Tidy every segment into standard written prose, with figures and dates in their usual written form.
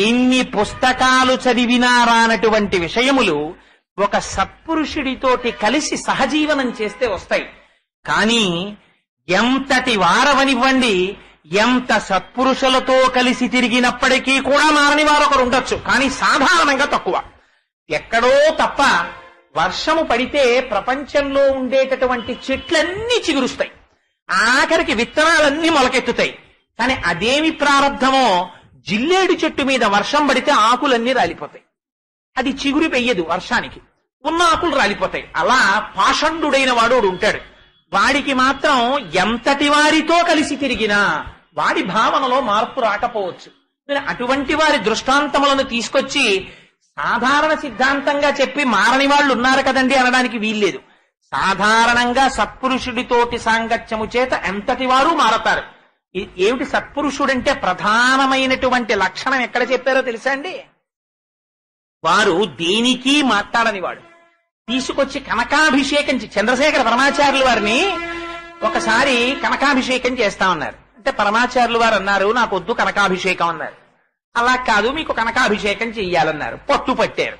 ఇన్ని పుస్తకాలు చదివినా రానటువంటి విషయములు ఒక సత్పురుషుడితోటి కలిసి సహజీవనం చేస్తే వస్తాయి. కానీ ఎంతటి వారవనివ్వండి, ఎంత సత్పురుషులతో కలిసి తిరిగినప్పటికీ కూడా మారని వారు ఒకరు ఉండొచ్చు. కానీ సాధారణంగా తక్కువ. ఎక్కడో తప్ప వర్షము పడితే ప్రపంచంలో ఉండేటటువంటి చెట్లన్నీ చిగురుస్తాయి, ఆఖరికి విత్తనాలన్నీ మొలకెత్తుతాయి. కానీ అదేమి ప్రారంధమో, జిల్లేడు చెట్టు మీద వర్షం పడితే ఆకులన్నీ రాలిపోతాయి. అది చిగురు పెయ్యదు, వర్షానికి ఉన్న ఆకులు రాలిపోతాయి. అలా పాషండుడైన వాడు ఉంటాడు. వాడికి మాత్రం ఎంతటి వారితో కలిసి తిరిగినా వాడి భావనలో మార్పు రాకపోవచ్చు. అటువంటి వారి దృష్టాంతములను తీసుకొచ్చి సాధారణ సిద్ధాంతంగా చెప్పి మారని వాళ్ళు ఉన్నారు కదండి అనడానికి వీల్లేదు. సాధారణంగా సత్పురుషుడితోటి సాంగత్యము చేత ఎంతటి వారు మారతారు. ఏమిటి సత్పురుషుడంటే ప్రధానమైనటువంటి లక్షణం ఎక్కడ చెప్పారో తెలుసా అండి? వారు దేనికి మాట్లాడని వాడు. తీసుకొచ్చి కనకాభిషేకం, చంద్రశేఖర పరమాచార్యుల వారిని ఒకసారి కనకాభిషేకం చేస్తా ఉన్నారు. అంటే పరమాచార్యులు వారు అన్నారు, నాకు వద్దు కనకాభిషేకం అన్నారు. అలా కాదు, మీకు కనకాభిషేకం చెయ్యాలన్నారు. పట్టు పట్టారు,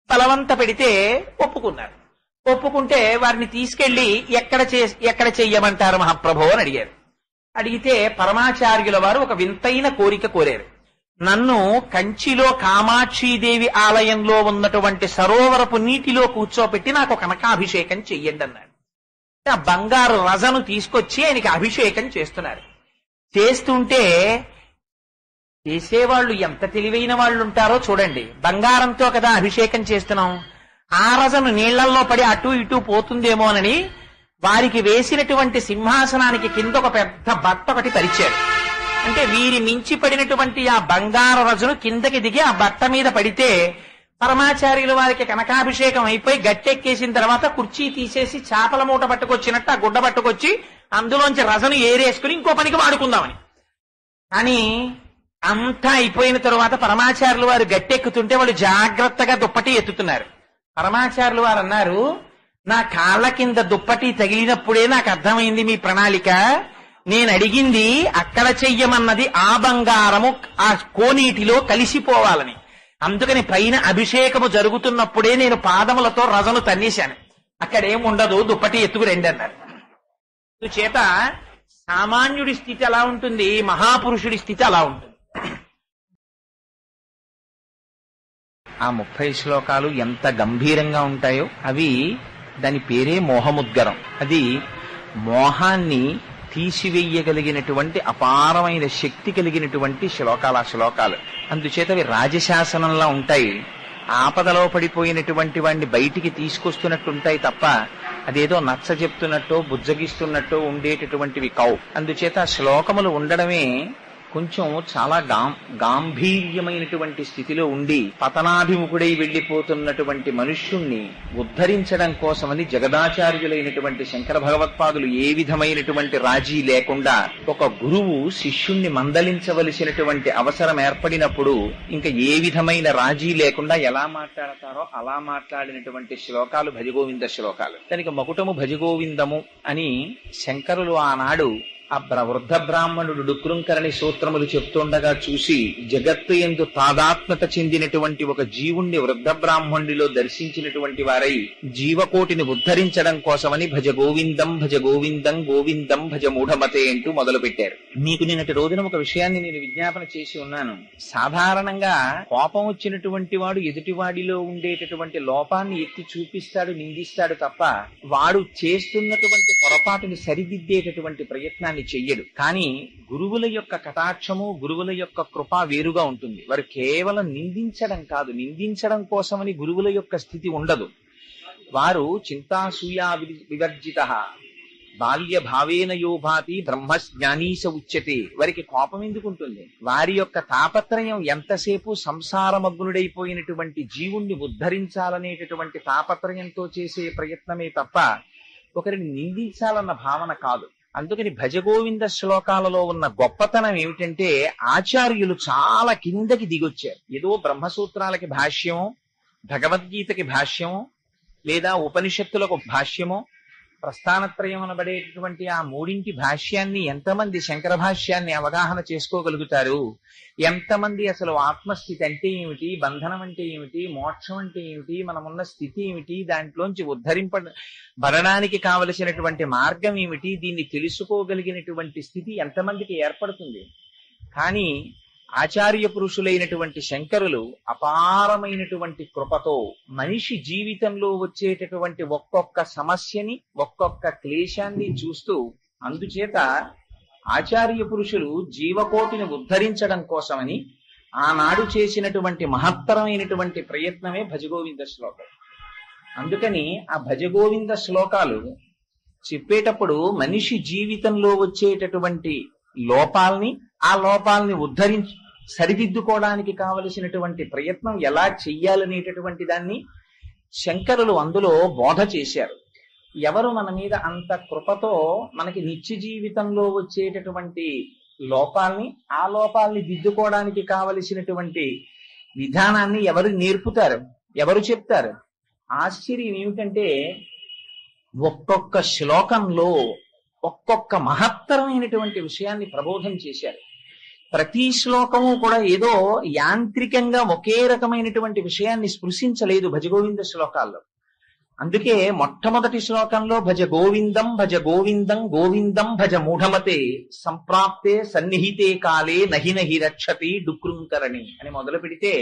బలవంత పెడితే ఒప్పుకున్నారు. ఒప్పుకుంటే వారిని తీసుకెళ్లి ఎక్కడ చెయ్యమంటారు మహాప్రభు అని అడిగారు. అడిగితే పరమాచార్యుల వారు ఒక వింతైన కోరిక కోరారు. నన్ను కంచిలో కామాక్షీదేవి ఆలయంలో ఉన్నటువంటి సరోవరపు నీటిలో కూర్చోపెట్టి నాకు కనకాభిషేకం చెయ్యండి అన్నాడు. ఆ బంగారు రజను తీసుకొచ్చి ఆయనకి అభిషేకం చేస్తున్నారు. చేస్తుంటే చేసేవాళ్ళు ఎంత తెలివైన వాళ్ళు ఉంటారో చూడండి. బంగారంతో కదా అభిషేకం చేస్తున్నాం, ఆ రజను నీళ్లల్లో పడి అటు ఇటు పోతుందేమోనని వారికి వేసినటువంటి సింహాసనానికి కింద ఒక పెద్ద బట్ట ఒకటి పరిచాడు. అంటే వీరి మించి పడినటువంటి ఆ బంగారు రజను కిందకి దిగి ఆ బట్ట మీద పడితే పరమాచార్యుల వారికి కనకాభిషేకం అయిపోయి గట్టెక్కేసిన తర్వాత కుర్చీ తీసేసి చేపల మూట పట్టుకొచ్చినట్టు ఆ గుడ్డ పట్టుకొచ్చి అందులోంచి రజను ఏరేసుకుని ఇంకో పనికి వాడుకుందామని. కానీ అంతా అయిపోయిన తరువాత పరమాచార్యుల వారు గట్టెక్కుతుంటే వాళ్ళు జాగ్రత్తగా దుప్పటి ఎత్తుతున్నారు. పరమాచార్యుల వారు అన్నారు, నా కాళ్ళ కింద దుప్పటి తగిలినప్పుడే నాకు అర్థమైంది మీ ప్రణాళిక. నేను అడిగింది అక్కడ చెయ్యమన్నది ఆ బంగారము ఆ కోనీటిలో కలిసిపోవాలని. అందుకని పైన అభిషేకము జరుగుతున్నప్పుడే నేను పాదములతో రజను తన్నేశాను. అక్కడేముండదు, దుప్పటి ఎత్తుకు రండి అన్నారు. చేత సామాన్యుడి స్థితి అలా ఉంటుంది, మహాపురుషుడి స్థితి అలా ఉంటుంది. ఆ 30 శ్లోకాలు ఎంత గంభీరంగా ఉంటాయో, అవి దాని పేరే మోహముద్గరం. అది మోహాన్ని తీసివేయగలిగినటువంటి అపారమైన శక్తి కలిగినటువంటి శ్లోకాలు. అందుచేత అవి రాజశాసనంలా ఉంటాయి. ఆపదలో పడిపోయినటువంటి వాడిని బయటికి తీసుకొస్తున్నట్టుంటాయి తప్ప అదేదో నచ్చ చెప్తున్నట్టో బుజ్జగిస్తున్నట్టో ఉండేటటువంటివి కావు. అందుచేత శ్లోకములు ఉండడమే కొంచెం చాలా గాంభీర్యమైనటువంటి స్థితిలో ఉండి పతనాభిముఖుడై వెళ్లిపోతున్నటువంటి మనుష్యుణ్ణి ఉద్ధరించడం కోసమని జగదాచార్యులైనటువంటి శంకర భగవత్పాదులు ఏ విధమైనటువంటి రాజీ లేకుండా ఒక గురువు శిష్యుణ్ణి మందలించవలసినటువంటి అవసరం ఏర్పడినప్పుడు ఇంకా ఏ విధమైన రాజీ లేకుండా ఎలా మాట్లాడతారో అలా మాట్లాడినటువంటి శ్లోకాలు భజగోవింద శ్లోకాలు. దానికి మకుటము భజగోవిందము అని శంకరులు ఆనాడు ఆ వృద్ధ బ్రాహ్మణుడు డుక్రుంకరణి సూత్రములు చెప్తుండగా చూసి జగత్తు యందు తాదాత్మ్యత చెందినటువంటి ఒక జీవుణ్ణి వృద్ధ బ్రాహ్మణుడిలో దర్శించినటువంటి వారై జీవకోటిని ఉద్ధరించడం కోసమని భజ గోవిందం భజ గోవిందం గోవిందం భజ మూఢమతే అంటూ మొదలు పెట్టారు. మీకు నిన్నటి రోజున ఒక విషయాన్ని నేను విజ్ఞాపన చేసి ఉన్నాను. సాధారణంగా కోపం వచ్చినటువంటి వాడు ఎదుటివాడిలో ఉండేటటువంటి లోపాన్ని ఎత్తి చూపిస్తాడు, నిందిస్తాడు తప్ప వాడు చేస్తున్నటువంటి పొరపాటుని సరిదిద్దేటటువంటి ప్రయత్నాన్ని చెయ్యడు. కానీ గురువుల యొక్క కటాక్షము, గురువుల యొక్క కృప వేరుగా ఉంటుంది. వారు కేవలం నిందించడం కాదు, నిందించడం కోసమని గురువుల యొక్క స్థితి ఉండదు. వారు చింతాసూయా వివర్జిత బాల్య భావేన యోభాతి బ్రహ్మజ్ఞానీస ఉచ్యతే. వారికి కోపం ఎందుకుంటుంది? వారి యొక్క తాపత్రయం ఎంతసేపు సంసారమగ్నుడైపోయినటువంటి జీవుణ్ణి ఉద్ధరించాలనేటటువంటి తాపత్రయంతో చేసే ప్రయత్నమే తప్ప ఒకరిని నిందించాలన్న భావన కాదు. అందుకని భజగోవింద శ్లోకాలలో ఉన్న గొప్పతనం ఏమిటంటే ఆచార్యులు చాలా కిందకి దిగొచ్చారు. ఏదో బ్రహ్మసూత్రాలకి భాష్యమో, భగవద్గీతకి భాష్యమో, లేదా ఉపనిషత్తులకు భాష్యమో, ప్రస్థానత్రయం అనబడేటటువంటి ఆ మూడింటి భాష్యాన్ని ఎంతమంది శంకర భాష్యాన్ని అవగాహన చేసుకోగలుగుతారు? ఎంతమంది అసలు ఆత్మస్థితి అంటే ఏమిటి, బంధనం అంటే ఏమిటి, మోక్షం అంటే ఏమిటి, మనమున్న స్థితి ఏమిటి, దాంట్లోంచి ఉద్ధరింపబడడానికి కావలసినటువంటి మార్గం ఏమిటి, దీన్ని తెలుసుకోగలిగినటువంటి స్థితి ఎంతమందికి ఏర్పడుతుంది? కానీ ఆచార్య పురుషులైనటువంటి శంకరులు అపారమైనటువంటి కృపతో మనిషి జీవితంలో వచ్చేటటువంటి ఒక్కొక్క సమస్యని, ఒక్కొక్క క్లేశాన్ని చూస్తూ, అందుచేత ఆచార్య పురుషులు జీవకోటిని ఉద్ధరించడం కోసమని ఆనాడు చేసినటువంటి మహత్తరమైనటువంటి ప్రయత్నమే భజగోవింద శ్లోకం. అందుకని ఆ భజగోవింద శ్లోకాలు చెప్పేటప్పుడు మనిషి జీవితంలో వచ్చేటటువంటి లోపాల్ని, ఆ లోపాలని సరిదిద్దుకోవడానికి కావలసినటువంటి ప్రయత్నం ఎలా చెయ్యాలనేటటువంటి దాన్ని శంకరులు అందులో బోధ చేశారు. ఎవరు మన మీద అంత కృపతో మనకి నిత్య జీవితంలో వచ్చేటటువంటి లోపాల్ని, ఆ లోపాల్ని దిద్దుకోవడానికి కావలసినటువంటి విధానాన్ని ఎవరు నేర్పుతారు, ఎవరు చెప్తారు? ఆశ్చర్యం ఏమిటంటే ఒక్కొక్క శ్లోకంలో ఒక్కొక్క మహత్తరమైనటువంటి విషయాన్ని ప్రబోధం చేశారు. ప్రతి శ్లోకము కూడా ఏదో యాంత్రికంగా ఒకే రకమైనటువంటి విషయాన్ని స్పృశించలేదు భజగోవింద శ్లోకాల్లో. అందుకే మొట్టమొదటి శ్లోకంలో భజ గోవిందం భజ గోవిందం గోవిందం భజ మూఢమతే సంప్రాప్తే సన్నిహితే కాలే నహి నహి రక్షతి డుక్రుంకరణి అని మొదలు పెడితే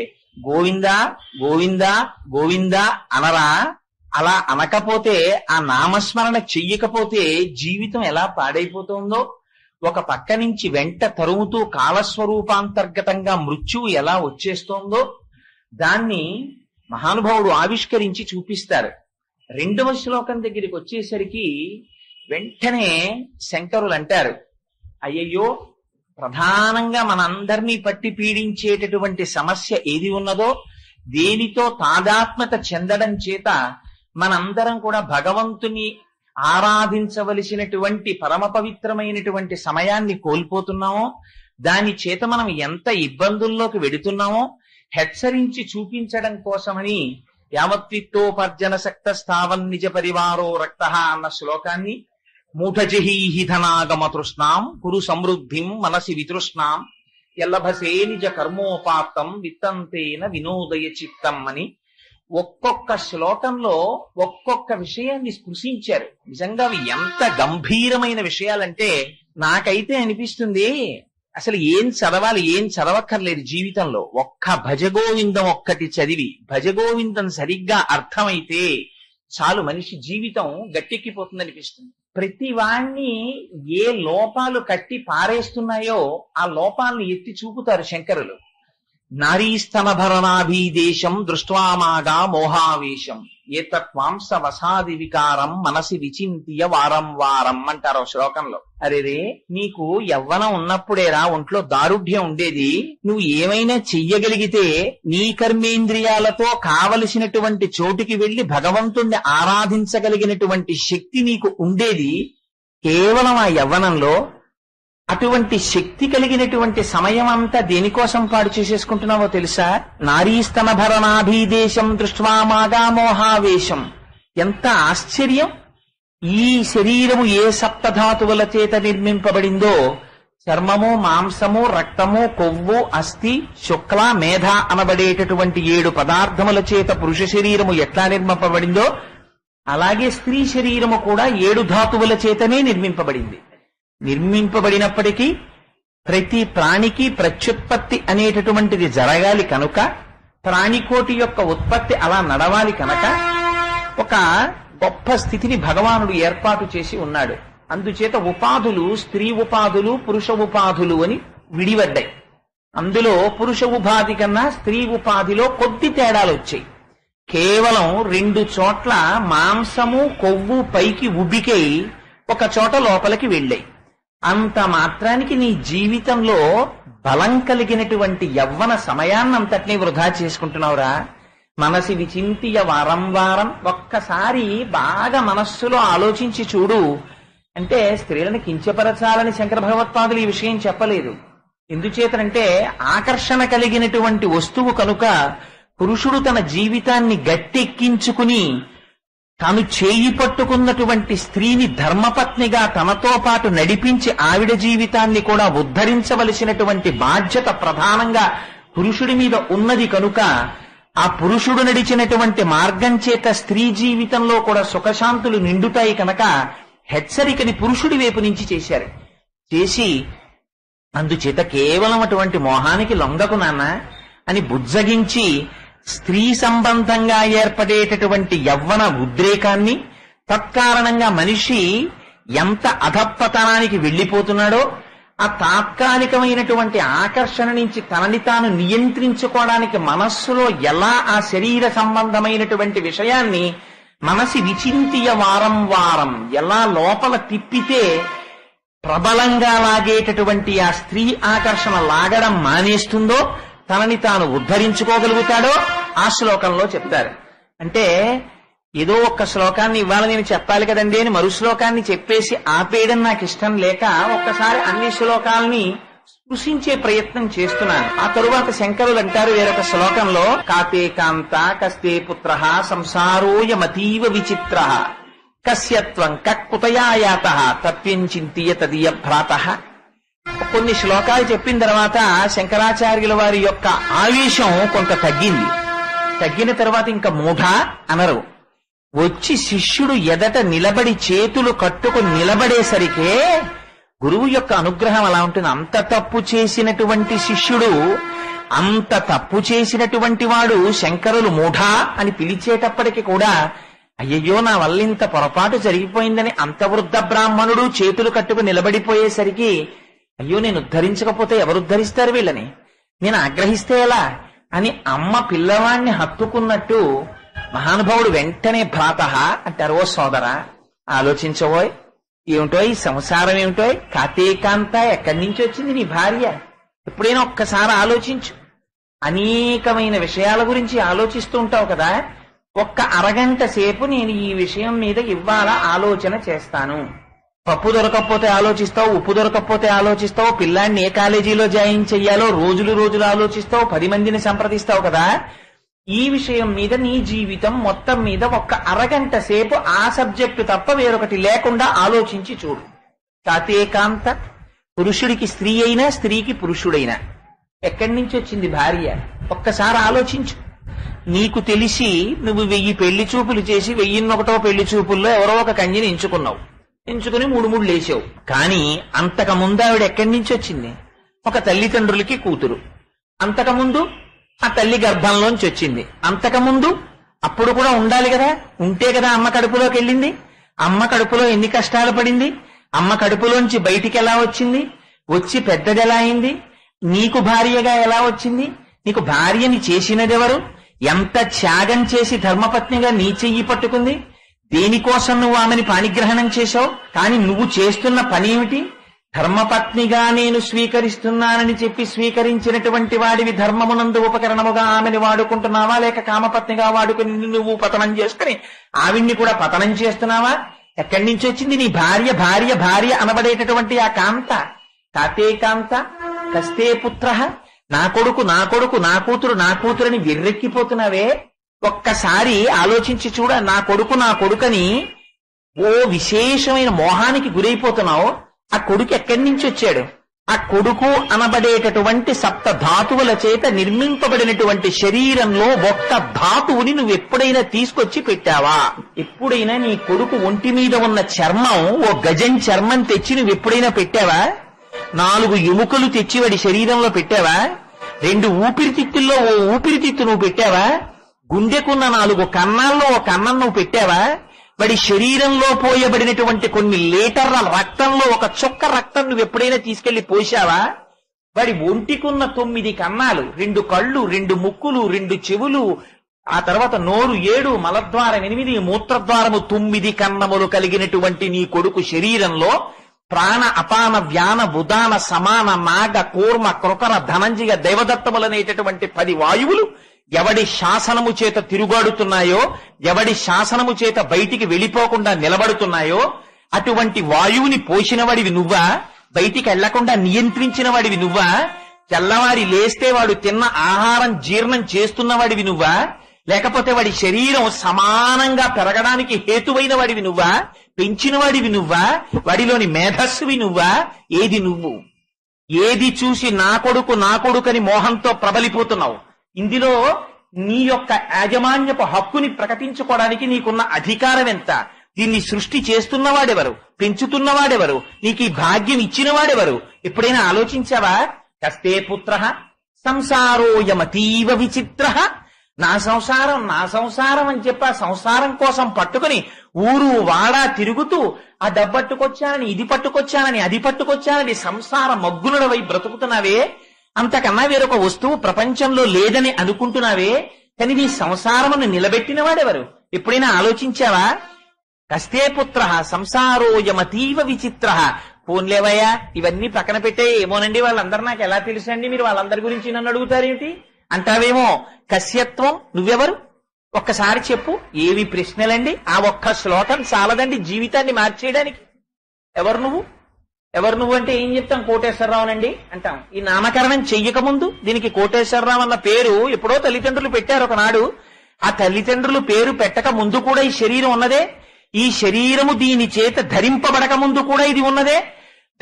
గోవిందా గోవిందా గోవిందా అనరా? అలా అనకపోతే, ఆ నామస్మరణ చెయ్యకపోతే జీవితం ఎలా పాడైపోతుందో, ఒక పక్క నుంచి వెంట తరుముతూ కాలస్వరూపాంతర్గతంగా మృత్యువు ఎలా వచ్చేస్తోందో దాన్ని మహానుభావుడు ఆవిష్కరించి చూపిస్తారు. రెండవ శ్లోకం దగ్గరికి వచ్చేసరికి వెంటనే శంకరులు అంటారు, అయ్యయ్యో, ప్రధానంగా మనందరినీ పట్టి పీడించేటటువంటి సమస్య ఏది ఉన్నదో, దేనితో తాదాత్మ్యత చెందడం చేత మనందరం కూడా భగవంతుని ఆరాధించవలసినటువంటి పరమ పవిత్రమైనటువంటి సమయాన్ని కోల్పోతున్నామో, దాని చేత మనం ఎంత ఇబ్బందుల్లోకి వెడుతున్నామో హెచ్చరించి చూపించడం కోసమని యావత్విత్తోపర్జన శక్త స్థావన్ నిజ పరివారో రక్త అన్న శ్లోకాన్ని మూఢజహీహి ధనాగమ తృష్ణాం కురు సమృద్ధిం మనసి వితృష్ణాం ఎల్లభసే నిజ కర్మోపాత్తం విత్తంతేన వినోదయ చిత్తం అని ఒక్కొక్క శ్లోకంలో ఒక్కొక్క విషయాన్ని స్పృశించారు. నిజంగా అవి ఎంత గంభీరమైన విషయాలంటే నాకైతే అనిపిస్తుంది అసలు ఏం చదవాలి, ఏం చదవక్కర్లేదు జీవితంలో. ఒక్క భజగోవిందం ఒక్కటి చదివి భజగోవిందం సరిగ్గా అర్థమైతే చాలు, మనిషి జీవితం గట్టెక్కిపోతుందనిపిస్తుంది. ప్రతి వాణ్ణి ఏ లోపాలు కట్టి పారేస్తున్నాయో ఆ లోపాలను ఎత్తి చూపుతారు శంకరులు. నారీస్తనభరణాభీదేశం దృష్ట్వామాగా మోహావేశం ఏతత్వాంస వసాది వికారం మనసి విచింత్య వారం వారం అంటారు శ్లోకంలో. అరేరే, నీకు యవ్వనం ఉన్నప్పుడేరా ఒంట్లో దారుఢ్యం ఉండేది. నువ్వు ఏమైనా చెయ్యగలిగితే నీ కర్మేంద్రియాలతో కావలసినటువంటి చోటుకి వెళ్లి భగవంతుణ్ణి ఆరాధించగలిగినటువంటి శక్తి నీకు ఉండేది కేవలం ఆ యవ్వనంలో. అటువంటి శక్తి కలిగినటువంటి సమయం అంతా దేనికోసం పాడు చేసేసుకుంటున్నావో తెలుసా? నారీస్తనభరణాభీదేశం దృష్ట్వామాగా మోహావేశం. ఎంత ఆశ్చర్యం! ఈ శరీరము ఏ సప్తధాతువుల చేత నిర్మింపబడిందో, చర్మము, మాంసము, రక్తము, కొవ్వు, అస్థి, శుక్ల, మేధ అనబడేటటువంటి 7 పదార్థముల చేత పురుష శరీరము ఎట్లా నిర్మింపబడిందో అలాగే స్త్రీ శరీరము కూడా 7 ధాతువుల చేతనే నిర్మింపబడింది. నిర్మింపబడినప్పటికీ ప్రతి ప్రాణికి ప్రత్యుత్పత్తి అనేటటువంటిది జరగాలి కనుక, ప్రాణికోటి యొక్క ఉత్పత్తి అలా నడవాలి కనుక ఒక గొప్ప స్థితిని భగవానుడు ఏర్పాటు చేసి ఉన్నాడు. అందుచేత ఉపాధులు స్త్రీ ఉపాధులు పురుష ఉపాధులు అని విడివడ్డాయి. అందులో పురుష ఉపాధి కన్నా స్త్రీ ఉపాధిలో కొద్ది తేడాలు వచ్చాయి. కేవలం 2 చోట్ల మాంసము కొవ్వు పైకి ఉబికై ఒక చోట లోపలికి వెళ్ళాయి. అంత మాత్రానికి నీ జీవితంలో బలం కలిగినటువంటి యవ్వన సమయాన్నంతటినీ వృధా చేసుకుంటున్నావురా. మనసి విచింతియ వారం వారం. ఒక్కసారి బాగా మనస్సులో ఆలోచించి చూడు. అంటే స్త్రీలను కించపరచాలని శంకర భగవత్పాదులు ఈ విషయం చెప్పలేదు. ఎందుచేతనంటే ఆకర్షణ కలిగినటువంటి వస్తువు కనుక పురుషుడు తన జీవితాన్ని గట్టెక్కించుకుని తాను చేయి పట్టుకున్నటువంటి స్త్రీని ధర్మపత్నిగా తనతో పాటు నడిపించి ఆవిడ జీవితాన్ని కూడా ఉద్ధరించవలసినటువంటి బాధ్యత ప్రధానంగా పురుషుడి మీద ఉన్నది కనుక ఆ పురుషుడు నడిచినటువంటి మార్గం చేత స్త్రీ జీవితంలో కూడా సుఖశాంతులు నిండుతాయి కనుక హెచ్చరికని పురుషుడి వైపు నుంచి చేశారు. చేసి అందుచేత కేవలం అటువంటి మోహానికి లొంగకు నాన్న అని బుజ్జగించి స్త్రీ సంబంధంగా ఏర్పడేటటువంటి యవ్వన ఉద్రేకాన్ని, తత్కారణంగా మనిషి ఎంత అధప్పతనానికి వెళ్లిపోతున్నాడో ఆ తాత్కాలికమైనటువంటి ఆకర్షణ నుంచి తనని తాను నియంత్రించుకోవడానికి మనస్సులో ఎలా ఆ శరీర సంబంధమైనటువంటి విషయాన్ని మనసి విచింతియ వారం వారం ఎలా లోపల తిప్పితే ప్రబలంగా లాగేటటువంటి ఆ స్త్రీ ఆకర్షణ లాగడం మానేస్తుందో, తనని తాను ఉద్ధరించుకోగలుగుతాడో ఆ శ్లోకంలో చెప్తారు. అంటే ఏదో ఒక్క శ్లోకాన్ని ఇవాళ నేను చెప్పాలి కదండి అని మరు శ్లోకాన్ని చెప్పేసి ఆపేయడం నాకు ఇష్టం లేక ఒక్కసారి అన్ని శ్లోకాలని స్పృశించే ప్రయత్నం చేస్తున్నాను. ఆ తరువాత శంకరులు అంటారు వేరొక శ్లోకంలో, కాతే కాంత కస్తే పుత్ర సంసారోయమతీవ విచిత్ర కస్యత్వం కక్కుతయాయాత తత్వం చింతియ తదీయ భ్రాత. కొన్ని శ్లోకాలు చెప్పిన తర్వాత శంకరాచార్యుల వారి యొక్క ఆవేశం కొంత తగ్గిన తర్వాత ఇంకా మూఢ అనరు. వచ్చి శిష్యుడు ఎదట నిలబడి చేతులు కట్టుకుని నిలబడేసరికే గురువు యొక్క అనుగ్రహం అలా ఉంటుంది. అంత తప్పు చేసినటువంటి శిష్యుడు, అంత తప్పు చేసినటువంటి వాడు శంకరులు మూఢ అని పిలిచేటప్పటికి కూడా అయ్యయ్యో నా వల్ల ఇంత పొరపాటు జరిగిపోయిందని అంత వృద్ధ బ్రాహ్మణుడు చేతులు కట్టుకు నిలబడిపోయేసరికి అయ్యో నేను ఉద్ధరించకపోతే ఎవరు ఉద్ధరిస్తారు వీళ్ళని, నేను ఆగ్రహిస్తే ఎలా అని అమ్మ పిల్లవాణ్ణి హత్తుకున్నట్టు మహానుభావుడు వెంటనే భ్రాత అంటారు. ఓ సోదరా ఆలోచించబోయ్, ఏమిటో ఈ సంసారం ఏమిటో, కాతేకాంత ఎక్కడి నుంచి వచ్చింది నీ భార్య, ఎప్పుడైనా ఒక్కసారి ఆలోచించు. అనేకమైన విషయాల గురించి ఆలోచిస్తూ ఉంటావు కదా, ఒక్క అరగంట సేపు నేను ఈ విషయం మీద ఇవాళ ఆలోచన చేస్తాను. పప్పు దొరకకపోతే ఆలోచిస్తావు, ఉప్పు దొరకకపోతే ఆలోచిస్తావు, పిల్లాన్ని ఏ కాలేజీలో జాయిన్ చెయ్యాలో రోజులు ఆలోచిస్తావు, 10 మందిని సంప్రదిస్తావు కదా. ఈ విషయం మీద నీ జీవితం మొత్తం మీద ఒక్క అరగంట సేపు ఆ సబ్జెక్టు తప్ప వేరొకటి లేకుండా ఆలోచించి చూడు. కాతేకాంత, పురుషుడికి స్త్రీ అయినా స్త్రీకి పురుషుడైనా ఎక్కడి నుంచి వచ్చింది భార్య ఒక్కసారి ఆలోచించు. నీకు తెలిసి నువ్వు 1000 పెళ్లి చూపులు చేసి 1001వ పెళ్లి చూపుల్లో ఎవరో ఒక కన్యని ఎంచుకుని 3 లేచావు. కానీ అంతకుముందు ఆవిడ ఎక్కడి నుంచి వచ్చింది? ఒక తల్లిదండ్రులకి కూతురు. అంతకుముందు ఆ తల్లి గర్భంలోంచి వచ్చింది. అంతకుముందు అప్పుడు కూడా ఉండాలి కదా, ఉంటే కదా అమ్మ కడుపులోకి వెళ్ళింది. అమ్మ కడుపులో ఎన్ని కష్టాలు పడింది, అమ్మ కడుపులోంచి బయటికి ఎలా వచ్చింది, వచ్చి పెద్దది ఎలా అయింది, నీకు భార్యగా ఎలా వచ్చింది, నీకు భార్యని చేసినదెవరు, ఎంత త్యాగం చేసి ధర్మపత్నిగా నీ చెయ్యి పట్టుకుంది, దేనికోసం నువ్వు ఆమెని పాణిగ్రహణం చేశావు. కానీ నువ్వు చేస్తున్న పని ఏమిటి? ధర్మపత్నిగా నేను స్వీకరిస్తున్నానని చెప్పి స్వీకరించినటువంటి వాడివి ధర్మమునందు ఉపకరణముగా ఆమెని వాడుకుంటున్నావా, లేక కామపత్నిగా వాడుకుని నువ్వు పతనం చేసుకుని ఆవిడ్ని కూడా పతనం చేస్తున్నావా? ఎక్కడి నుంచి వచ్చింది నీ భార్య భార్య భార్య అనబడేటటువంటి ఆ కాంత? కాతేకాంత కస్తే పుత్ర, నా కొడుకు నా కొడుకు నా కూతురు నా కూతురని విర్రెక్కిపోతున్నావే. ఒక్కసారి ఆలోచించి చూడ, నా కొడుకని ఓ విశేషమైన మోహానికి గురైపోతున్నావు. ఆ కొడుకు ఎక్కడి నుంచి వచ్చాడు? ఆ కొడుకు అనబడేటటువంటి 7 ధాతువుల చేత నిర్మింపబడినటువంటి శరీరంలో ఒక్క ధాతువుని నువ్వు ఎప్పుడైనా తీసుకొచ్చి పెట్టావా? ఎప్పుడైనా నీ కొడుకు ఒంటి మీద ఉన్న చర్మం ఓ గజం చర్మం తెచ్చి నువ్వు ఎప్పుడైనా పెట్టావా? 4 ఎముకలు తెచ్చి వాడి శరీరంలో పెట్టావా? 2 ఊపిరితిత్తుల్లో ఓ ఊపిరితిత్తు నువ్వు పెట్టావా? గుండెకున్న 4 కన్నాల్లో ఓ కన్నం నువ్వు పెట్టావా? వాడి శరీరంలో పోయబడినటువంటి కొన్ని లీటర్ల రక్తంలో ఒక చుక్క రక్తం నువ్వు ఎప్పుడైనా తీసుకెళ్లి పోసావా? వాడి ఒంటికున్న 9 కన్నాలు, 2 కళ్ళు, 2 ముక్కులు, 2 చెవులు, ఆ తర్వాత నోరు 7, మలద్వారం 8, మూత్రద్వారము 9 కన్నములు కలిగినటువంటి నీ కొడుకు శరీరంలో ప్రాణ అపాన వ్యాన ఉదాన సమాన నాగ కూర్మ కృకర ధనంజయ దైవదత్తములనేటటువంటి 10 వాయువులు ఎవడి శాసనము చేత తిరుగాడుతున్నాయో, ఎవడి శాసనము చేత బయటికి వెళ్ళిపోకుండా నిలబడుతున్నాయో అటువంటి వాయువుని పోసిన వాడివి నువ్వా? బయటికి వెళ్లకుండా నియంత్రించిన వాడివి నువ్వా? తెల్లవారి లేస్తే వాడు తిన్న ఆహారం జీర్ణం చేస్తున్న వాడివి నువ్వా? లేకపోతే వాడి శరీరం సమానంగా పెరగడానికి హేతువైన వాడివి నువ్వా? పెంచిన వాడివి నువ్వా? వాడిలోని మేధస్సువి నువ్వా? ఏది నువ్వు? ఏది చూసి నా కొడుకని మోహంతో ప్రబలిపోతున్నావు? ఇందులో నీ యొక్క యాజమాన్యపు హక్కుని ప్రకటించుకోవడానికి నీకున్న అధికారం ఎంత? దీన్ని సృష్టి చేస్తున్నవాడెవరు? పెంచుతున్నవాడెవరు? నీకు ఈ భాగ్యం ఇచ్చిన వాడెవరు? ఎప్పుడైనా ఆలోచించావా? కస్తే పుత్ర సంసారోయమతీవ విచిత్ర. నా సంసారం అని చెప్పి ఆ సంసారం కోసం పట్టుకుని ఊరు వాడా తిరుగుతూ ఆ డబ్బట్టుకొచ్చానని, ఇది పట్టుకొచ్చానని, అది పట్టుకొచ్చానని సంసార మగ్గునుడవై బ్రతుకుతున్నావే. అంతకన్నా వేరొక వస్తువు ప్రపంచంలో లేదని అనుకుంటున్నావే. కానీ నీ సంసారమును నిలబెట్టిన వాడెవరు? ఎప్పుడైనా ఆలోచించావా? కస్తే పుత్ర సంసారోయమతీవ విచిత్ర. పోన్లేవయ్యా, ఇవన్నీ పక్కన పెట్టే. ఏమోనండి, వాళ్ళందరూ నాకు ఎలా తెలుసండి, మీరు వాళ్ళందరి గురించి నన్ను అడుగుతారేమిటి అంటావేమో. కస్యత్వం, నువ్వెవరు? ఒక్కసారి చెప్పు. ఏవి ప్రశ్నలండి? ఆ ఒక్క శ్లోకం చాలదండి జీవితాన్ని మార్చేయడానికి. ఎవరు నువ్వు అంటే ఏం చెప్తాం? కోటేశ్వరరావునండి అంటాం. ఈ నామకరణం చెయ్యక ముందు దీనికి కోటేశ్వరరావు అన్న పేరు ఎప్పుడో తల్లిదండ్రులు పెట్టారు ఒకనాడు. ఆ తల్లిదండ్రులు పేరు పెట్టక ముందు కూడా ఈ శరీరం ఉన్నదే. ఈ శరీరము దీని చేత ధరింపబడక ముందు కూడా ఇది ఉన్నదే.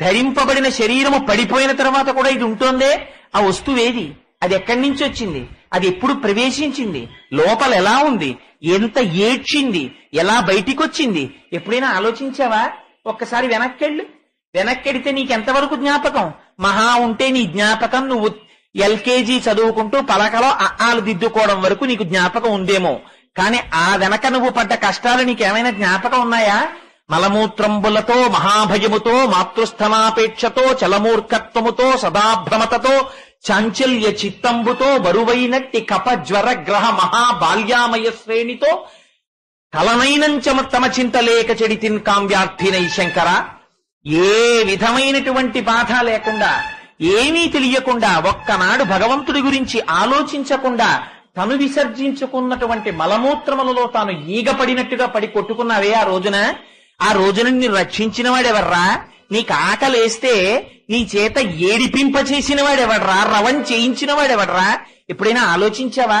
ధరింపబడిన శరీరము పడిపోయిన తర్వాత కూడా ఇది ఉంటుందే. ఆ వస్తువేది? అది ఎక్కడి నుంచి వచ్చింది? అది ఎప్పుడు ప్రవేశించింది? లోపల ఎలా ఉంది? ఎంత ఏడ్చింది? ఎలా బయటికొచ్చింది? ఎప్పుడైనా ఆలోచించావా? ఒక్కసారి వెనక్కెడితే నీకెంతవరకు జ్ఞాపకం? మహా ఉంటే నీ జ్ఞాపకం నువ్వు ఎల్కేజీ చదువుకుంటూ పలకలో ఆలు దిద్దుకోవడం వరకు నీకు జ్ఞాపకం ఉందేమో. కానీ ఆ వెనక నువ్వు పడ్డ కష్టాలు నీకేమైనా జ్ఞాపకం ఉన్నాయా? మలమూత్రంబులతో, మహాభయముతో, మాతృస్థనాపేక్షతో, చలమూర్ఖత్వముతో, సదాభ్రమతతో, చాంచల్య చిత్తంబుతో, బరువైనట్టి కప జ్వర గ్రహ మహాబాల్యామయ శ్రేణితో కలనైనంచమ చింతలేక చెడితిన్ కామ్యార్థినై శంకర. ఏ విధమైనటువంటి బాధ లేకుండా, ఏమీ తెలియకుండా, ఒక్కనాడు భగవంతుడి గురించి ఆలోచించకుండా తను విసర్జించుకున్నటువంటి మలమూత్రములలో తాను ఈగపడినట్టుగా పడి కొట్టుకున్నావే ఆ రోజున నిన్ను రక్షించిన వాడెవర్రా? నీకు ఆకలేస్తే నీ చేత ఏడిపింప చేసిన వాడెవడ్రా? రవం చేయించిన వాడెవడ్రా? ఎప్పుడైనా ఆలోచించావా?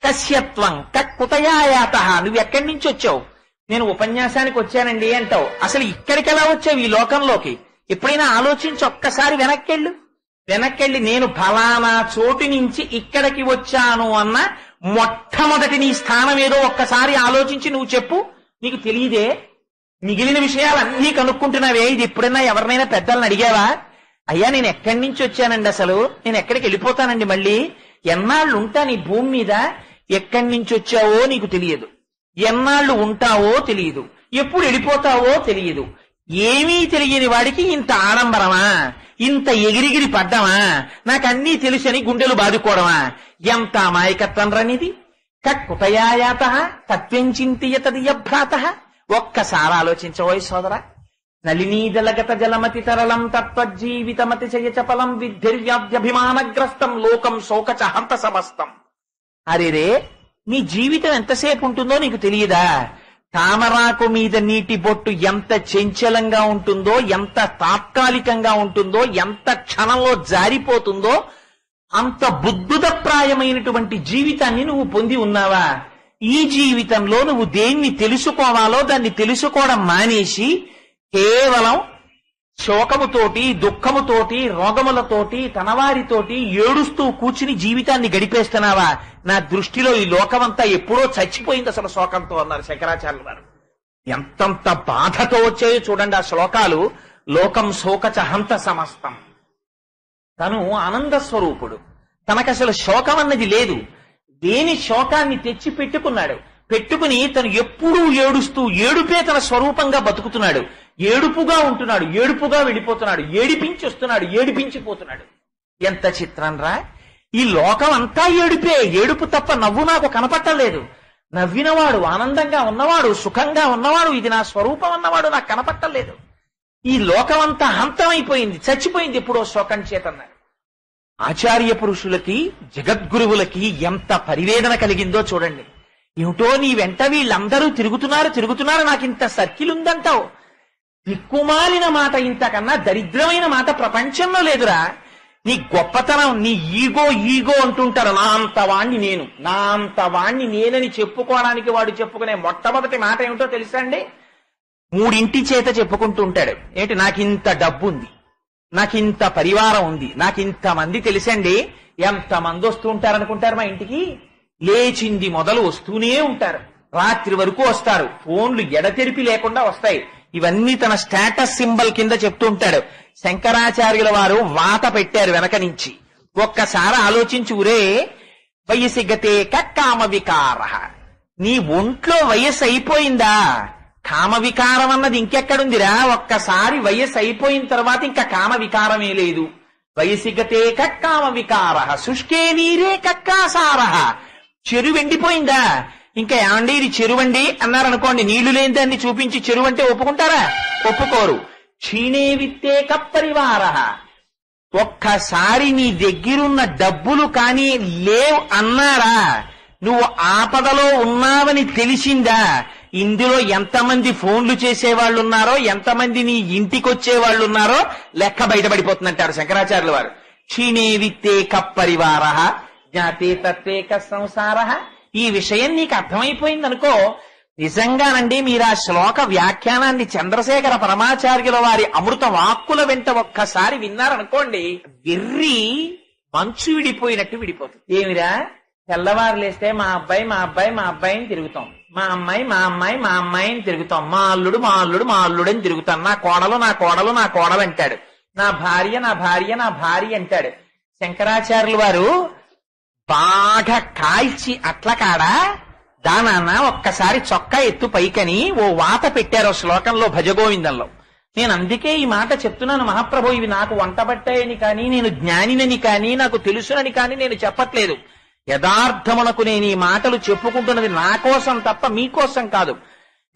కస్యత్వం కుతయాయాత. నువ్వు ఎక్కడి నుంచి వచ్చావు? నేను ఉపన్యాసానికి వచ్చానండి అంటావు. అసలు ఇక్కడికి ఎలా వచ్చావు ఈ లోకంలోకి? ఎప్పుడైనా ఆలోచించి ఒక్కసారి వెనక్కెళ్ళి నేను ఫలానా చోటు నుంచి ఇక్కడికి వచ్చాను అన్న మొట్టమొదటి నీ స్థానం ఏదో ఒక్కసారి ఆలోచించి నువ్వు చెప్పు. నీకు తెలియదే? మిగిలిన విషయాలన్నీ కనుక్కుంటున్నావే. ఇది ఎప్పుడైనా ఎవరినైనా పెద్దలను అడిగావా? అయ్యా, నేను ఎక్కడి నుంచి వచ్చానండి, అసలు నేను ఎక్కడికి వెళ్ళిపోతానండి, మళ్ళీ ఎన్నాళ్ళు ఉంటాను ఈ భూమి మీద? ఎక్కడి నుంచి వచ్చావో నీకు తెలియదు, ఎన్నాళ్ళు ఉంటావో తెలియదు, ఎప్పుడు వెళ్ళిపోతావో తెలియదు. ఏమీ తెలియని వాడికి ఇంత ఆడంబరమా? ఇంత ఎగిరిగిరి పడ్డమా? నాకన్నీ తెలుసని గుండెలు బాదుకోవడమా? ఎంత అమాయకత్వం రనిది. కుతయాయాత తత్వంచింతయతదియభ్రాత. ఒక్కసారి ఆలోచించవోయ్ సోదరా. నళినీజలగత జలమతి తరళం తత్వజీవితమతి చయచపలం విద్ధిర్వ్యాధ్యభిమానగ్రస్తం లోకం శోకచ హంత సమస్తం. అరేరే, నీ జీవితం ఎంతసేపు ఉంటుందో నీకు తెలియదా? తామరాకు మీద నీటి బొట్టు ఎంత చంచలంగా ఉంటుందో, ఎంత తాత్కాలికంగా ఉంటుందో, ఎంత క్షణంలో జారిపోతుందో, అంత బుద్ధుదప్రాయమైనటువంటి జీవితాన్ని నువ్వు పొంది ఉన్నావా? ఈ జీవితంలో నువ్వు దేన్ని తెలుసుకోవాలో దాన్ని తెలుసుకోవడం మానేసి కేవలం శోకముతోటి, దుఃఖముతోటి, రోగములతోటి, తనవారితోటి ఏడుస్తూ కూర్చుని జీవితాన్ని గడిపేస్తున్నావా? నా దృష్టిలో ఈ లోకమంతా ఎప్పుడో చచ్చిపోయింది అసలు శోకంతో అన్నారు శంకరాచార్యులు వారు. ఎంతంత బాధతో వచ్చాయో చూడండి ఆ శ్లోకాలు. లోకం శోకచ హంత సమస్తం. తను ఆనంద స్వరూపుడు, తనకసలు శోకం అన్నది లేదు. దేని శోకాన్ని తెచ్చి పెట్టుకుని తను ఎప్పుడూ ఏడుస్తూ, ఏడుపే తన స్వరూపంగా బతుకుతున్నాడు. ఏడుపుగా ఉంటున్నాడు, ఏడుపుగా వెళ్ళిపోతున్నాడు, ఏడిపించి వస్తున్నాడు, ఏడిపించిపోతున్నాడు. ఎంత చిత్రం రా! ఈ లోకం అంతా ఏడుపే. ఏడుపు తప్ప నవ్వు నాకు కనపట్టలేదు. నవ్వినవాడు, ఆనందంగా ఉన్నవాడు, సుఖంగా ఉన్నవాడు, ఇది నా స్వరూపం అన్నవాడు నాకు కనపట్టలేదు. ఈ లోకం అంతా హంతమైపోయింది, చచ్చిపోయింది ఎప్పుడో శోకం చేతన్నారు. ఆచార్య పురుషులకి, జగద్గురువులకి ఎంత పరివేదన కలిగిందో చూడండి. ఏమిటో నీ వెంట వీళ్ళందరూ తిరుగుతున్నారు, నాకింత సర్కిల్ ఉందంటావు. దిక్కుమాలిన మాట, ఇంతకన్నా దరిద్రమైన మాట ప్రపంచంలో లేదురా. నీ గొప్పతనం, నీ ఈగో ఈగో అంటుంటారు. నా అంత వాణ్ణి నేనని చెప్పుకోవడానికి వాడు చెప్పుకునే మొట్టమొదటి మాట ఏమిటో తెలుసా అండి? 3 చేత చెప్పుకుంటూ ఉంటాడు. ఏంటి? నాకింత డబ్బు ఉంది, నాకింత పరివారం ఉంది, నాకింత మంది తెలుసండి. ఎంతమంది వస్తూ ఉంటారనుకుంటారు మా ఇంటికి? లేచింది మొదలు వస్తూనే ఉంటారు, రాత్రి వరకు వస్తారు, ఫోన్లు ఎడతెరిపి లేకుండా వస్తాయి. ఇవన్నీ తన స్టేటస్ సింబల్ కింద చెప్తూ ఉంటాడు. శంకరాచార్యుల వారు వాత పెట్టారు వెనక నుంచి. ఒక్కసారి ఆలోచించి, ఊరే వయసిగతే కామ వికార, నీ ఒంట్లో వయస్సు అయిపోయిందా? కామ వికారం అన్నది ఇంకెక్కడుందిరా? ఒక్కసారి వయస్సు అయిపోయిన తర్వాత ఇంకా కామ వికారమే లేదు. వయసిగతే కామ వికార శుష్కే నీరే కక్కాసార. చెరువు ఎండిపోయిందా? ఇంకా ఏమండి ఇది చెరువండి అన్నారనుకోండి, నీళ్లు లేని దాన్ని చూపించి చెరువు అంటే ఒప్పుకుంటారా? ఒప్పుకోరు. క్షీణే విత్తే కప్పరివార, ఒక్కసారి నీ దగ్గరున్న డబ్బులు కానీ లేవు అన్నారా? నువ్వు ఆపదలో ఉన్నావని తెలిసిందా? ఇందులో ఎంతమంది ఫోన్లు చేసేవాళ్ళు ఉన్నారో, ఎంతమంది నీ ఇంటికి వచ్చేవాళ్ళు ఉన్నారో లెక్క బయటపడిపోతుందంటారు శంకరాచార్యుల వారు. క్షీణే విత్తే కప్పరివార జ్ఞాతే తత్వేక సంసార. ఈ విషయం నీకు అర్థమైపోయిందనుకో, నిజంగానండి మీరు ఆ శ్లోక వ్యాఖ్యానాన్ని చంద్రశేఖర పరమాచార్యుల వారి అమృత వాక్కుల వెంట ఒక్కసారి విన్నారనుకోండి, వెర్రి మంచు విడిపోయినట్టు విడిపోతుంది. ఏమిరా, తెల్లవారు లేస్తే మా అబ్బాయిని తిరుగుతాం, మా అమ్మాయిని తిరుగుతాం, మా అల్లుడు అని తిరుగుతాం, నా కోడలు అంటాడు, నా భార్య అంటాడు. శంకరాచార్యుల వారు బాగా కాల్చి అట్ల కాడా దానాన్న ఒక్కసారి చొక్కా ఎత్తు పైకని ఓ వాత పెట్టారు శ్లోకంలో భజగోవిందంలో. నేను అందుకే ఈ మాట చెప్తున్నాను. మహాప్రభు, ఇవి నాకు వంటబట్టాయని కానీ, నేను జ్ఞానినని కానీ, నాకు తెలుసునని కానీ నేను చెప్పట్లేదు. యథార్థమునకు నేను ఈ మాటలు చెప్పుకుంటున్నది నా కోసం తప్ప మీకోసం కాదు.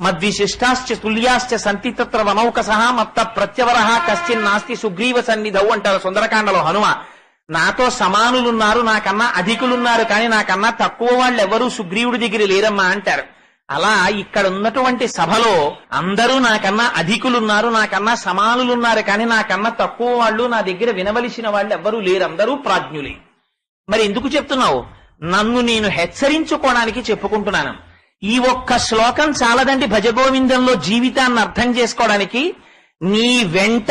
మద్విశిష్టాశ్చ తుల్యాశ్చ సంతి తత్ర వనౌకసహ మత్త ప్రత్యవరః కశ్చిన్ నాస్తి సుగ్రీవ సన్నిధౌ అంటారు సుందరకాండలో హనుమ. నాతో సమానులున్నారు, నాకన్నా అధికులున్నారు, కానీ నాకన్నా తక్కువ వాళ్ళు ఎవరూ సుగ్రీవుడి దగ్గర లేరమ్మా అంటారు. అలా ఇక్కడ ఉన్నటువంటి సభలో అందరూ నాకన్నా అధికులున్నారు, నాకన్నా సమానులున్నారు, కానీ నాకన్నా తక్కువ వాళ్ళు, నా దగ్గర వినవలసిన వాళ్ళు ఎవ్వరూ లేరు, అందరూ ప్రాజ్ఞులే. మరి ఎందుకు చెప్తున్నావు? నన్ను నేను హెచ్చరించుకోవడానికి చెప్పుకుంటున్నాను. ఈ ఒక్క శ్లోకం చాలదండి భజగోవిందంలో జీవితాన్ని అర్థం చేసుకోవడానికి. నీ వెంట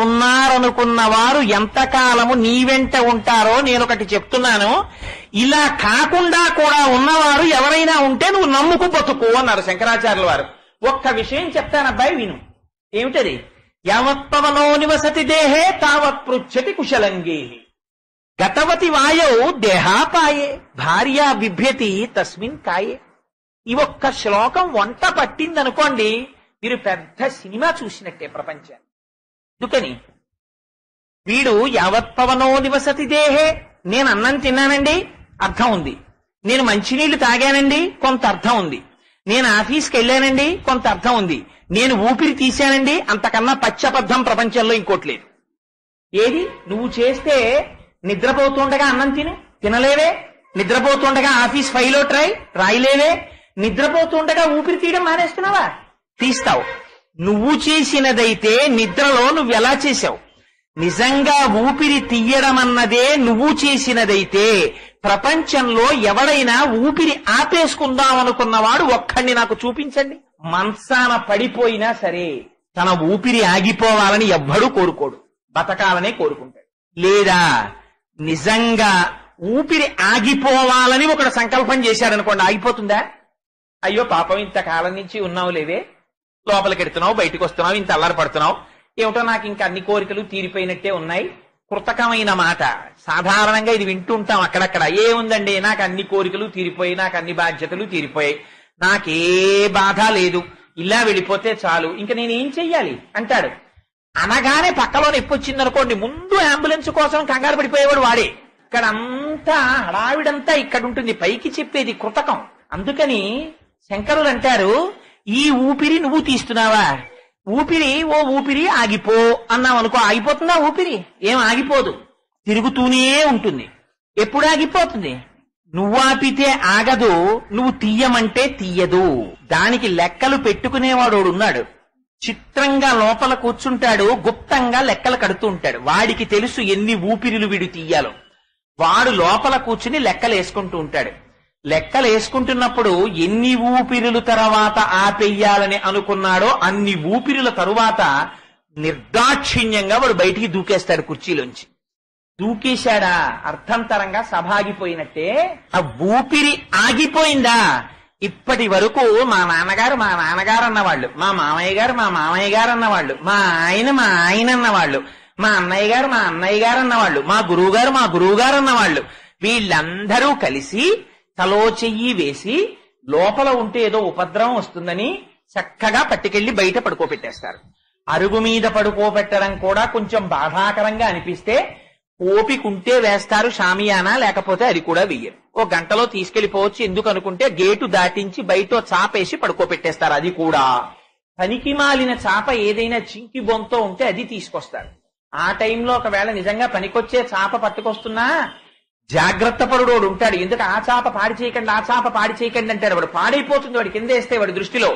ఉన్నారనుకున్న వారు ఎంతకాలము నీ వెంట ఉంటారో నేనొకటి చెప్తున్నాను. ఇలా కాకుండా కూడా ఉన్నవారు ఎవరైనా ఉంటే నువ్వు నమ్ముకు బతుకు అన్నారు శంకరాచార్యుల వారు. ఒక్క విషయం చెప్తానబ్బాయి, విను. ఏమిటది? యావత్పవనో నివసతి దేహే తావత్ పృచ్చతి కుశలంగేహి గతవతి వాయౌ దేహాపాయే భార్యా బిభ్యతి తస్మిన్ కాయే. ఈ ఒక్క శ్లోకం వంట పట్టిందనుకోండి, మీరు పెద్ద సినిమా చూసినట్టే ప్రపంచాన్ని. ఎందుకని? వీడు యావత్పవనో నివసతి దేహే, నేను అన్నం తిన్నానండి అర్థం ఉంది, నేను మంచినీళ్లు తాగానండి కొంత అర్థం ఉంది, నేను ఆఫీస్కి వెళ్ళానండి కొంత అర్థం ఉంది, నేను ఊపిరి తీశానండి, అంతకన్నా పచ్చబద్ధం ప్రపంచంలో ఇంకోటి లేదు. ఏది? నువ్వు చేస్తే నిద్రపోతుండగా అన్నం తినలేవే, నిద్రపోతుండగా ఆఫీస్ ఫైలో రాయలేవే, నిద్రపోతుండగా ఊపిరి తీయడం మానేస్తున్నావా? తీస్తావు. నువ్వు చేసినదైతే నిద్రలో నువ్వెలా చేశావు? నిజంగా ఊపిరి తీయడం అన్నదే నువ్వు చేసినదైతే ప్రపంచంలో ఎవడైనా ఊపిరి ఆపేసుకుందాం అనుకున్నవాడు ఒక్కడిని నాకు చూపించండి. మంచాన పడిపోయినా సరే తన ఊపిరి ఆగిపోవాలని ఎవ్వడూ కోరుకోడు, బతకాలనే కోరుకుంటాడు. లేదా నిజంగా ఊపిరి ఆగిపోవాలని ఒకడు సంకల్పం చేశాడనుకోండి, ఆగిపోతుందా? అయ్యో పాపం ఇంతకాలం నుంచి ఉన్నావు లేవే, లోపలికి ఎడుతున్నావు, బయటకు వస్తున్నావు, ఇంత అల్లరి పడుతున్నావు, ఏమిటో నాకు ఇంకా అన్ని కోరికలు తీరిపోయినట్టే ఉన్నాయి. కృతకమైన మాట, సాధారణంగా ఇది వింటుంటాం అక్కడక్కడ. ఏముందండి, నాకు అన్ని కోరికలు తీరిపోయి, నాకు అన్ని బాధ్యతలు తీరిపోయాయి, నాకే బాధ లేదు, ఇలా వెళ్ళిపోతే చాలు, ఇంకా నేనేం చెయ్యాలి అంటాడు. అనగానే పక్కలో నొప్పి వచ్చిందనుకోండి, ముందు అంబులెన్స్ కోసం కంగారు పడిపోయేవాడు వాడే. ఇక్కడంతా హడావిడంతా ఇక్కడ ఉంటుంది, పైకి చెప్పేది కృతకం. అందుకని శంకరులు అంటారు, ఈ ఊపిరి నువ్వు తీస్తున్నావా? ఓ ఊపిరి ఆగిపో అన్నావు అనుకో, ఆగిపోతుందా ఊపిరి? ఏం ఆగిపోదు, తిరుగుతూనే ఉంటుంది. ఎప్పుడు ఆగిపోతుంది? నువ్వు ఆపితే ఆగదు, నువ్వు తీయమంటే తీయదు. దానికి లెక్కలు పెట్టుకునేవాడు ఉన్నాడు. చిత్రంగా లోపల కూర్చుంటాడు, గుప్తంగా లెక్కలు కడుతూ ఉంటాడు. వాడికి తెలుసు ఎన్ని ఊపిరులు వీడు తీయాలో. వాడు లోపల కూర్చుని లెక్కలు వేసుకుంటూ ఉంటాడు. లెక్కలు వేసుకుంటున్నప్పుడు ఎన్ని ఊపిరుల తర్వాత ఆపెయ్యాలని అనుకున్నాడో అన్ని ఊపిరుల తరువాత నిర్దాక్షిణ్యంగా వాడు బయటికి దూకేస్తాడు కుర్చీలోంచి. దూకేశాడా అర్థంతరంగా సభ ఆగిపోయినట్టే. ఆ ఊపిరి ఆగిపోయిందా? ఇప్పటి వరకు మా నాన్నగారు అన్నవాళ్ళు, మా మామయ్య గారు అన్నవాళ్ళు, మా ఆయన అన్నవాళ్ళు, మా అన్నయ్య గారు అన్నవాళ్ళు, మా గురువు గారు అన్నవాళ్ళు, వీళ్ళందరూ కలిసి తలో చెయ్యి వేసి లోపల ఉంటే ఏదో ఉపద్రవం వస్తుందని చక్కగా పట్టుకెళ్లి బయట పడుకోబెట్టేస్తారు. అరుగు మీద పడుకోబెట్టడం కూడా కొంచెం బాధాకరంగా అనిపిస్తే ఓపికంటే వేస్తారు షామియానా, లేకపోతే అది కూడా వెయ్యరు. ఓ గంటలో తీసుకెళ్లిపోవచ్చు ఎందుకు అనుకుంటే గేటు దాటించి బయట చాపేసి పడుకోబెట్టేస్తారు. అది కూడా పనికి మాలిన చాప ఏదైనా చింకి బొంతో ఉంటే అది తీసుకొస్తారు. ఆ టైంలో ఒకవేళ నిజంగా పనికొచ్చే చాప పట్టుకొస్తున్నా జాగ్రత్త పరుడోడు ఉంటాడు. ఎందుకు ఆ చాప పాడి చేయకండి అంటాడు. వాడు పాడైపోతుంది వాడి కింద వేస్తే వాడి దృష్టిలో.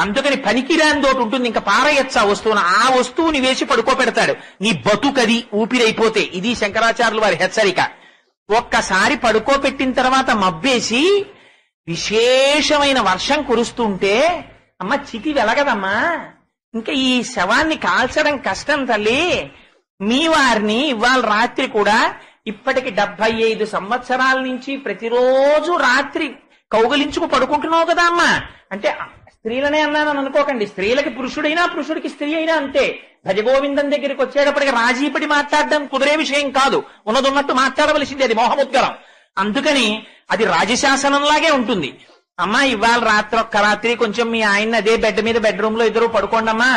అందుకని పనికిరాని తోటి ఉంటుంది, ఇంకా పారయచ్చా వస్తువును, ఆ వస్తువుని వేసి పడుకోపెడతాడు. నీ బతుకది ఊపిరైపోతే. ఇది శంకరాచార్యుల వారి హెచ్చరిక. ఒక్కసారి పడుకోపెట్టిన తర్వాత మబ్బేసి విశేషమైన వర్షం కురుస్తుంటే అమ్మ చితి వెలగదమ్మా, ఇంకా ఈ శవాన్ని కాల్చడం కష్టం తల్లి, మీ వారిని ఇవాళ రాత్రి కూడా ఇప్పటికి 75 సంవత్సరాల నుంచి ప్రతిరోజు రాత్రి కౌగలించుకు పడుకుంటున్నావు కదా అమ్మా అంటే, స్త్రీలనే అన్నానని అనుకోకండి, స్త్రీలకి పురుషుడైనా పురుషుడికి స్త్రీ అయినా అంతే. భజగోవిందం దగ్గరికి వచ్చేటప్పటికి రాజీపడి మాట్లాడడం కుదిరే విషయం కాదు, ఉన్నదున్నట్టు మాట్లాడవలసింది, అది మోహముద్గరం. అందుకని అది రాజశాసనంలాగే ఉంటుంది. అమ్మా ఇవాళ ఒక్క రాత్రి కొంచెం మీ ఆయన అదే బెడ్ మీద బెడ్రూమ్ లో ఇద్దరు పడుకోండమ్మా,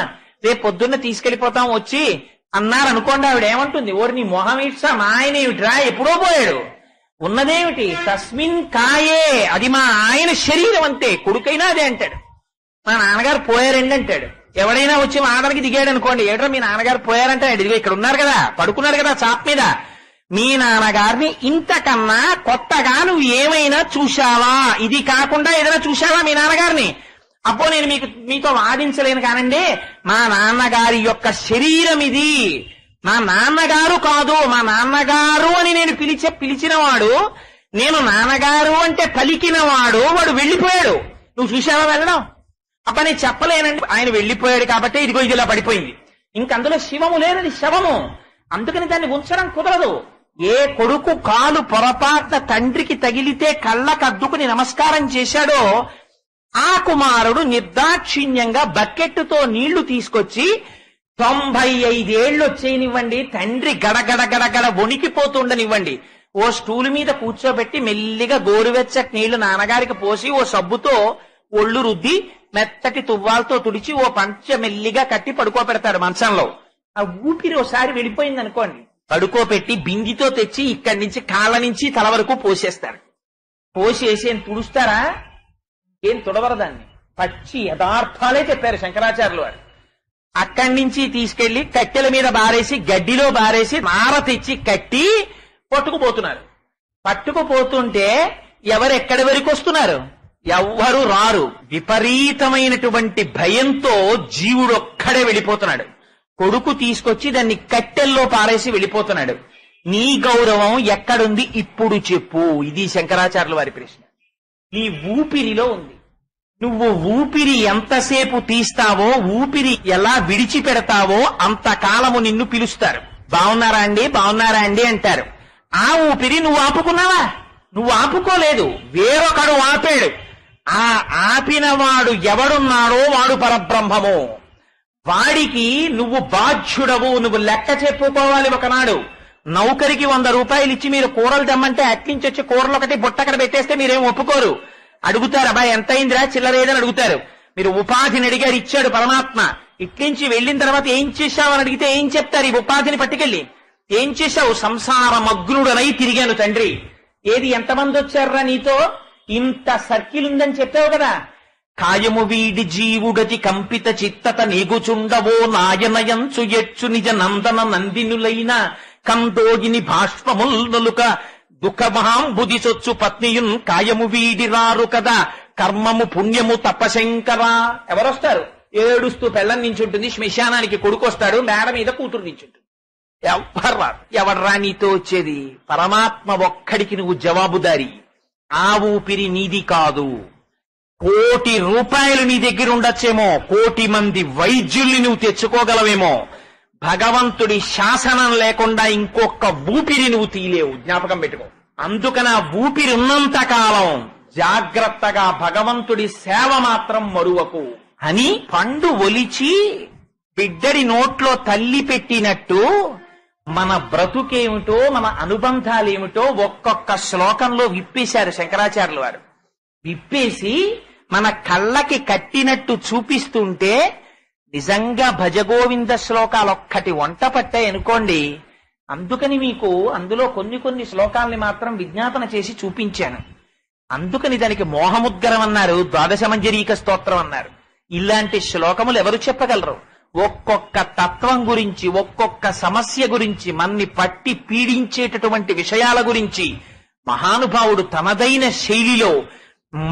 రేపు పొద్దున్న తీసుకెళ్లిపోతాం వచ్చి అన్నారు అనుకోండి. ఆవిడ ఏమంటుంది? ఓరి నీ మొహం ఇట్సా, మా ఆయన ఏమిట్రా ఎప్పుడో పోయాడు, ఉన్నదేమిటి తస్మిన్ కాయే, అది మా ఆయన శరీరం అంతే. కొడుకైనా అదే అంటాడు. మా నాన్నగారు పోయారండి అంటాడు. ఎవడైనా వచ్చి మాటలకి దిగాడు అనుకోండి, ఏట్రా మీ నాన్నగారు పోయారంటే, ఇదిగో ఇక్కడ ఉన్నారు కదా, పడుకున్నారు కదా చాప్ మీద, మీ నాన్నగారిని ఇంతకన్నా కొత్తగా నువ్వు ఏమైనా చూశావా? ఇది కాకుండా ఏదైనా చూశావా మీ నాన్నగారిని? అబ్బో నేను మీతో వాదించలేను కానండి, మా నాన్నగారి యొక్క శరీరం ఇది, మా నాన్నగారు కాదు, మా నాన్నగారు అని నేను పిలిచినవాడు, నేను నాన్నగారు అంటే పలికినవాడు, వాడు వెళ్ళిపోయాడు. నువ్వు చూశావా వెళ్ళడం? అబ్బా నేను చెప్పలేనండి, ఆయన వెళ్ళిపోయాడు కాబట్టి ఇదిగో ఇది ఇలా పడిపోయింది. ఇంకందులో శివము లేదు, అది శవము. అందుకని దాన్ని ఉంచడం కుదరదు. ఏ కొడుకు కాలు పొరపాటున తండ్రికి తగిలితే కళ్ళకద్దుకుని నమస్కారం చేశాడో ఆ కుమారుడు నిర్దాక్షిణ్యంగా బకెట్టుతో నీళ్లు తీసుకొచ్చి 95 ఏళ్ళు వచ్చేయనివ్వండి, తండ్రి గడగడ వణికిపోతుండనివ్వండి, ఓ స్టూలు మీద కూర్చోబెట్టి మెల్లిగా గోరువెచ్చటి నీళ్లు నాన్నగారికి పోసి ఓ సబ్బుతో ఒళ్ళు రుద్ది మెత్తటి తువ్వాలతో తుడిచి ఓ పంచ మెల్లిగా కట్టి పడుకోపెడతాడు మంచంలో. ఆ ఊపిరి ఓసారి వెళ్ళిపోయింది అనుకోండి, పడుకోపెట్టి బిందితో తెచ్చి ఇక్కడి నుంచి కాళ్ళ నుంచి తల వరకు పోసేస్తారు. పోసేసి ఏం తుడుస్తారా? ఏం తుడవరదాన్ని, పచ్చి యథార్థాలే చెప్పారు శంకరాచార్యులు వారు. అక్కడి నుంచి తీసుకెళ్లి కట్టెల మీద బారేసి గడ్డిలో బారేసి మార తెచ్చి కట్టి పట్టుకుపోతున్నారు. పట్టుకుపోతుంటే ఎవరెక్కడి వరకు వస్తున్నారు? ఎవ్వరూ రారు. విపరీతమైనటువంటి భయంతో జీవుడొక్కడే వెళ్ళిపోతున్నాడు. కొడుకు తీసుకొచ్చి దాన్ని కట్టెల్లో పారేసి వెళ్ళిపోతున్నాడు. నీ గౌరవం ఎక్కడుంది ఇప్పుడు చెప్పు, ఇది శంకరాచార్యుల వారి ప్రశ్న. నీ ఊపిరిలో ఉంది. నువ్వు ఊపిరి ఎంతసేపు తీస్తావో, ఊపిరి ఎలా విడిచిపెడతావో అంతకాలము నిన్ను పిలుస్తారు. బాగున్నారా అండి అంటారు. ఆ ఊపిరి నువ్వు ఆపుకున్నావా? నువ్వు ఆపుకోలేదు, వేరొకడు ఆపాడు. ఆ ఆపినవాడు ఎవడున్నాడో వాడు పరబ్రహ్మము. వాడికి నువ్వు బాధ్యుడవు, నువ్వు లెక్క చెప్పుకోవాలి. ఒకనాడు నౌకరికి 100 రూపాయలు ఇచ్చి మీరు కూరలు తెమ్మంటే అట్నుంచి వచ్చి కూరలు ఒకటి బుట్టక్కడ పెట్టేస్తే మీరేం ఒప్పుకోరు. అడుగుతారు, అబ్బాయి ఎంత అయిందిరా చిల్లరేదని అడుగుతారు. మీరు ఉపాధిని అడిగారు, ఇచ్చాడు పరమాత్మ. ఇట్నుంచి వెళ్ళిన తర్వాత ఏం చేశావని అడిగితే ఏం చెప్తారు? ఈ ఉపాధిని పట్టుకెళ్ళి ఏం చేశావు? సంసారమగ్నుడనై తిరిగాను తండ్రి. ఏది ఎంతమంది వచ్చారా నీతో? ఇంత సర్కిల్ ఉందని చెప్పావు కదా. కాయము వీడి జీవుడతి కంపిత చిత్తత నీగుచుండవో నాయనయంచు ఎచ్చు నిజ నందన నందినులైన కందోగిని భాష్పముల్ నలుక దుఃఖమహాంబుది చొచ్చు పత్నియున్ కాయము వీడి రారు కదా కర్మము పుణ్యము తపశంకరా. ఎవరొస్తారు? ఏడుస్తూ పెళ్ళం నించుంటుంది, శ్మశానానికి కొడుకొస్తాడు, మేడ మీద కూతురు నించుంటుంది. ఎవడ్రా నీతో వచ్చేది? పరమాత్మ ఒక్కడికి నువ్వు జవాబుదారి. ఆ ఊపిరి నీది కాదు. 1,00,00,000 రూపాయలు నీ దగ్గర ఉండొచ్చేమో, 1,00,00,000 మంది వైద్యుల్ని నువ్వు తెచ్చుకోగలవేమో, భగవంతుడి శాసనం లేకుండా ఇంకొక ఊపిరి నువ్వు తీయలేవు. జ్ఞాపకం పెట్టుకో. అందుకని ఆ ఊపిరి ఉన్నంత కాలం జాగ్రత్తగా భగవంతుడి సేవ మాత్రం మరువకు అని పండు ఒలిచి బిడ్డడి నోట్లో తల్లి పెట్టినట్టు మన బ్రతుకేమిటో, మన అనుబంధాలేమిటో ఒక్కొక్క శ్లోకంలో విప్పేశారు శంకరాచార్యుల వారు. విప్పేసి మన కళ్ళకి కట్టినట్టు చూపిస్తుంటే నిజంగా భజగోవింద శ్లోకాలు ఒక్కటి వంట పట్టాయి అనుకోండి. అందుకని మీకు అందులో కొన్ని శ్లోకాల్ని మాత్రం విజ్ఞాపన చేసి చూపించాను. అందుకని దానికి మోహముద్గరం అన్నారు, ద్వాదశ మంజరీక స్తోత్రం అన్నారు. ఇలాంటి శ్లోకములు ఎవరు చెప్పగలరు? ఒక్కొక్క తత్వం గురించి, ఒక్కొక్క సమస్య గురించి, మన్ని పట్టి పీడించేటటువంటి విషయాల గురించి మహానుభావుడు తనదైన శైలిలో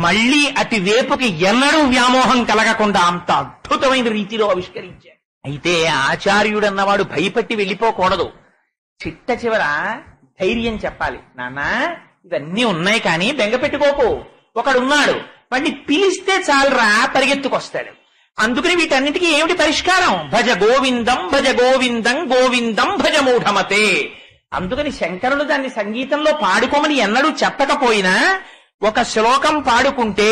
మళ్లీ అటువైపుకి ఎన్నడూ వ్యామోహం కలగకుండా అంత అద్భుతమైన రీతిలో ఆవిష్కరించాడు. అయితే ఆచార్యుడు అన్నవాడు భయపట్టి వెళ్ళిపోకూడదు. చిట్ట చివర ధైర్యం చెప్పాలి. నాన్నా ఇవన్నీ ఉన్నాయి కానీ బెంగ పెట్టుకోకు, ఒకడున్నాడు, వాడిని పిలిస్తే చాలరా పరిగెత్తుకొస్తాడు. అందుకని వీటన్నిటికీ ఏమిటి పరిష్కారం? భజ గోవిందం భజ గోవిందం గోవిందం భజ మూఢమతే. అందుకని శంకరులు దాన్ని సంగీతంలో పాడుకోమని ఎన్నడూ చెప్పకపోయినా ఒక శ్లోకం పాడుకుంటే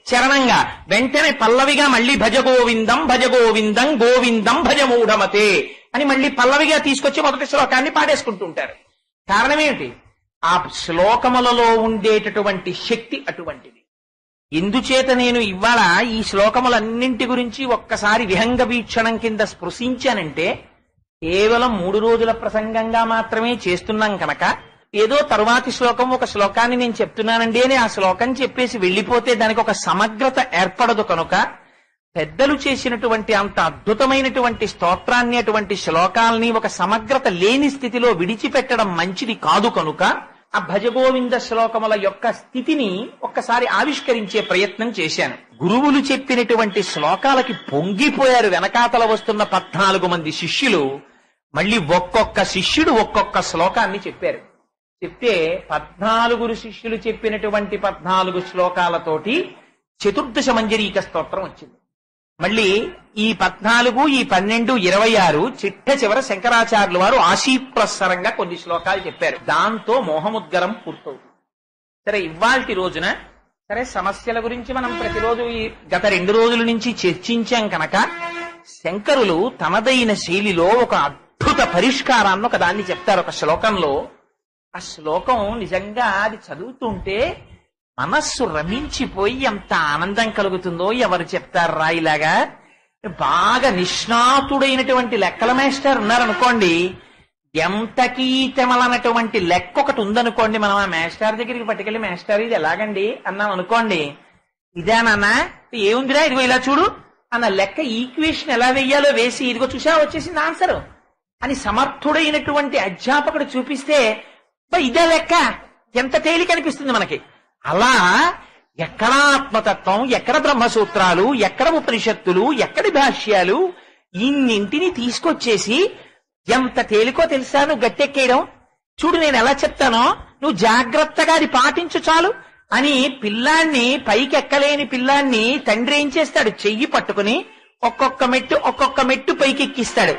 చరణంగా వెంటనే పల్లవిగా మళ్ళీ భజ గోవిందం భజ గోవిందం గోవిందం భజ మూఢమతే అని మళ్ళీ పల్లవిగా తీసుకొచ్చి మొదటి శ్లోకాన్ని పాడేసుకుంటుంటారు. కారణం ఏమిటి? ఆ శ్లోకములలో ఉండేటటువంటి శక్తి అటువంటిది. ఎందుచేత నేను ఇవాళ ఈ శ్లోకములన్నింటి గురించి ఒక్కసారి విహంగ వీక్షణం కింద స్పృశించానంటే కేవలం 3 రోజుల ప్రసంగంగా మాత్రమే చేస్తున్నాం కనుక, ఏదో తరువాతి శ్లోకం ఒక శ్లోకాన్ని నేను చెప్తున్నానండి అని ఆ శ్లోకం చెప్పేసి వెళ్ళిపోతే దానికి ఒక సమగ్రత ఏర్పడదు. కనుక పెద్దలు చేసినటువంటి అంత అద్భుతమైనటువంటి స్తోత్రాన్ని, అటువంటి శ్లోకాల్ని ఒక సమగ్రత లేని స్థితిలో విడిచిపెట్టడం మంచిది కాదు. కనుక ఆ భజగోవింద శ్లోకముల యొక్క స్థితిని ఒక్కసారి ఆవిష్కరించే ప్రయత్నం చేశాను. గురువులు చెప్పినటువంటి శ్లోకాలకి పొంగిపోయారు. వెనకాతల వస్తున్న 14 మంది శిష్యులు మళ్ళీ ఒక్కొక్క శిష్యుడు ఒక్కొక్క శ్లోకాన్ని చెప్పారు. చెప్తే 14 శిష్యులు చెప్పినటువంటి 14 శ్లోకాలతోటి చతుర్దశ మంజరీక స్తోత్రం వచ్చింది. మళ్ళీ ఈ 14, ఈ 12, 26 చిట్ట చివర శంకరాచార్యుల వారు ఆశీప్రసరంగా కొన్ని శ్లోకాలు చెప్పారు. దాంతో మోహముద్గరం పూర్తవుతుంది. సరే, ఇవాల్టి రోజున సరే సమస్యల గురించి మనం ప్రతిరోజు ఈ గత 2 రోజుల నుంచి చర్చించాం కనుక శంకరులు తనదైన శైలిలో ఒక అద్భుత పరిష్కారాన్ని ఒక దాన్ని చెప్తారు ఒక శ్లోకంలో. ఆ శ్లోకం నిజంగా అది చదువుతుంటే మనస్సు రమించిపోయి ఎంత ఆనందం కలుగుతుందో ఎవరు చెప్తారు రాయిలాగా. బాగా నిష్ణాతుడైనటువంటి లెక్కల మేస్టర్ ఉన్నారనుకోండి, ఎంతకీ తెమలనటువంటి లెక్క ఒకటి ఉందనుకోండి, మనం ఆ మేస్టర్ దగ్గరికి పట్టుకెళ్ళి మేస్టర్ ఇది ఎలాగండి అన్నాం అనుకోండి, ఇదేనన్నా ఏముందిరా ఇదిగో ఇలా చూడు అన్న లెక్క ఈక్వేషన్ ఎలా వెయ్యాలో వేసి ఇదిగో చూసా వచ్చేసింది ఆన్సర్ అని సమర్థుడైనటువంటి అధ్యాపకుడు చూపిస్తే ఇదే లెక్క ఎంత తేలిక అనిపిస్తుంది మనకి. అలా ఎక్కడ ఆత్మతత్వం, ఎక్కడ బ్రహ్మసూత్రాలు, ఎక్కడ ఉపనిషత్తులు, ఎక్కడి భాష్యాలు, ఇన్నింటినీ తీసుకొచ్చేసి ఎంత తేలికో తెలుసా నువ్వు గట్టెక్కేయడం. చూడు నేను ఎలా చెప్తానో నువ్వు జాగ్రత్తగా అది పాటించు చాలు అని పిల్లాన్ని, పైకి ఎక్కలేని పిల్లాన్ని తండ్రి ఏం చేస్తాడు? చెయ్యి పట్టుకుని ఒక్కొక్క మెట్టు పైకి ఎక్కిస్తాడు.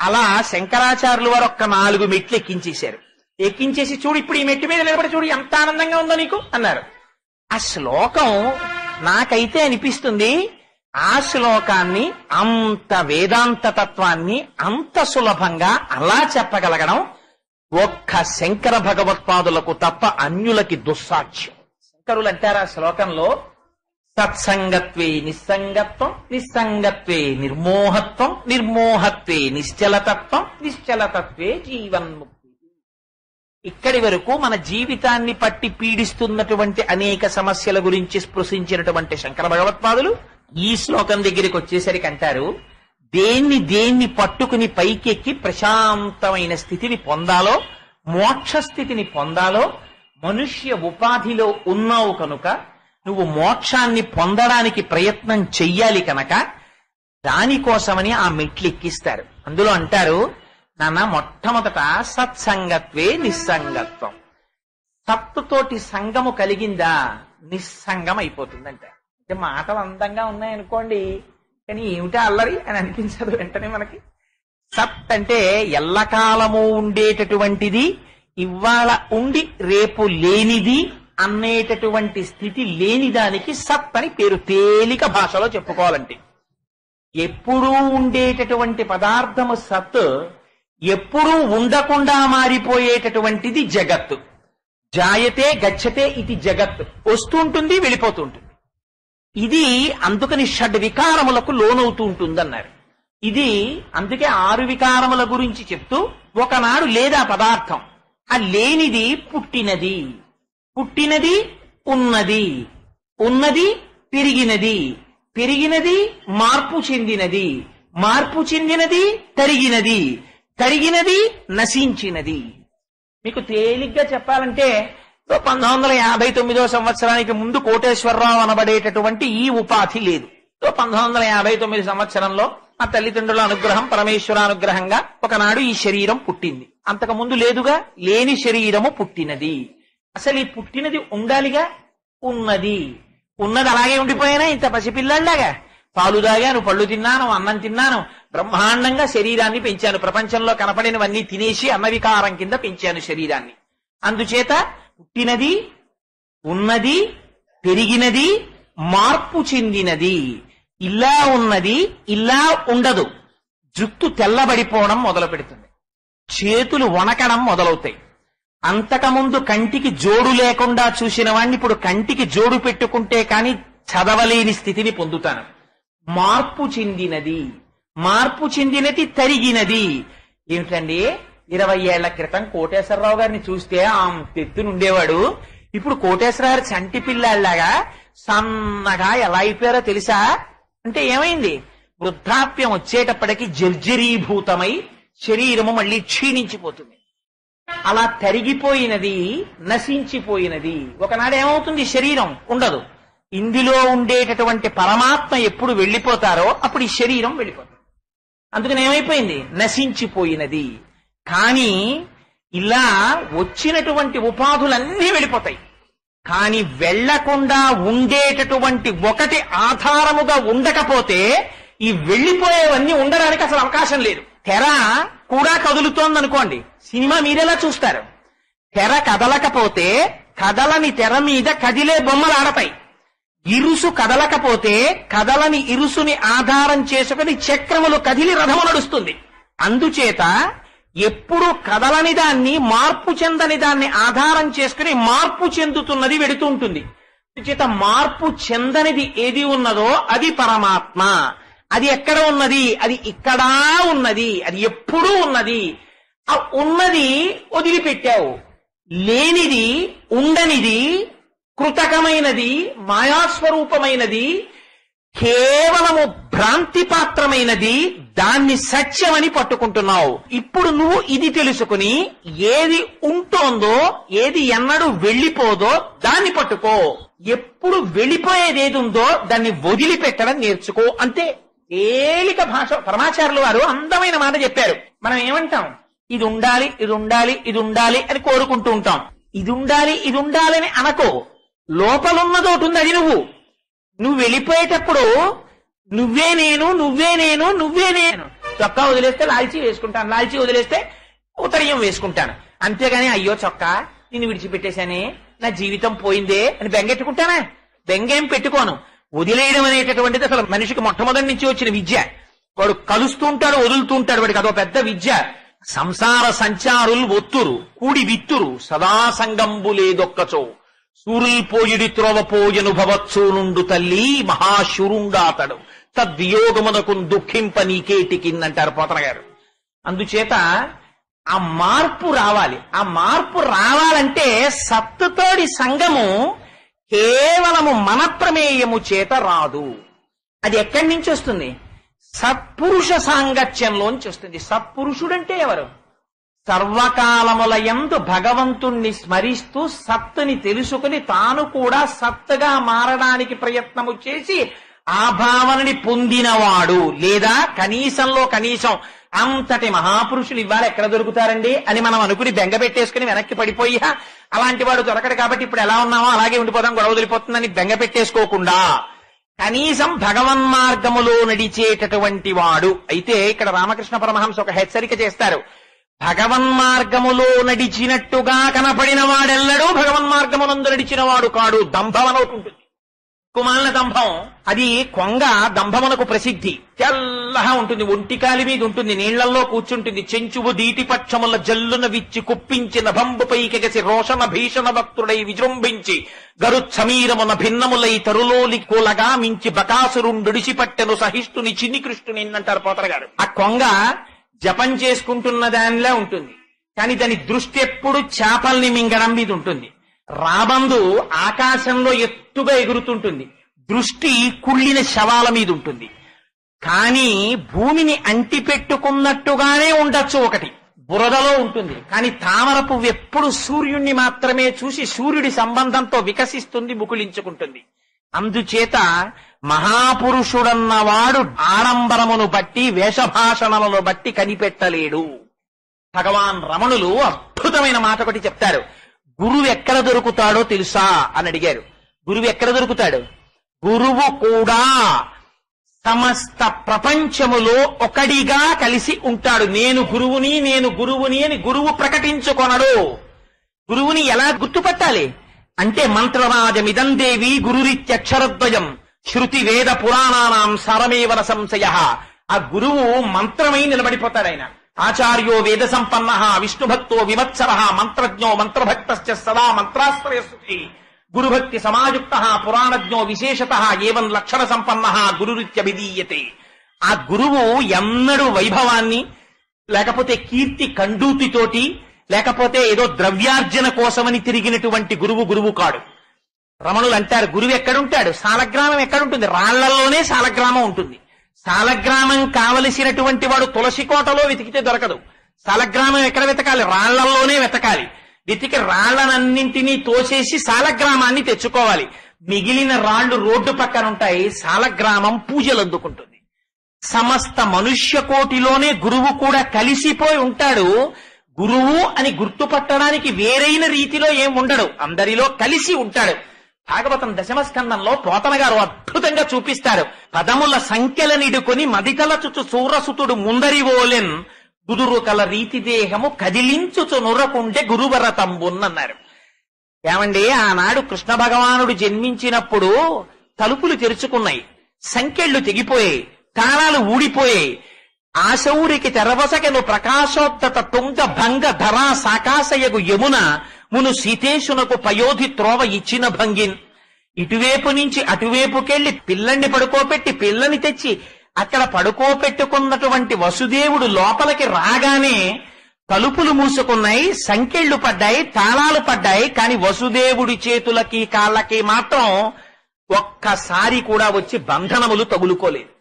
అలా శంకరాచార్యులు వారు 4 మెట్లు ఎక్కించేశారు. ఎక్కించేసి చూడు ఇప్పుడు ఈ మెట్టు మీద నిలబడి చూడు ఎంత ఆనందంగా ఉందో నీకు అన్నారు. ఆ శ్లోకం నాకైతే అనిపిస్తుంది, ఆ శ్లోకాన్ని అంత వేదాంత తత్వాన్ని అంత సులభంగా అలా చెప్పగలగడం ఒక్క శంకర భగవత్పాదులకు తప్ప అన్యులకి దుస్సాధ్యం. శంకరులు అంటారు ఆ శ్లోకంలో, సత్సంగత్వే నిస్సంగత్వం, నిస్సంగత్వే నిర్మోహత్వం, నిర్మోహత్వే నిశ్చలతత్వం, నిశ్చలతత్వే జీవన్ముక్తి. ఇక్కడి వరకు మన జీవితాన్ని పట్టి పీడిస్తున్నటువంటి అనేక సమస్యల గురించి స్పృశించినటువంటి శంకర భగవత్పాదులు ఈ శ్లోకం దగ్గరికి వచ్చేసరికి అంటారు, దేన్ని పట్టుకుని పైకెక్కి ప్రశాంతమైన స్థితిని పొందాలో, మోక్ష స్థితిని పొందాలో, మనుష్య ఉపాధిలో ఉన్నావు కనుక నువ్వు మోక్షాన్ని పొందడానికి ప్రయత్నం చెయ్యాలి కనుక దానికోసమని ఆ మెట్లు ఎక్కిస్తారు. అందులో అంటారు, నాన్న మొట్టమొదట సత్సంగత్వే నిస్సంగత్వం. సత్తుతోటి సంగము కలిగిందా నిస్సంగం అయిపోతుందంట. అంటే మాటలు అందంగా ఉన్నాయనుకోండి, కానీ ఏమిటా అల్లరి అని అనిపించదు వెంటనే మనకి. సత్ అంటే ఎల్లకాలము ఉండేటటువంటిది, ఇవాళ ఉండి రేపు లేనిది అనేటటువంటి స్థితి లేని దానికి సత్ అని పేరు. తేలిక భాషలో చెప్పుకోవాలంటే ఎప్పుడూ ఉండేటటువంటి పదార్థము సత్, ఎప్పుడూ ఉండకుండా మారిపోయేటటువంటిది జగత్తు. జాయతే గచ్చతే ఇది జగత్, వస్తుంటుంది వెళ్ళిపోతూ ఉంటుంది. ఇది అందుకని షడ్ వికారములకు లోనవుతూ ఉంటుందన్నారు. ఇది అందుకే 6 వికారముల గురించి చెప్తూ ఒకనాడు లేదా పదార్థం, ఆ లేనిది పుట్టినది, పుట్టినది ఉన్నది, ఉన్నది పెరిగినది, పెరిగినది మార్పు చెందినది, మార్పు చెందినది తరిగినది, తరిగినది నశించినది. మీకు తేలిగ్గా చెప్పాలంటే 1959వ సంవత్సరానికి ముందు కోటేశ్వరరావు అనబడేటటువంటి ఈ ఉపాధి లేదు. 1959 సంవత్సరంలో ఆ తల్లిదండ్రుల అనుగ్రహం, పరమేశ్వరానుగ్రహంగా ఒకనాడు ఈ శరీరం పుట్టింది. అంతకు ముందు లేదుగా. లేని శరీరము పుట్టినది. అసలు ఈ పుట్టినది ఉండాలిగా, ఉన్నది. ఉన్నది అలాగే ఉండిపోయినా ఇంత పసిపిల్లల్లాగా పాలు తాగాను, పళ్ళు తిన్నాను, అన్నం తిన్నాను, బ్రహ్మాండంగా శరీరాన్ని పెంచాను. ప్రపంచంలో కనపడినవన్నీ తినేసి అన్నవికారం కింద పెంచాను శరీరాన్ని. అందుచేత పుట్టినది, ఉన్నది, పెరిగినది, మార్పు చెందినది. ఇలా ఉన్నది, ఇలా ఉండదు. జుట్టు తెల్లబడిపోవడం మొదలు పెడుతుంది, చేతులు వణకడం మొదలవుతాయి. అంతకుముందు కంటికి జోడు లేకుండా చూసిన వాడిని ఇప్పుడు కంటికి జోడు పెట్టుకుంటే కాని చదవలేని స్థితిని పొందుతాను. మార్పు చెందినది, మార్పు చెందినది తరిగినది. ఏమిటండి, 20 ఏళ్ల క్రితం కోటేశ్వరరావు గారిని చూస్తే తెత్తునుండేవాడు. ఇప్పుడు కోటేశ్వరరావు గారి చంటి పిల్లాళ్లాగా సన్నగా ఎలా అయిపోయారో తెలుసా? అంటే ఏమైంది? వృద్ధాప్యం వచ్చేటప్పటికి జర్జరీభూతమై శరీరము మళ్ళీ క్షీణించిపోతుంది. అలా తరిగిపోయినది, నశించిపోయినది. ఒకనాడు ఏమవుతుంది? శరీరం ఉండదు. ఇందులో ఉండేటటువంటి పరమాత్మ ఎప్పుడు వెళ్ళిపోతారో అప్పుడు ఈ శరీరం వెళ్ళిపోతుంది. అందుకని ఏమైపోయింది? నశించిపోయినది. కానీ ఇలా వచ్చినటువంటి ఉపాధులన్నీ వెళ్ళిపోతాయి. కానీ వెళ్లకుండా ఉండేటటువంటి ఒకటి ఆధారముగా ఉండకపోతే ఈ వెళ్లిపోయేవన్నీ ఉండడానికి అసలు అవకాశం లేదు. తెర కూడా కదులుతోందనుకోండి, సినిమా మీరెలా చూస్తారు? తెర కదలకపోతే కదలని తెర మీద కదిలే బొమ్మలు ఆడతాయి. ఇరుసు కదలకపోతే కదలని ఇరుసుని ఆధారం చేసుకుని చక్రములు కదిలి రథము నడుస్తుంది. అందుచేత ఎప్పుడు కదలని దాన్ని, మార్పు చెందని దాన్ని ఆధారం చేసుకుని మార్పు చెందుతున్నది వెడుతూ ఉంటుంది. అందుచేత మార్పు చెందనిది ఏది ఉన్నదో అది పరమాత్మ. అది ఎక్కడ ఉన్నది? అది ఇక్కడా ఉన్నది. అది ఎప్పుడూ ఉన్నది. ఆ ఉన్నది వదిలిపెట్టావు. లేనిది, ఉండనిది, కృతకమైనది, మాయాస్వరూపమైనది, కేవలము భ్రాంతి పాత్రమైనది, దాన్ని సత్యమని పట్టుకుంటున్నావు. ఇప్పుడు నువ్వు ఇది తెలుసుకుని ఏది ఉంటోందో, ఏది ఎన్నడూ వెళ్ళిపోదో దాన్ని పట్టుకో. ఎప్పుడు వెళ్ళిపోయేది ఏది ఉందో దాన్ని వదిలిపెట్టడం నేర్చుకో. అంతే. తేలిక భాష. పరమాచార్యులు వారు అందమైన మాట చెప్పారు. మనం ఏమంటాం? ఇది ఉండాలి, ఇది ఉండాలి, ఇది ఉండాలి అని కోరుకుంటూ ఉంటాం. ఇది ఉండాలి, ఇది ఉండాలని అనకో. లోపలున్నదోటి ఉంది, అది నువ్వు వెళ్ళిపోయేటప్పుడు నువ్వే నేను, నువ్వే నేను, నువ్వే నేను. చొక్కా వదిలేస్తే లాల్చీ వేసుకుంటాను, లాల్చీ వదిలేస్తే ఉత్తరీయం వేసుకుంటాను. అంతేగాని అయ్యో చొక్కా నిన్ను విడిచిపెట్టేశానే, నా జీవితం పోయిందే అని బెంగెట్టుకుంటానా? బెంగేం పెట్టుకోను. వదిలేయడం అనేటటువంటిది అసలు మనిషికి మొట్టమొదటి నుంచి వచ్చిన విద్య. వాడు కలుస్తూ ఉంటాడు, వదులుతూ ఉంటాడు. వాడికి అదో పెద్ద విద్య. సంసార సంచారులు ఒత్తురు కూడి విత్తురు సదా సంగంబులేదొక్కచో సూరుల్ పోయిడి త్రోవ పోయను భవత్సూ నుండు తల్లి మహాశురుండాతడు తద్వియోగమునకు దుఃఖింప నీకేటికిందంటారు పోతన గారు. అందుచేత ఆ మార్పు రావాలి. ఆ మార్పు రావాలంటే సత్తుతోడి సంగము కేవలము మన ప్రమేయము చేత రాదు. అది ఎక్కడి నుంచి వస్తుంది? సత్పురుష సాంగత్యంలోంచి వస్తుంది. సత్పురుషుడంటే ఎవరు? సర్వకాలముల యందు భగవంతుణ్ణి స్మరిస్తూ సత్తుని తెలుసుకుని తాను కూడా సత్తుగా మారడానికి ప్రయత్నము చేసి ఆ భావనని పొందినవాడు, లేదా కనీసంలో కనీసం అంతటి మహాపురుషులు ఇవాళ ఎక్కడ దొరుకుతారండి అని మనం అనుకుని బెంగ పెట్టేసుకుని వెనక్కి పడిపోయి అలాంటి వాడు దొరకడు కాబట్టి ఇప్పుడు ఎలా ఉన్నామో అలాగే ఉండిపోతాం, గొడవ వదిలిపోతుందని బెంగ పెట్టేసుకోకుండా కనీసం భగవన్మార్గములో నడిచేటటువంటి వాడు అయితే, ఇక్కడ రామకృష్ణ పరమహంస ఒక హెచ్చరిక చేస్తారు. భగవన్మార్గములో నడిచినట్టుగా కనపడిన వాడెల్లడూ భగవన్మార్గమునందు నడిచిన వాడు కాడు. దంభం అని ఒకటి ఉంటుంది, కుమాలన దంభం. అది కొంగ దంభమునకు ప్రసిద్ధి. తెల్లగా ఉంటుంది, ఒంటికాలి మీద ఉంటుంది, నీళ్లలో కూర్చుంటుంది. చెంచువు దీటి పక్షముల జల్లున విచ్చి కుప్పించిన బంబుపైకెగసి రోషణ భీషణ భక్తుడై విజృంభించి గరు సమీరమున భిన్నములై తరులోలి కూలగా మించి బకాసురుండుడిసిపట్టెను సహిష్ఠుని చిన్ని కృష్ణుని అంటారు పోతర గారు. ఆ కొంగ జపం చేసుకుంటున్న దానిలా ఉంటుంది, కానీ దాని దృష్టి ఎప్పుడు చేపల్ని మింగడం మీద ఉంటుంది. రాబందు ఆకాశంలో ఎత్తుగా ఎగురుతుంటుంది, దృష్టి కుళ్ళిన శవాల మీద ఉంటుంది. కానీ భూమిని అంటిపెట్టుకున్నట్టుగానే ఉండొచ్చు, ఒకటి బురదలో ఉంటుంది. కానీ తామర పువ్వు ఎప్పుడు సూర్యుణ్ణి మాత్రమే చూసి సూర్యుడి సంబంధంతో వికసిస్తుంది, ముకుళించుకుంటుంది. అందుచేత మహాపురుషుడన్నవాడు ఆడంబరమును బట్టి వేషభాషణలను బట్టి కనిపెట్టలేడు. భగవాన్ రమణులు అద్భుతమైన మాట ఒకటి చెప్తారు. గురువు ఎక్కడ దొరుకుతాడో తెలుసా అని అడిగారు. గురువు ఎక్కడ దొరుకుతాడు? గురువు కూడా సమస్త ప్రపంచములో ఒకడిగా కలిసి ఉంటాడు. నేను గురువుని, నేను గురువుని అని గురువు ప్రకటించుకొనడు. గురువుని ఎలా గుర్తుపట్టాలి అంటే, మంత్రరాజమిదం దేవి గురురిత్యక్షరద్వయం శృతి వేద పురాణానాం సారమేవన సంశయ. ఆ గురువు మంత్రమై నిలబడిపోతాడు. ఆయన ఆచార్యో వేద సంపన్న విష్ణుభక్తో విమత్సర మంత్రజ్ఞో మంత్రభక్త సదా మంత్రాశ్రయస్సుతి గురుభక్తి సమాయుక్త పురాణజ్ఞో విశేషత ఏవం లక్షణ సంపన్న గురురిత్యభిధీయతే. ఆ గురువు ఎన్నడూ వైభవాన్ని, లేకపోతే కీర్తి కండూతితోటి, లేకపోతే ఏదో ద్రవ్యార్జన కోసమని తిరిగినటువంటి గురువు కాడు. రమణులు అంటారు, గురువు ఎక్కడుంటాడు? సాలగ్రామం ఎక్కడుంటుంది? రాళ్లలోనే సాలగ్రామం ఉంటుంది. సాలగ్రామం కావలసినటువంటి వాడు తులసి కోటలో వెతికితే దొరకదు. సాలగ్రామం ఎక్కడ వెతకాలి? రాళ్లలోనే వెతకాలి. వెతికి రాళ్లనన్నింటినీ తోసేసి సాలగ్రామాన్ని తెచ్చుకోవాలి. మిగిలిన రాళ్లు రోడ్డు పక్కన ఉంటాయి. సాలగ్రామం పూజలు అందుకుంటుంది. సమస్త మనుష్య కోటిలోనే గురువు కూడా కలిసిపోయి ఉంటాడు. గురువు అని గుర్తుపట్టడానికి వేరైన రీతిలో ఏం ఉండడు, అందరిలో కలిసి ఉంటాడు. భాగవతం దశమస్కందంలో పోతన గారు అద్భుతంగా చూపిస్తారు. పదముల సంఖ్యల నిడుకొని మదితలచుచు సూరసుతుడు ముందరివోలెన్ గురురు కల రీతి దేహము కదిలించుచు నురకుండే గురువరతంబున్నన్నారు. ఏమండి, ఆనాడు కృష్ణ భగవానుడు జన్మించినప్పుడు తలుపులు తెరుచుకున్నాయి, సంఖ్యళ్లు తెగిపోయాయి, తాళాలు ఊడిపోయాయి. ఆశౌరికి తెరవసకెను ప్రకాశోత్తత తుంగ భంగ ధరా సాకాశయగు యమున మును సీతేశునకు పయోధి త్రోవ ఇచ్చిన భంగిన్. ఇటువైపు నుంచి అటువైపుకెళ్లి పిల్లని పడుకోపెట్టి పిల్లని తెచ్చి అక్కడ పడుకోపెట్టుకున్నటువంటి వసుదేవుడు లోపలికి రాగానే తలుపులు మూసుకున్నాయి, సంకెళ్లు పడ్డాయి, తాళాలు పడ్డాయి. కాని వసుదేవుడి చేతులకి కాళ్ళకి మాత్రం ఒక్కసారి కూడా వచ్చి బంధనములు తగులుకోలేదు.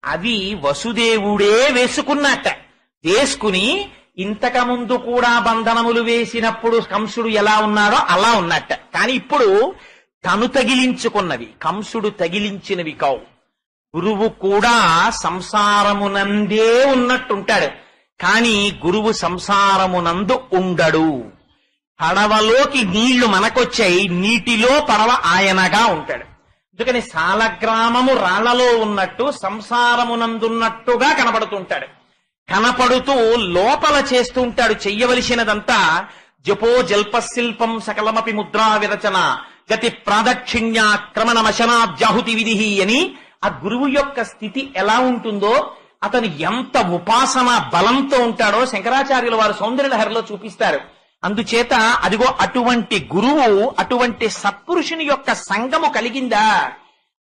అవి వసుదేవుడే వేసుకున్నట్ట. వేసుకుని ఇంతకుముందు కూడా బంధనములు వేసినప్పుడు కంసుడు ఎలా ఉన్నాడో అలా ఉన్నట్ట. కాని ఇప్పుడు తను తగిలించుకున్నవి, కంసుడు తగిలించినవి కావు. గురువు కూడా సంసారమునందే ఉన్నట్టుంటాడు, కాని గురువు సంసారమునందు ఉండడు. పడవలోకి నీళ్లు మనకొచ్చాయి, నీటిలో పడవ ఆయనగా ఉంటాడు. అందుకని సాలగ్రామము రాళ్లలో ఉన్నట్టు సంసారమునందున్నట్టుగా కనపడుతుంటాడు. కనపడుతూ లోపల చేస్తూ ఉంటాడు చెయ్యవలసినదంతా. జపో జల్పశిల్పం సకలమపి ముద్రా విరచన గతి ప్రాదక్షిణ్యాక్రమణమశనాబ్జాహుతి విధి అని ఆ గురువు యొక్క స్థితి ఎలా ఉంటుందో, అతను ఎంత ఉపాసన బలంతో ఉంటాడో శంకరాచార్యుల వారు సౌందర్యలహరిలో చూపిస్తారు. అందుచేత అదిగో అటువంటి గురువు, అటువంటి సత్పురుషుని యొక్క సంగము కలిగిందా,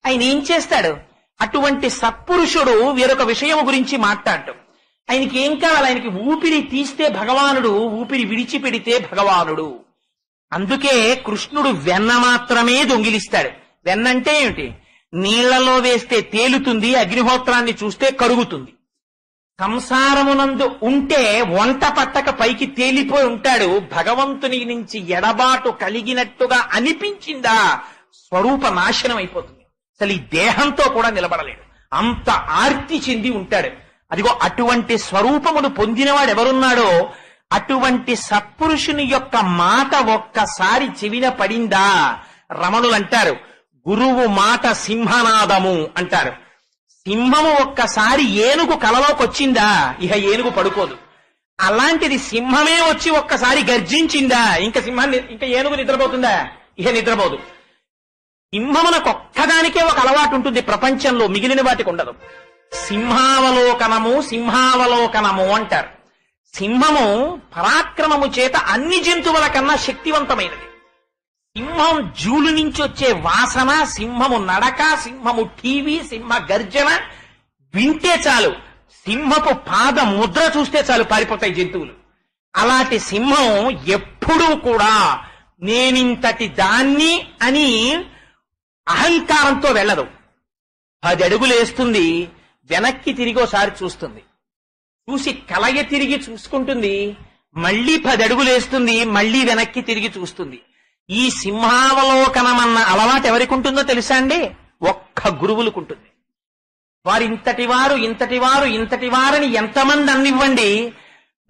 ఆయన ఏం చేస్తాడు? అటువంటి సత్పురుషుడు వేరొక విషయం గురించి మాట్లాడటం. ఆయనకి ఏం కావాలి? ఆయనకి ఊపిరి తీస్తే భగవానుడు, ఊపిరి విడిచిపెడితే భగవానుడు. అందుకే కృష్ణుడు వెన్న మాత్రమే దొంగిలిస్తాడు. వెన్నంటే ఏమిటి? నీళ్లలో వేస్తే తేలుతుంది, అగ్నిహోత్రాన్ని చూస్తే కరుగుతుంది. సంసారమునందు ఉంటే వంట పట్టక పైకి తేలిపోయి ఉంటాడు. భగవంతుని నుంచి ఎడబాటు కలిగినట్టుగా అనిపించిందా స్వరూప నాశనం అయిపోతుంది. అసలు ఈ దేహంతో కూడా నిలబడలేడు, అంత ఆర్తి చెంది ఉంటాడు. అదిగో అటువంటి స్వరూపమును పొందినవాడు ఎవరున్నాడో అటువంటి సత్పురుషుని యొక్క మాట ఒక్కసారి చెవిన పడిందా, రమణులు అంటారు గురువు మాట సింహనాదము అంటారు. సింహము ఒక్కసారి ఏనుగు కలలోకి వచ్చిందా ఇహ ఏనుగు పడుకోదు. అలాంటిది సింహమే వచ్చి ఒక్కసారి గర్జించిందా ఇంకా ఏనుగు నిద్రపోతుందా, ఇహ నిద్రపోదు. సింహమునకొక్కదానికే ఒక అలవాటు ఉంటుంది ప్రపంచంలో, మిగిలిన వాటికి ఉండదు. సింహావలోకనము అంటారు. సింహము పరాక్రమము చేత అన్ని జంతువుల కన్నా శక్తివంతమైనది. సింహం జూలు నుంచి వచ్చే వాసన, సింహము నడక, సింహము టీవీ, సింహ గర్జన వింటే చాలు, సింహపు పాద ముద్ర చూస్తే చాలు పారిపోతాయి జంతువులు. అలాంటి సింహం ఎప్పుడూ కూడా నేనింతటి దాన్ని అని అహంకారంతో వెళ్ళదు. 10 అడుగులు వేస్తుంది, వెనక్కి తిరిగి ఒకసారి చూస్తుంది, చూసి కలయ తిరిగి చూసుకుంటుంది, మళ్ళీ 10 అడుగులు వేస్తుంది, మళ్ళీ వెనక్కి తిరిగి చూస్తుంది. ఈ సింహావలోకనమన్న అలవాటు ఎవరికి ఉంటుందో తెలుసా అండి? ఒక్క గురువులకుంటుంది. వారు ఇంతటి వారని ఎంతమంది అన్నివ్వండి,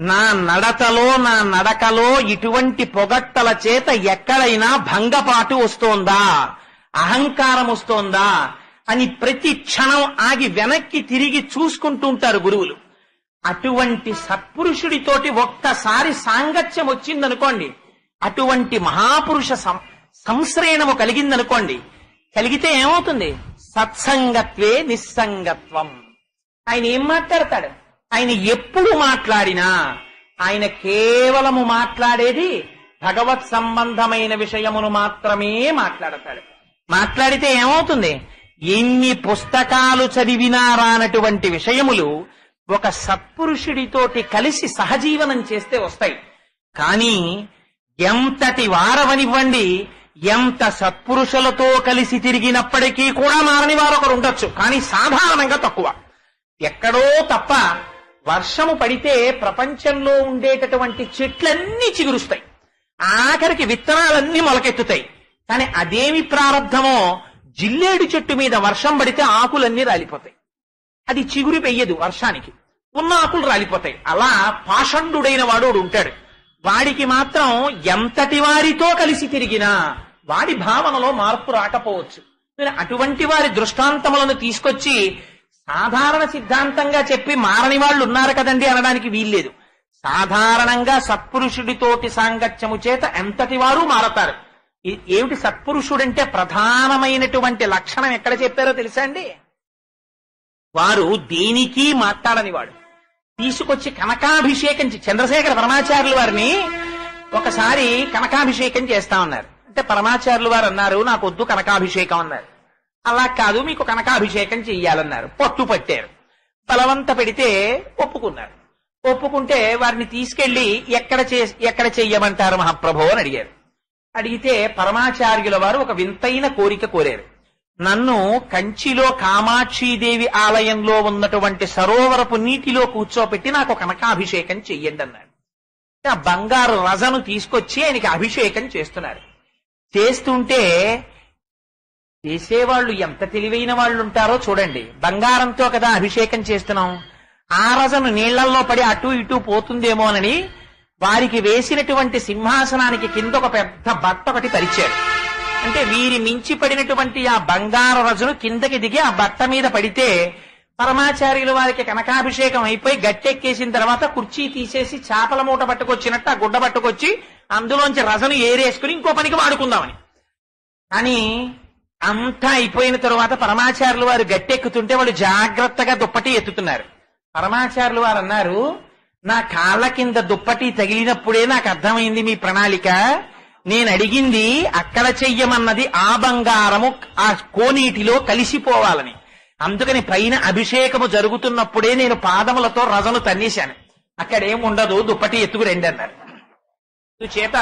నా నడతలో నా నడకలో ఇటువంటి పొగట్టల చేత ఎక్కడైనా భంగపాటు వస్తోందా, అహంకారం వస్తోందా అని ప్రతి క్షణం ఆగి వెనక్కి తిరిగి చూసుకుంటూ ఉంటారు గురువులు. అటువంటి సత్పురుషుడితోటి ఒక్కసారి సాంగత్యం వచ్చిందనుకోండి, అటువంటి మహాపురుష సంశ్రయణము కలిగిందనుకోండి, కలిగితే ఏమవుతుంది? సత్సంగత్వే నిస్సంగత్వం. ఆయన ఏం మాట్లాడతాడు? ఆయన ఎప్పుడు మాట్లాడినా ఆయన కేవలము మాట్లాడేది భగవత్ సంబంధమైన విషయమును మాత్రమే మాట్లాడతాడు. మాట్లాడితే ఏమవుతుంది? ఎన్ని పుస్తకాలు చదివినా రానటువంటి విషయములు ఒక సత్పురుషుడితోటి కలిసి సహజీవనం చేస్తే వస్తాయి. కానీ ఎంతటి వారవనివ్వండి, ఎంత సత్పురుషులతో కలిసి తిరిగినప్పటికీ కూడా మారని వారు ఒకరు ఉండొచ్చు, కానీ సాధారణంగా తక్కువ. ఎక్కడో తప్ప వర్షము పడితే ప్రపంచంలో ఉండేటటువంటి చెట్లన్నీ చిగురుస్తాయి, ఆఖరికి విత్తనాలన్నీ మొలకెత్తుతాయి. కానీ అదేమి ప్రారంధమో, జిల్లేడు చెట్టు మీద వర్షం పడితే ఆకులన్నీ రాలిపోతాయి, అది చిగురు పెయ్యదు, వర్షానికి ఉన్న ఆకులు రాలిపోతాయి. అలా పాషండుడైన వాడు ఉంటాడు, వాడికి మాత్రం ఎంతటి వారితో కలిసి తిరిగినా వాడి భావనలో మార్పు రాకపోవచ్చు. అటువంటి వారి దృష్టాంతములను తీసుకొచ్చి సాధారణ సిద్ధాంతంగా చెప్పి మారని వాళ్ళు ఉన్నారు కదండి అనడానికి వీల్లేదు. సాధారణంగా సత్పురుషుడితోటి సాంగత్యము చేత ఎంతటి వారు మారతారు. ఏమిటి సత్పురుషుడంటే ప్రధానమైనటువంటి లక్షణం ఎక్కడ చెప్పారో తెలుసా అండి? వారు దేనికి మాట్లాడని వాడు. తీసుకొచ్చి కనకాభిషేకం, చంద్రశేఖర పరమాచార్యుల వారిని ఒకసారి కనకాభిషేకం చేస్తా ఉన్నారు. అంటే పరమాచార్యులు వారు అన్నారు, నాకు వద్దు కనకాభిషేకం అన్నారు. అలా కాదు, మీకు కనకాభిషేకం చెయ్యాలన్నారు. పట్టు పట్టారు, బలవంత పెడితే ఒప్పుకున్నారు. ఒప్పుకుంటే వారిని తీసుకెళ్లి ఎక్కడ చెయ్యమంటారు మహాప్రభు అని అడిగారు. అడిగితే పరమాచార్యుల వారు ఒక వింతైన కోరిక కోరారు. నన్ను కంచిలో కామాక్షీదేవి ఆలయంలో ఉన్నటువంటి సరోవరపు నీటిలో కూర్చోపెట్టి నాకు కనకాభిషేకం చెయ్యండి అన్నాడు. ఆ బంగారు రజను తీసుకొచ్చి ఆయనకి అభిషేకం చేస్తున్నారు. చేస్తుంటే చేసేవాళ్ళు ఎంత తెలివైన వాళ్ళు ఉంటారో చూడండి. బంగారంతో కదా అభిషేకం చేస్తున్నాం, ఆ రజను నీళ్లల్లో పడి అటు ఇటు పోతుందేమోనని వారికి వేసినటువంటి సింహాసనానికి కింద ఒక పెద్ద బట్ట ఒకటి పరిచాడు. అంటే వీరి మించి పడినటువంటి ఆ బంగారు రజను కిందకి దిగి ఆ బట్ట మీద పడితే పరమాచార్యుల వారికి కనకాభిషేకం అయిపోయి గట్టెక్కేసిన తర్వాత కుర్చీ తీసేసి చేపల మూట పట్టుకొచ్చినట్టు ఆ గుడ్డ పట్టుకొచ్చి అందులోంచి రజను ఏరేసుకుని ఇంకో పనికి వాడుకుందామని. కానీ అంతా అయిపోయిన తరువాత పరమాచార్యుల వారు గట్టెక్కుతుంటే వాళ్ళు జాగ్రత్తగా దుప్పటి ఎత్తుతున్నారు. పరమాచార్యుల వారు అన్నారు, నా కాళ్ళ కింద దుప్పటి తగిలినప్పుడే నాకు అర్థమైంది మీ ప్రణాళిక. నేను అడిగింది అక్కడ చెయ్యమన్నది ఆ బంగారము ఆ కోనీటిలో కలిసిపోవాలని. అందుకని పైన అభిషేకము జరుగుతున్నప్పుడే నేను పాదములతో రజను తన్నేశాను. అక్కడేముండదు, దుప్పటి ఎత్తుకు రండి అన్నారు. చేత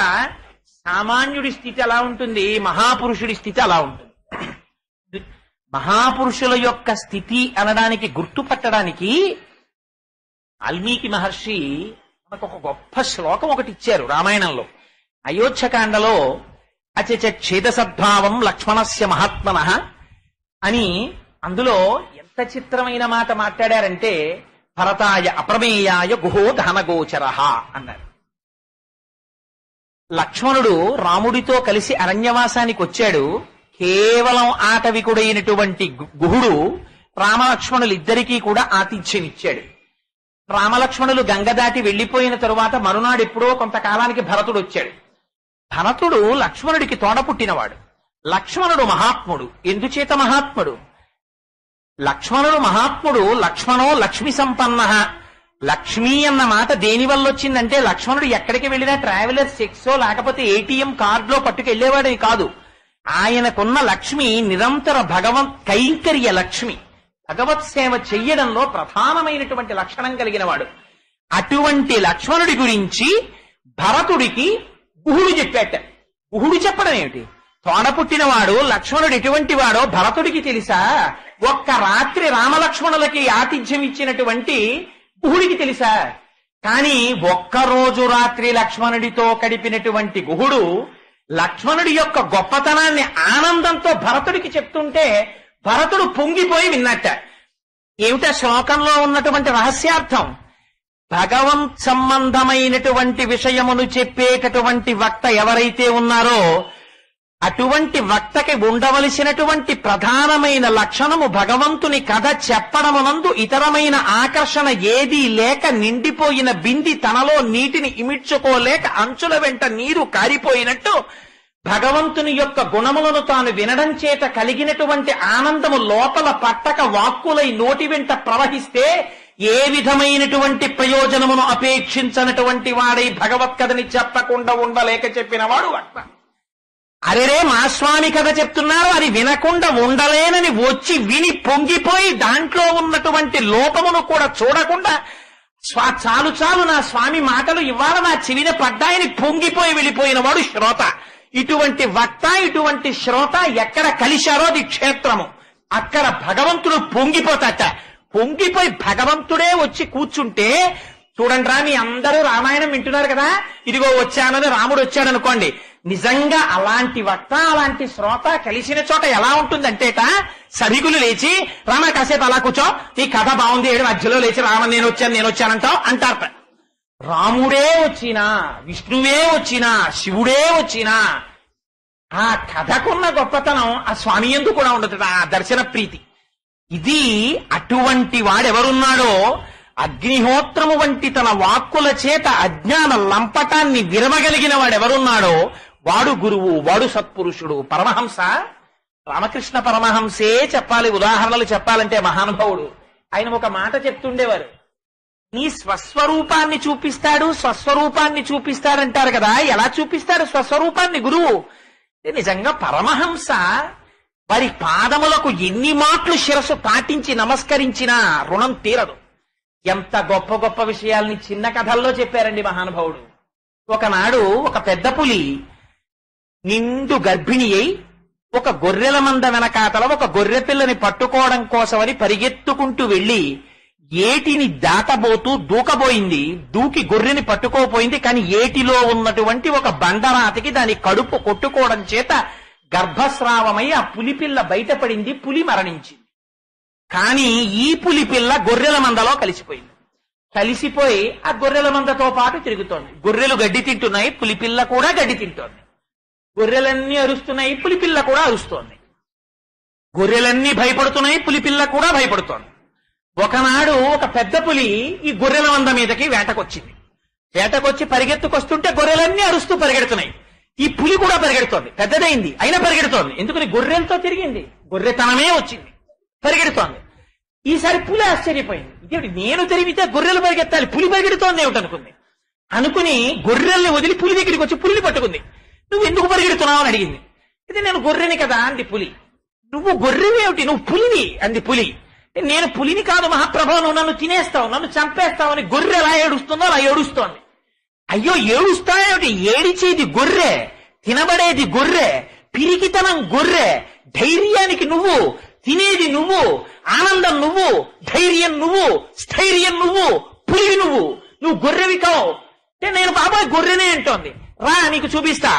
సామాన్యుడి స్థితి అలా ఉంటుంది, మహాపురుషుడి స్థితి అలా ఉంటుంది. మహాపురుషుల యొక్క స్థితి అనడానికి గుర్తుపట్టడానికి వాల్మీకి మహర్షి మనకు ఒక గొప్ప శ్లోకం ఒకటి ఇచ్చారు రామాయణంలో. అయోధ్యకాండలో అచచ ఛేద సద్భావం లక్ష్మణస్య మహాత్మనః అని అందులో ఎంత చిత్రమైన మాట మాట్లాడారంటే భరతాయ అప్రమేయాయ గుహో దహనగోచర అన్నారు. లక్ష్మణుడు రాముడితో కలిసి అరణ్యవాసానికి వచ్చాడు. కేవలం ఆటవికుడైనటువంటి గుహుడు రామలక్ష్మణులిద్దరికీ కూడా ఆతిథ్యమిచ్చాడు. రామలక్ష్మణులు గంగ దాటి వెళ్లిపోయిన తరువాత మరునాడు ఎప్పుడో కొంతకాలానికి భరతుడు వచ్చాడు. భరతుడు లక్ష్మణుడికి తోడ పుట్టినవాడు. లక్ష్మణుడు మహాత్ముడు. ఎందుచేత మహాత్ముడు? లక్ష్మణుడు మహాత్ముడు. లక్ష్మణో లక్ష్మి సంపన్న. లక్ష్మి అన్న మాట దేని వల్ల వచ్చిందంటే లక్ష్మణుడు ఎక్కడికి వెళ్ళినా ట్రావెలర్స్ చెక్సో లేకపోతే ఏటీఎం కార్డులో పట్టుకెళ్లేవాడే కాదు. ఆయనకున్న లక్ష్మి నిరంతర కైంకర్య లక్ష్మి, భగవత్ సేవ చెయ్యడంలో ప్రధానమైనటువంటి లక్షణం కలిగిన వాడు. అటువంటి లక్ష్మణుడి గురించి భరతుడికి గుహుడు చెప్పాట. గుహుడు చెప్పడం ఏమిటి? తోడ పుట్టినవాడు లక్ష్మణుడు ఎటువంటి వాడో భరతుడికి తెలుసా? ఒక్క రాత్రి రామలక్ష్మణులకి ఆతిథ్యం ఇచ్చినటువంటి గుహుడికి తెలుసా? కానీ ఒక్కరోజు రాత్రి లక్ష్మణుడితో గడిపినటువంటి గుహుడు లక్ష్మణుడి యొక్క గొప్పతనాన్ని ఆనందంతో భరతుడికి చెప్తుంటే భరతుడు పొంగిపోయి విన్నట్ట. ఏమిటా శ్లోకంలో ఉన్నటువంటి రహస్యార్థం? భగవంత్ సంబంధమైనటువంటి విషయమును చెప్పేటటువంటి వక్త ఎవరైతే ఉన్నారో అటువంటి వక్తకి ఉండవలసినటువంటి ప్రధానమైన లక్షణము భగవంతుని కథ చెప్పడమునందు ఇతరమైన ఆకర్షణ ఏదీ లేక నిండిపోయిన బింది తనలో నీటిని ఇమిడ్చుకోలేక అంచుల వెంట నీరు కారిపోయినట్టు భగవంతుని యొక్క గుణములను తాను వినడం చేత కలిగినటువంటి ఆనందము లోపల పట్టక వాక్కులై నోటి వెంట ప్రవహిస్తే ఏ విధమైనటువంటి ప్రయోజనమును అపేక్షించనటువంటి వాడై భగవత్కథని చెప్పకుండా ఉండలేక చెప్పినవాడు వక్త. అరెరే మా స్వామి కథ చెప్తున్నారు అది వినకుండా ఉండలేనని వచ్చి విని పొంగిపోయి దాంట్లో ఉన్నటువంటి లోపమును కూడా చూడకుండా చాలు చాలు నా స్వామి మాటలు ఇవాళ నా చెవిన పడ్డాయని పొంగిపోయి వెళ్ళిపోయిన వాడు శ్రోత. ఇటువంటి వక్త ఇటువంటి శ్రోత ఎక్కడ కలిశారో అది క్షేత్రము. అక్కడ భగవంతుడు పొంగిపోతాట. పొంగిపోయి భగవంతుడే వచ్చి కూర్చుంటే చూడండి రా, మీ అందరూ రామాయణం వింటున్నారు కదా, ఇదిగో వచ్చానని రాముడు వచ్చాడు అనుకోండి. నిజంగా అలాంటి వక్త అలాంటి శ్రోత కలిసిన చోట ఎలా ఉంటుందంటేట సభికులు లేచి రామ కాసేపు అలా కూర్చో, ఈ కథ బాగుంది, ఏడు మధ్యలో లేచి రామ నేను వచ్చానంటావు అంటారట. రాముడే వచ్చినా విష్ణువే వచ్చినా శివుడే వచ్చినా ఆ కథకున్న గొప్పతనం ఆ స్వామి యందు కూడా ఉండదు, ఆ దర్శన ప్రీతి. ఇది అటువంటి వాడెవరున్నాడో అగ్నిహోత్రము వంటి తన వాక్కుల చేత అజ్ఞాన లంపటాన్ని విరమగలిగిన వాడెవరున్నాడో వాడు గురువు, వాడు సత్పురుషుడు. పరమహంస రామకృష్ణ పరమహంసే చెప్పాలి, ఉదాహరణలు చెప్పాలంటే మహానుభావుడు. ఆయన ఒక మాట చెప్తుండేవారు, నీ స్వస్వరూపాన్ని చూపిస్తాడంటారు కదా, ఎలా చూపిస్తాడు స్వస్వరూపాన్ని గురువు? నిజంగా పరమహంస వారి పాదములకు ఎన్ని మాటలు శిరస్సు పాటించి నమస్కరించినా రుణం తీరదు. ఎంత గొప్ప గొప్ప విషయాల్ని చిన్న కథల్లో చెప్పారండి మహానుభావుడు. ఒకనాడు ఒక పెద్ద పులి నిండు గర్భిణి అయి ఒక గొర్రెల మంద వెనకాతల ఒక గొర్రె పిల్లని పట్టుకోవడం కోసమని పరిగెత్తుకుంటూ వెళ్లి ఏటిని దాటబోతూ దూకబోయింది. దూకి గొర్రెని పట్టుకోపోయింది. కానీ ఏటిలో ఉన్నటువంటి ఒక బండరాతికి దాని కడుపు కొట్టుకోవడం చేత గర్భస్రావమై ఆ పులిపిల్ల బయటపడింది. పులి మరణించింది. కానీ ఈ పులిపిల్ల గొర్రెల మందలో కలిసిపోయి ఆ గొర్రెల మందతో పాటు తిరుగుతోంది. గొర్రెలు గడ్డి తింటున్నాయి, పులిపిల్ల కూడా గడ్డి తింటోంది. గొర్రెలన్నీ అరుస్తున్నాయి, పులిపిల్ల కూడా అరుస్తోంది. గొర్రెలన్నీ భయపడుతున్నాయి, పులిపిల్ల కూడా భయపడుతోంది. ఒకనాడు ఒక పెద్ద పులి ఈ గొర్రెల మంద మీదకి వేటకొచ్చి పరిగెత్తుకొస్తుంటే గొర్రెలన్నీ అరుస్తూ పరిగెడుతున్నాయి. ఈ పులి కూడా పరిగెడుతోంది. పెద్దదైంది అయినా పరిగెడుతోంది. ఎందుకని? గొర్రెలతో తిరిగింది, గొర్రెతనమే వచ్చింది, పరిగెడుతోంది. ఈసారి పులి ఆశ్చర్యపోయింది, ఇదేమిటి నేను తిరిగితే గొర్రెలు పరిగెత్తాలి, పులి పరిగెడుతోంది ఏమిటనుకుంది. అనుకుని గొర్రెల్ని వదిలి పులి దగ్గరికి వచ్చి పులిని పట్టుకుంది. నువ్వు ఎందుకు పరిగెడుతున్నావు అని అడిగింది. ఇది నేను గొర్రెని కదా అంది పులి. నువ్వు గొర్రెవేమిటి, నువ్వు పులివి అంది పులి. నేను పులిని కాదు మహాప్రభు, నువ్వు నన్ను తినేస్తావు, నన్ను చంపేస్తావు అని గొర్రె ఎలా ఏడుస్తుందో అలా ఏడుస్తోంది. అయ్యో ఏడుస్తాయేమిటి, ఏడిచేది గొర్రె, తినబడేది గొర్రె, పిరికితనం గొర్రె, ధైర్యానికి నువ్వు, తినేది నువ్వు, ఆనందం నువ్వు, ధైర్యం నువ్వు, స్థైర్యం నువ్వు, పులివి నువ్వు గొర్రెవి కావు. అంటే నేను బాబాయ్ గొర్రెనే అంటోంది. రా నీకు చూపిస్తా,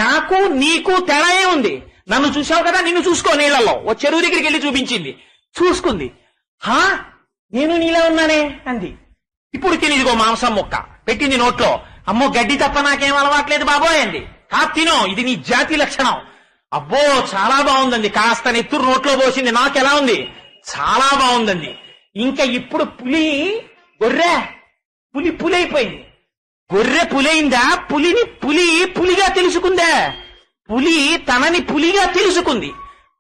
నాకు నీకు తేడా ఉంది. నన్ను చూసావు కదా, నిన్ను చూసుకో నీళ్లలో. ఓ చెరువు దగ్గరికి వెళ్ళి చూపించింది, చూసుకుంది. హా, నేను నీలా ఉన్నానే అంది. ఇప్పుడు తినిదిగో మాంసం ముక్క పెట్టింది నోట్లో. అమ్మో, గడ్డి తప్ప నాకేం అలవాట్లేదు బాబోయ్ అంది. తినో, ఇది నీ జాతి లక్షణం. అబ్బో చాలా బాగుందండి. కాస్త నెత్తురు నోట్లో పోసింది. నాకెలా ఉంది? చాలా బాగుందండి. ఇంకా ఇప్పుడు పులి పులైపోయింది. గొర్రె పులైందా? పులిగా తెలుసుకుందా? పులి తనని పులిగా తెలుసుకుంది.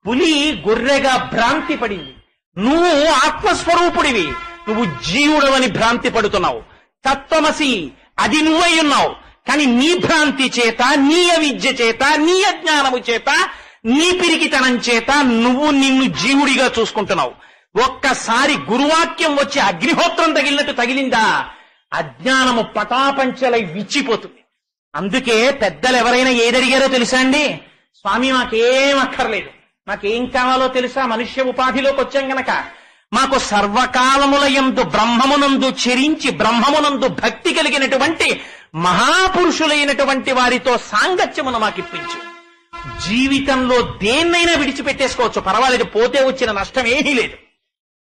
పులి గొర్రెగా భ్రాంతి పడింది. నువ్వు ఆత్మస్వరూపుడివి, నువ్వు జీవుడవని భ్రాంతి పడుతున్నావు. తత్వమసి అది నువ్వై ఉన్నావు. కానీ నీ భ్రాంతి చేత, నీ అవిద్య చేత, నీ అజ్ఞానము చేత, నీ పిరికితనం చేత నువ్వు నిన్ను జీవుడిగా చూసుకుంటున్నావు. ఒక్కసారి గురువాక్యం వచ్చి అగ్నిహోత్రం తగిలినట్టు తగిలిందా, అజ్ఞానము పటాపంచలై విచ్చిపోతుంది. అందుకే పెద్దలు ఎవరైనా ఏదడిగారో తెలుసా అండి? స్వామి మాకేం అక్కర్లేదు, మాకేం కావాలో తెలుసా? మనుష్య ఉపాధిలోకి వచ్చాం గనక మాకు సర్వకాలములయందు బ్రహ్మమునందు చెరించి బ్రహ్మమునందు భక్తి కలిగినటువంటి మహాపురుషులైనటువంటి వారితో సాంగత్యమును మాకిప్పించు. జీవితంలో దేన్నైనా విడిచిపెట్టేసుకోవచ్చు, పర్వాలేదు, పోతే వచ్చిన నష్టం ఏమీ లేదు.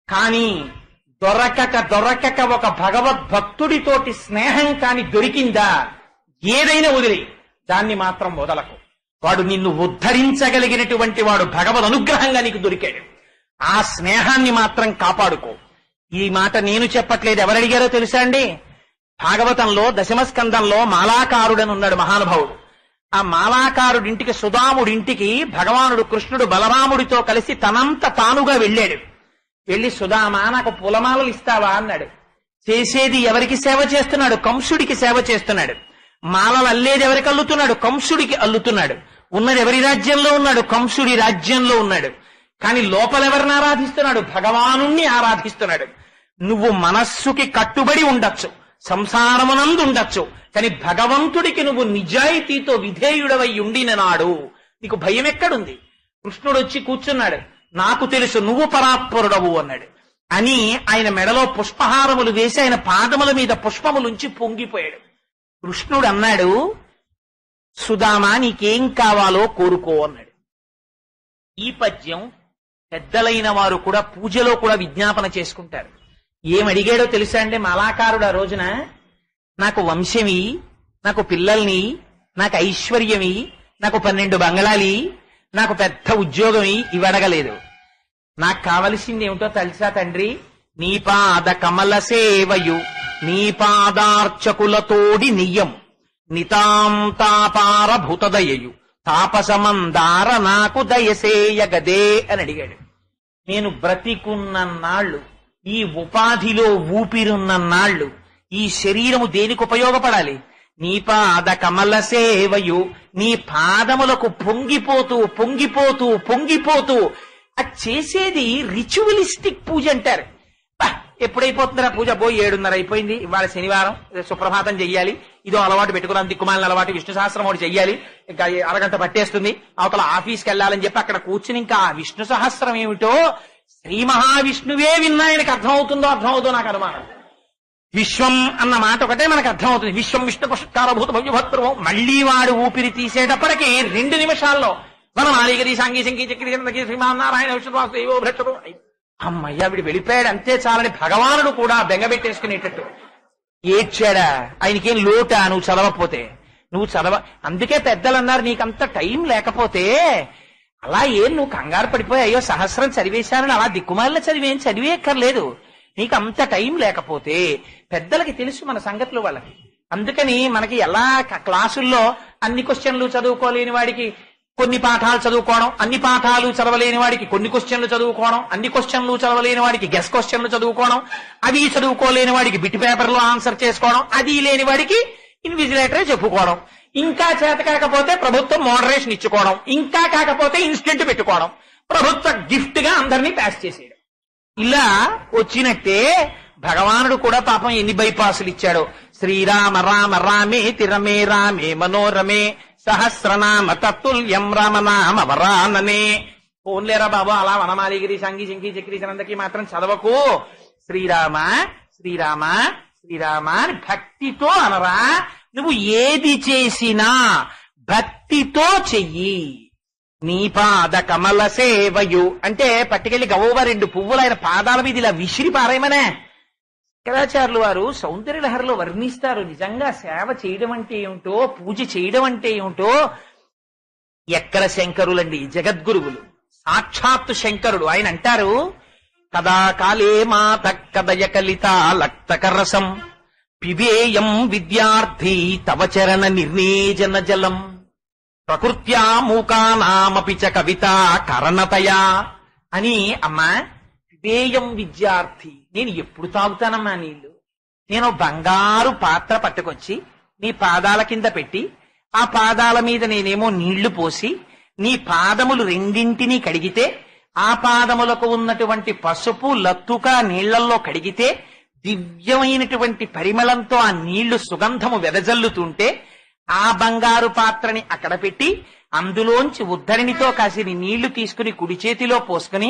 కానీ దొరకక ఒక భగవద్భక్తుడితోటి స్నేహం కాని దొరికిందా, ఏదైనా వదిలి దాన్ని మాత్రం వదలకు. వాడు నిన్ను ఉద్ధరించగలిగినటువంటి వాడు భగవద్ అనుగ్రహంగా నీకు దొరికాడు. ఆ స్నేహాన్ని మాత్రం కాపాడుకో. ఈ మాట నేను చెప్పట్లేదు, ఎవరడిగారో తెలుసా అండి? భాగవతంలో దశమస్కందంలో మాలాకారుడని ఉన్నాడు మహానుభావుడు. ఆ మాలాకారుడింటికి, సుధాముడింటికి భగవానుడు కృష్ణుడు బలరాముడితో కలిసి తనంత తానుగా వెళ్ళాడు. వెళ్ళి, సుధామా నాకు పూలమాలలు ఇస్తావా అన్నాడు. చేసేది ఎవరికి సేవ చేస్తున్నాడు? కంసుడికి సేవ చేస్తున్నాడు. మాలలు అల్లేది ఎవరికి అల్లుతున్నాడు? కంసుడికి అల్లుతున్నాడు. ఉన్నది ఎవరి రాజ్యంలో ఉన్నాడు? కంసుడి రాజ్యంలో ఉన్నాడు. కానీ లోపలెవరిని ఆరాధిస్తున్నాడు? భగవానుణ్ణి ఆరాధిస్తున్నాడు. నువ్వు మనస్సుకి కట్టుబడి ఉండొచ్చు, సంసారమునందు ఉండొచ్చు, కానీ భగవంతుడికి నువ్వు నిజాయితీతో విధేయుడవై ఉండిన నాడు నీకు భయం ఎక్కడుంది? కృష్ణుడు వచ్చి కూర్చున్నాడు, నాకు తెలుసు నువ్వు పరాత్పరుడవు అన్నాడు. అని ఆయన మెడలో పుష్పహారములు వేసి ఆయన పాదముల మీద పుష్పములుంచి పొంగిపోయాడు. కృష్ణుడు అన్నాడు, సుధామా నీకేం కావాలో కోరుకో అన్నాడు. ఈ పద్యం పెద్దలైన వారు కూడా పూజలో కూడా విజ్ఞాపన చేసుకుంటారు. ఏమడిగాడో తెలుసా అంటే, మాలాకారుడు ఆ రోజున నాకు వంశమి, నాకు పిల్లల్ని, నాకు ఐశ్వర్యమి, నాకు 12 బంగళాలి, నాకు పెద్ద ఉద్యోగమి ఇవడగలేదు. నాకు కావలసింది ఏమిటో తెలుసా తండ్రి? నీ పాద కమల సేవయు నీ పాదార్చకులతోడి నియ్యం నితాంతాపార భూతదయయు తాపసమందార నాకు దయసేయగదే అని అడిగాడు. నేను బ్రతికున్న నాళ్లు, ఈ ఉపాధిలో ఊపిరున్న నాళ్లు ఈ శరీరము దేనికి ఉపయోగపడాలి? నీ పాద కమల సేవయు, నీ పాదములకు పొంగిపోతూ పొంగిపోతూ పొంగిపోతూ. అది చేసేది రిచువలిస్టిక్ పూజ అంటారు. ఎప్పుడైపోతుందిరా పూజ? 7:30 అయిపోయింది, ఇవాళ శనివారం, సుప్రభాతం చెయ్యాలి, ఇదో అలవాటు పెట్టుకున్నాను, దిక్కుమాలిన అలవాటు, విష్ణు సహస్రం ఒకటి చెయ్యాలి, ఇంకా అరగంట పట్టేస్తుంది, అవతల ఆఫీస్కి వెళ్ళాలని చెప్పి అక్కడ కూర్చుని ఇంకా ఆ విష్ణు సహస్రం ఏమిటో శ్రీ మహావిష్ణువే విన్నా ఆయనకు అర్థమవుతుందో నాకు అనుమానం. విశ్వం అన్న మాట ఒకటే మనకు అర్థమవుతుంది. విశ్వం విష్ణు పుష్కారభూత భవ్యభద్రవం. మళ్లీ వాడు ఊపిరి తీసేటప్పటికి 2 నిమిషాల్లో మనం ఆలిగది సాంగీ శంకీ చక్రీ శ్రీమానారాయణ విష్ణువాసు భ్రష్టరు. అమ్మయ్య వీడు వెళ్ళిపోయాడు అంతే చాలని భగవానుడు కూడా బెంగబెట్టేసుకునేటట్టు ఏడ్చాడా? ఆయనకేం లోటా నువ్వు చదవకపోతే? అందుకే పెద్దలు అన్నారు, నీకంత టైం లేకపోతే అలా నువ్వు కంగారు పడిపోయి అయ్యో సహస్రం చదివేశానని అలా దిక్కుమాలిన చదివేం చదివేయక్కర్లేదు. నీకు అంత టైం లేకపోతే, పెద్దలకి తెలుసు మన సంగతులు వాళ్ళకి. అందుకని మనకి ఎలా క్లాసుల్లో అన్ని క్వశ్చన్లు చదువుకోలేని వాడికి కొన్ని పాఠాలు చదువుకోవడం, అన్ని పాఠాలు చదవలేని వాడికి కొన్ని క్వశ్చన్లు చదువుకోవడం, అన్ని క్వశ్చన్లు చదవలేని వాడికి గెస్ క్వశ్చన్లు చదువుకోవడం, అవి చదువుకోలేని వాడికి బిట్ పేపర్లో ఆన్సర్ చేసుకోవడం, అది లేని వాడికి ఇన్విజిలేటరే చెప్పుకోవడం, ఇంకా చేత కాకపోతే ప్రభుత్వం మోడరేషన్ ఇచ్చుకోవడం, ఇంకా కాకపోతే ఇన్స్టెంట్ పెట్టుకోవడం, ప్రభుత్వ గిఫ్ట్ గా అందరినీ పాస్ చేసేయడం. ఇలా వచ్చినట్టే భగవానుడు కూడా పాపం ఎన్ని బైపాసులు ఇచ్చాడో. శ్రీరామ రామ రామే తిరమే రామే మనోరమే సహస్రనామ తత్తుల్యం రామనామ వరాననే. పోన్లేరా బాబు అలా వనమాలిగిరి సంగీ శంకీ చక్రీ సనందకి మాత్రం చదవకు. శ్రీరామ శ్రీరామ శ్రీరామ అని భక్తితో అనరా. నువ్వు ఏది చేసినా భక్తితో చెయ్యి. నీ పాద కమల సేవయు అంటే పట్టుకెళ్లి గవ్వ 2 పువ్వులు ఆయన పాదాల మీద ఇలా విసిరి పారేయమనే. శంకరాచార్యులు వారు సౌందర్యలహరిలో వర్ణిస్తారు నిజంగా సేవ చేయడం అంటే ఏమిటో, పూజ చేయడం అంటే ఏమిటో. ఎక్కడ శంకరులండి, జగద్గురువులు, సాక్షాత్తు శంకరుడు. ఆయన అంటారు, కదా కాలే మాత కదయ కలిత లక్తకరసం పిబేయం విద్యార్థి తవ చరణ నిర్ణేజన జలం ప్రకృత్యా మూకానామపి చ కవిత కరణతయా అని. అమ్మా, పిబేయం విద్యార్థి, నేను ఎప్పుడు తాగుతానమ్మా నీళ్లు? నేను బంగారు పాత్ర పట్టుకొచ్చి నీ పాదాల కింద పెట్టి ఆ పాదాల మీద నేనేమో నీళ్లు పోసి నీ పాదములు రెండింటినీ కడిగితే ఆ పాదములకు ఉన్నటువంటి పసుపు లత్తుక నీళ్లల్లో కడిగితే దివ్యమైనటువంటి పరిమళంతో ఆ నీళ్లు సుగంధము వెదజల్లుతుంటే ఆ బంగారు పాత్రని అక్కడ పెట్టి అందులోంచి ఉద్ధరిణితో కాసిని నీళ్లు తీసుకుని కుడి చేతిలో పోసుకుని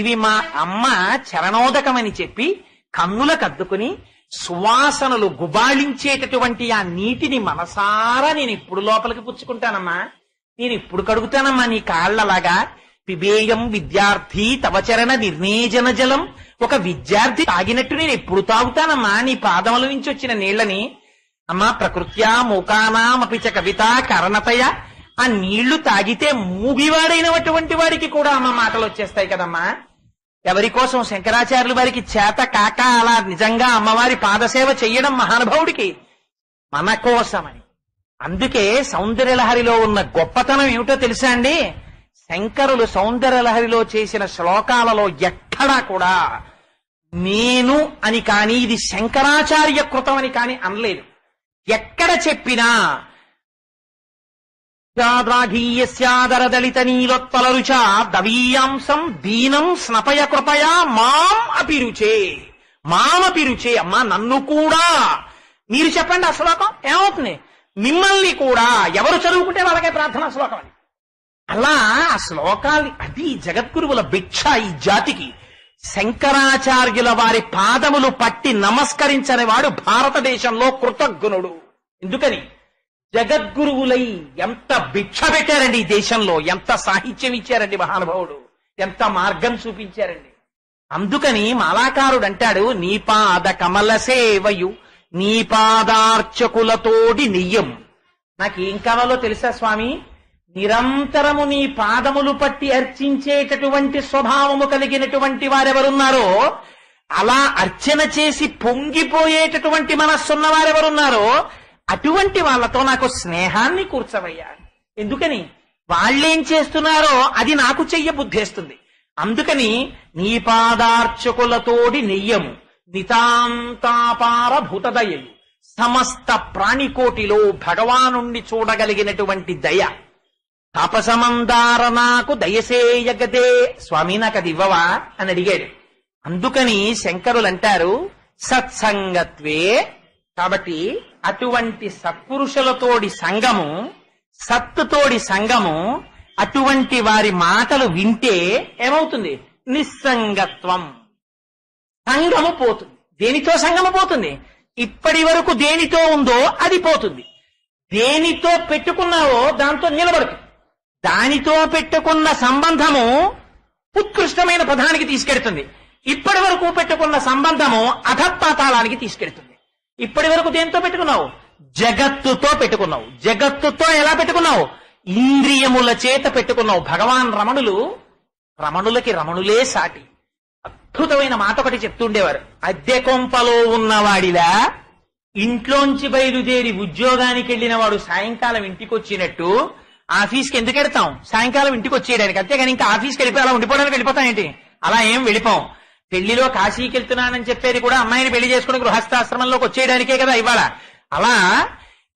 ఇవి మా అమ్మ చరణోదకమని చెప్పి కన్నులకద్దుకుని సువాసనలు గుబాళించేటటువంటి ఆ నీటిని మనసారా నేను ఇప్పుడు లోపలికి పుచ్చుకుంటానమ్మా, నేను ఇప్పుడు కడుగుతానమ్మా నీ కాళ్లలాగా. పిబేయం విద్యార్థి తవచరణ నిర్ణేజన జలం, ఒక విద్యార్థి తాగినట్టు నేను ఎప్పుడు తాగుతానమ్మా నీ పాదముల నుంచి వచ్చిన నీళ్లని. అమ్మా, ప్రకృత్యా మూకానామపి చ కవిత కరణతయ, ఆ నీళ్లు తాగితే మూగివాడైనటువంటి వాడికి కూడా అమ్మ మాటలు వచ్చేస్తాయి కదమ్మా. ఎవరి కోసం? శంకరాచార్యుల వారికి చేత కాక అలా నిజంగా అమ్మవారి పాదసేవ చెయ్యడం మహానుభావుడికి, మన కోసమని. అందుకే సౌందర్యలహరిలో ఉన్న గొప్పతనం ఏమిటో తెలుసా అండి? శంకరులు సౌందర్యలహరిలో చేసిన శ్లోకాలలో ఎక్కడా కూడా నేను అని కాని ఇది శంకరాచార్య కృతం అని కాని అనలేదు. ఎక్కడ చెప్పినా రాఘీయస్యాదరదళిత నీలోత్పలరుచ దవీయాంసం దీనం స్నపయ కృపయా మాం అపిరుచే, మామపిరుచే. అమ్మా, నన్ను కూడా మీరు చెప్పండి ఆ శ్లోకం ఏమవుతుంది? మిమ్మల్ని కూడా ఎవరు చదువుకుంటే వాళ్ళకే ప్రార్థనా శ్లోకం అని. అలా ఆ శ్లోకాలు, అది జగద్గురువుల భిక్ష ఈ జాతికి. శంకరాచార్యుల వారి పాదములు పట్టి నమస్కరించని వాడు భారతదేశంలో కృతజ్ఞుడు. ఎందుకని? జగద్గురువులై ఎంత భిక్ష పెట్టారండి ఈ దేశంలో, ఎంత సాహిత్యం ఇచ్చారండి మహానుభావుడు, ఎంత మార్గం చూపించారండి. అందుకని మాలాకారుడు అంటాడు, నీ పాద కమల సేవయు నీ పాదార్చకులతోడి నెయ్యం. నాకేం కావాలో తెలుసా స్వామి? నిరంతరము నీ పాదములు పట్టి అర్చించేటటువంటి స్వభావము కలిగినటువంటి వారెవరున్నారో, అలా అర్చన చేసి పొంగిపోయేటటువంటి మనస్సున్న వారెవరున్నారో అటువంటి వాళ్ళతో నాకు స్నేహాన్ని కూర్చవయ్యా. ఎందుకని? వాళ్ళేం చేస్తున్నారో అది నాకు చెయ్య బుద్ధేస్తుంది. అందుకని నీ పాదార్చకులతోడి నెయ్యము నితాంతాపార భూతదయు, సమస్త ప్రాణికోటిలో భగవానుణ్ణి చూడగలిగినటువంటి దయ. తాపసమందార నాకు దయసేయగదే, స్వామి నాకు అది ఇవ్వవా అని అడిగాడు. అందుకని శంకరులు అంటారు, సత్సంగత్వే. కాబట్టి అటువంటి సత్పురుషులతోడి సంగము, సత్తుతోడి సంగము, అటువంటి వారి మాటలు వింటే ఏమవుతుంది? నిస్సంగత్వం, సంగము పోతుంది. దేనితో సంగము పోతుంది? ఇప్పటి వరకు దేనితో ఉందో అది పోతుంది. దేనితో పెట్టుకున్నావో దాంతో నిలబడుతుంది. దానితో పెట్టుకున్న సంబంధము ఉత్కృష్టమైన పదానికి తీసుకెడుతుంది. ఇప్పటి వరకు పెట్టుకున్న సంబంధము అధపాతాళానికి తీసుకెడుతుంది. ఇప్పటి వరకు దేంతో పెట్టుకున్నావు? జగత్తుతో పెట్టుకున్నావు. జగత్తుతో ఎలా పెట్టుకున్నావు? ఇంద్రియముల చేత పెట్టుకున్నావు. భగవాన్ రమణులకి రమణులే సాటి. అద్భుతమైన మాట ఒకటి చెప్తుండేవారు. అద్దె కొంపలో ఉన్నవాడిలా ఇంట్లోంచి బయలుదేరి ఉద్యోగానికి వెళ్ళిన వాడు సాయంకాలం ఇంటికి వచ్చినట్టు ఆఫీస్కి ఎందుకు వెళ్తాం? సాయంకాలం ఇంటికి వచ్చేయడానికి. అంతేగాని ఇంకా ఆఫీస్కి వెళ్ళిపోయి అలా ఉండిపోవడానికి వెళ్ళిపోతాం ఏంటి? అలా ఏం వెళ్ళిపోం. పెళ్లిలో కాశీకి వెళ్తున్నానని చెప్పేది కూడా అమ్మాయిని పెళ్లి చేసుకుని గృహస్థాశ్రమంలోకి వచ్చేయడానికే కదా ఇవాళ. అలా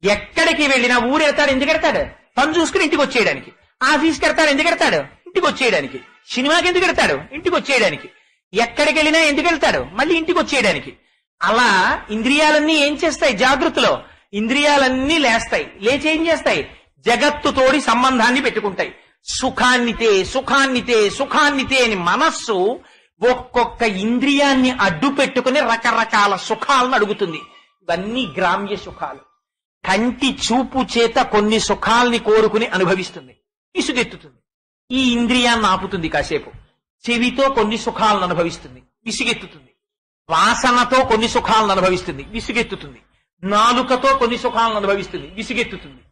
ఎక్కడికి వెళ్ళినా ఊరు వెళ్తాడు ఎందుకు వెళ్తాడు? పని చూసుకుని ఇంటికి వచ్చేయడానికి. ఆఫీస్కి వెళ్తాడు ఎందుకు వెళ్తాడు? ఇంటికి వచ్చేయడానికి. సినిమాకి ఎందుకు వెళ్తాడు? ఇంటికి వచ్చేయడానికి. ఎక్కడికి వెళ్ళినా ఎందుకు వెళ్తాడు? మళ్ళీ ఇంటికి వచ్చేయడానికి. అలా ఇంద్రియాలన్నీ ఏం చేస్తాయి? జాగృతిలో ఇంద్రియాలన్నీ లేస్తాయి. లేచి ఏం చేస్తాయి? జగత్తుతోడి సంబంధాన్ని పెట్టుకుంటాయి. సుఖాన్నితే సుఖాన్నితే సుఖాన్నితే అని మనస్సు ఒక్కొక్క ఇంద్రియాన్ని అడ్డు పెట్టుకుని రకరకాల సుఖాలను అడుగుతుంది. ఇవన్నీ గ్రామ్య సుఖాలు. కంటి చూపు చేత కొన్ని సుఖాల్ని కోరుకుని అనుభవిస్తుంది, ఇసుగెత్తుతుంది. ఈ ఇంద్రియాన్ని ఆపుతుంది కాసేపు. చెవితో కొన్ని సుఖాలను అనుభవిస్తుంది, విసిగెత్తుతుంది. వాసనతో కొన్ని సుఖాలను అనుభవిస్తుంది, విసిగెత్తుతుంది. నాలుకతో కొన్ని సుఖాలను అనుభవిస్తుంది, విసిగెత్తుతుంది.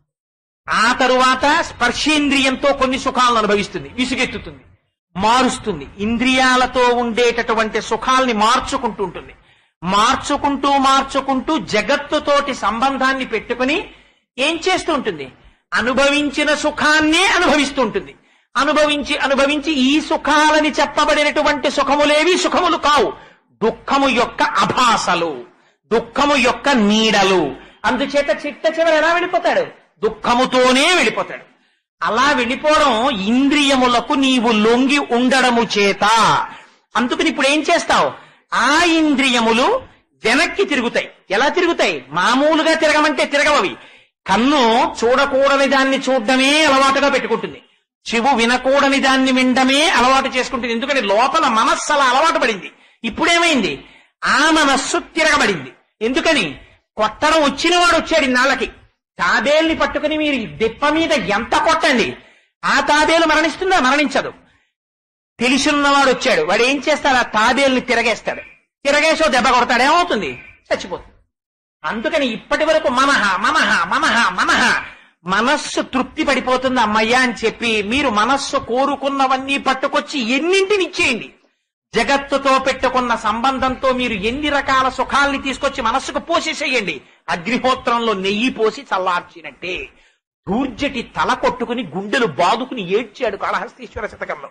ఆ తరువాత స్పర్శేంద్రియంతో కొన్ని సుఖాలను అనుభవిస్తుంది, విసిగెత్తుతుంది, మారుస్తుంది. ఇంద్రియాలతో ఉండేటటువంటి సుఖాల్ని మార్చుకుంటూ ఉంటుంది. మార్చుకుంటూ జగత్తుతోటి సంబంధాన్ని పెట్టుకుని ఏం చేస్తూ ఉంటుంది? అనుభవించిన సుఖాన్నే అనుభవిస్తూ ఉంటుంది. అనుభవించి ఈ సుఖాలని చెప్పబడినటువంటి సుఖములేవి సుఖములు కావు, దుఃఖము యొక్క అభాసలు, దుఃఖము యొక్క నీడలు. అందుచేత చిట్ట చివర ఎలా వెళ్ళిపోతాడు? దుఃఖముతోనే వెళ్ళిపోతాడు. అలా వెళ్ళిపోవడం ఇంద్రియములకు నీవు లొంగి ఉండడము చేత. అందుకని ఇప్పుడు ఏం చేస్తావు? ఆ ఇంద్రియములు వెనక్కి తిరుగుతాయి. ఎలా తిరుగుతాయి? మామూలుగా తిరగమంటే తిరగవవి. కన్ను చూడకూడని దాన్ని చూడడమే అలవాటుగా పెట్టుకుంటుంది, చెవు వినకూడని దాన్ని వినడమే అలవాటు చేసుకుంటుంది. ఎందుకంటే లోపల మనస్సు అలా అలవాటు పడింది. ఇప్పుడేమైంది? ఆ మనస్సు తిరగబడింది. ఎందుకని? కొట్టడం వచ్చిన వాడు వచ్చాడు ఇన్నాళ్ళకి. తాబేల్ని పట్టుకుని మీరు దెప్ప మీద ఎంత కొట్టండి, ఆ తాబేలు మరణిస్తుందా? మరణించదు. తెలిసిన్నవాడు వచ్చాడు, వాడు ఏం చేస్తాడు? ఆ తాబేల్ని తిరగేస్తాడు. తిరగేసో దెబ్బ కొడతాడు, ఏమవుతుంది? చచ్చిపోతుంది. అందుకని ఇప్పటి వరకు మనహ మనహ మనహ మనహ, మనస్సు తృప్తి పడిపోతుంది అమ్మయ్యా అని చెప్పి మీరు మనస్సు కోరుకున్నవన్నీ పట్టుకొచ్చి ఎన్నింటిని ఇచ్చేయండి. జగత్తుతో పెట్టుకున్న సంబంధంతో మీరు ఎన్ని రకాల సుఖాల్ని తీసుకొచ్చి మనస్సుకు పోసేసేయండి. అగ్నిహోత్రంలో నెయ్యి పోసి చల్లార్చినట్టే. దూర్జటి తల కొట్టుకుని గుండెలు బాదుకుని ఏడ్చాడు కాళహస్తీశ్వర శతకంలో.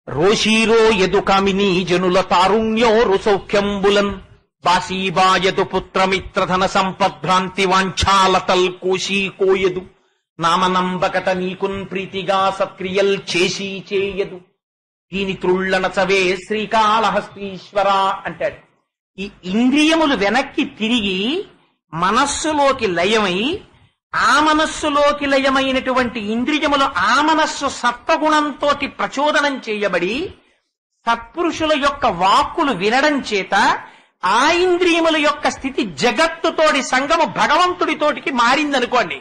రోషీరో యదు కామిని జనుల తారుణ్యో రుసౌఖ్యంబులన్ బాసీబాయదు పుత్రమిత్రధన సంపద్భ్రాంతి వాంఛాలతల్ కోశీ కోయదు నామనంబకట నీకున్ ప్రీతిగా సత్క్రియల్ చేసి చేయదు దీని త్రుళ్ళనచవే శ్రీకాళహస్తీశ్వర అంటాడు. ఈ ఇంద్రియములు వెనక్కి తిరిగి మనస్సులోకి లయమై, ఆ మనస్సులోకి లయమైనటువంటి ఇంద్రియములు ఆ మనస్సు సత్వగుణంతో ప్రచోదనం చేయబడి సత్పురుషుల యొక్క వాక్కులు వినడం చేత ఆ ఇంద్రియముల యొక్క స్థితి జగత్తుతోటి సంగము భగవంతుడితోటికి మారిందనుకోండి.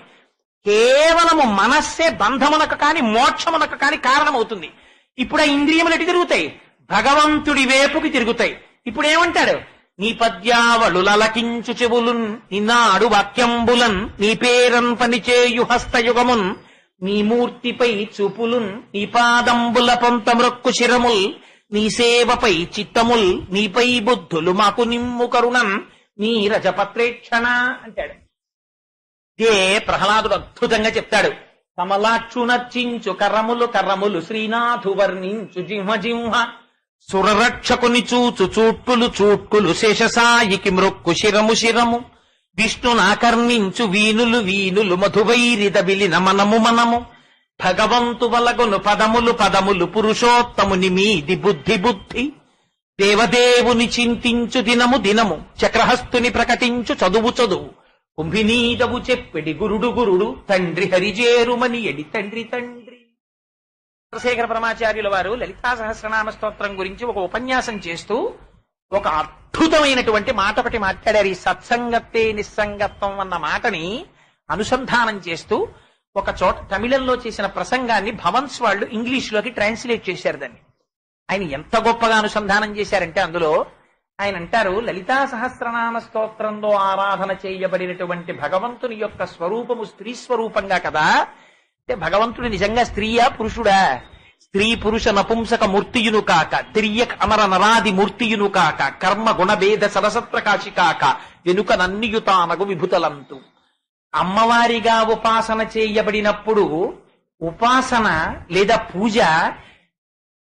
కేవలము మనస్సే బంధమునకు కాని మోక్షమునకు కాని కారణమవుతుంది. ఇప్పుడు ఆ ఇంద్రియములు ఎటు తిరుగుతాయి? భగవంతుడి వైపుకి తిరుగుతాయి. ఇప్పుడు ఏమంటాడు? నీ పద్యావళులకించు చెవులున్ నిన్నాడు వాక్యంబులన్ నీ పేరన్ పనిచేయు హస్తయుగమున్ నీ మూర్తిపై చూపులున్ నీ పాదంబుల పొంతమృక్కు శిరముల్ నీ సేవపై చిత్తముల్ నీపై బుద్ధులు మాకు నిమ్ము కరుణన్ నీ రజపత్రేక్షణ అంటాడు. ఇదే ప్రహ్లాదుడు అద్భుతంగా చెప్తాడు. కమలాక్షు నర్చించు కర్రములు కర్రములు శ్రీనాథు వర్ణించు జింహ జింహ సురరక్షకుని చూచు చూట్కులు చూట్కులు శేషసాయికి మృక్కు శిరము శిరము విష్ణునాకర్ణించు వీనులు వీనులు మధువైరిద విలిన మనము మనము భగవంతు వలగొను పదములు పదములు పురుషోత్తముని మీది బుద్ధి బుద్ధి దేవదేవుని చింతించు దినము దినము చక్రహస్తుని ప్రకటించు చదువు చదువు కుంభినీదవు చెప్పెడి గురుడు గురుడు తండ్రి హరిజేరుమని ఎడి తండ్రి తండ్రి. చంద్రశేఖర పరమాచార్యుల వారు లలితా సహస్రనామ స్తోత్రం గురించి ఒక ఉపన్యాసం చేస్తూ ఒక అద్భుతమైనటువంటి మాట ఒకటి మాట్లాడారు. ఈ సత్సంగత్తే నిస్సంగత్వం అన్న మాటని అనుసంధానం చేస్తూ ఒక చోట తమిళంలో చేసిన ప్రసంగాన్ని భవన్స్ వాళ్ళు ఇంగ్లీష్లోకి ట్రాన్స్లేట్ చేశారు. దాన్ని ఆయన ఎంత గొప్పగా అనుసంధానం చేశారంటే అందులో ఆయన అంటారు, లలితా సహస్రనామ స్తోత్రంలో ఆరాధన చేయబడినటువంటి భగవంతుని యొక్క స్వరూపము స్త్రీ స్వరూపంగా కదా. అంటే భగవంతుడు నిజంగా స్త్రీయా పురుషుడా? స్త్రీ పురుష నపుంసక మూర్తియును కాక తిరియక్ అమర నరాది మూర్తియును కాక కర్మ గుణభేద సరసత్ప్రకాశి కాక వెనుక నన్నియుతానగు విభుతలంతు. అమ్మవారిగా ఉపాసన చేయబడినప్పుడు ఉపాసన లేదా పూజ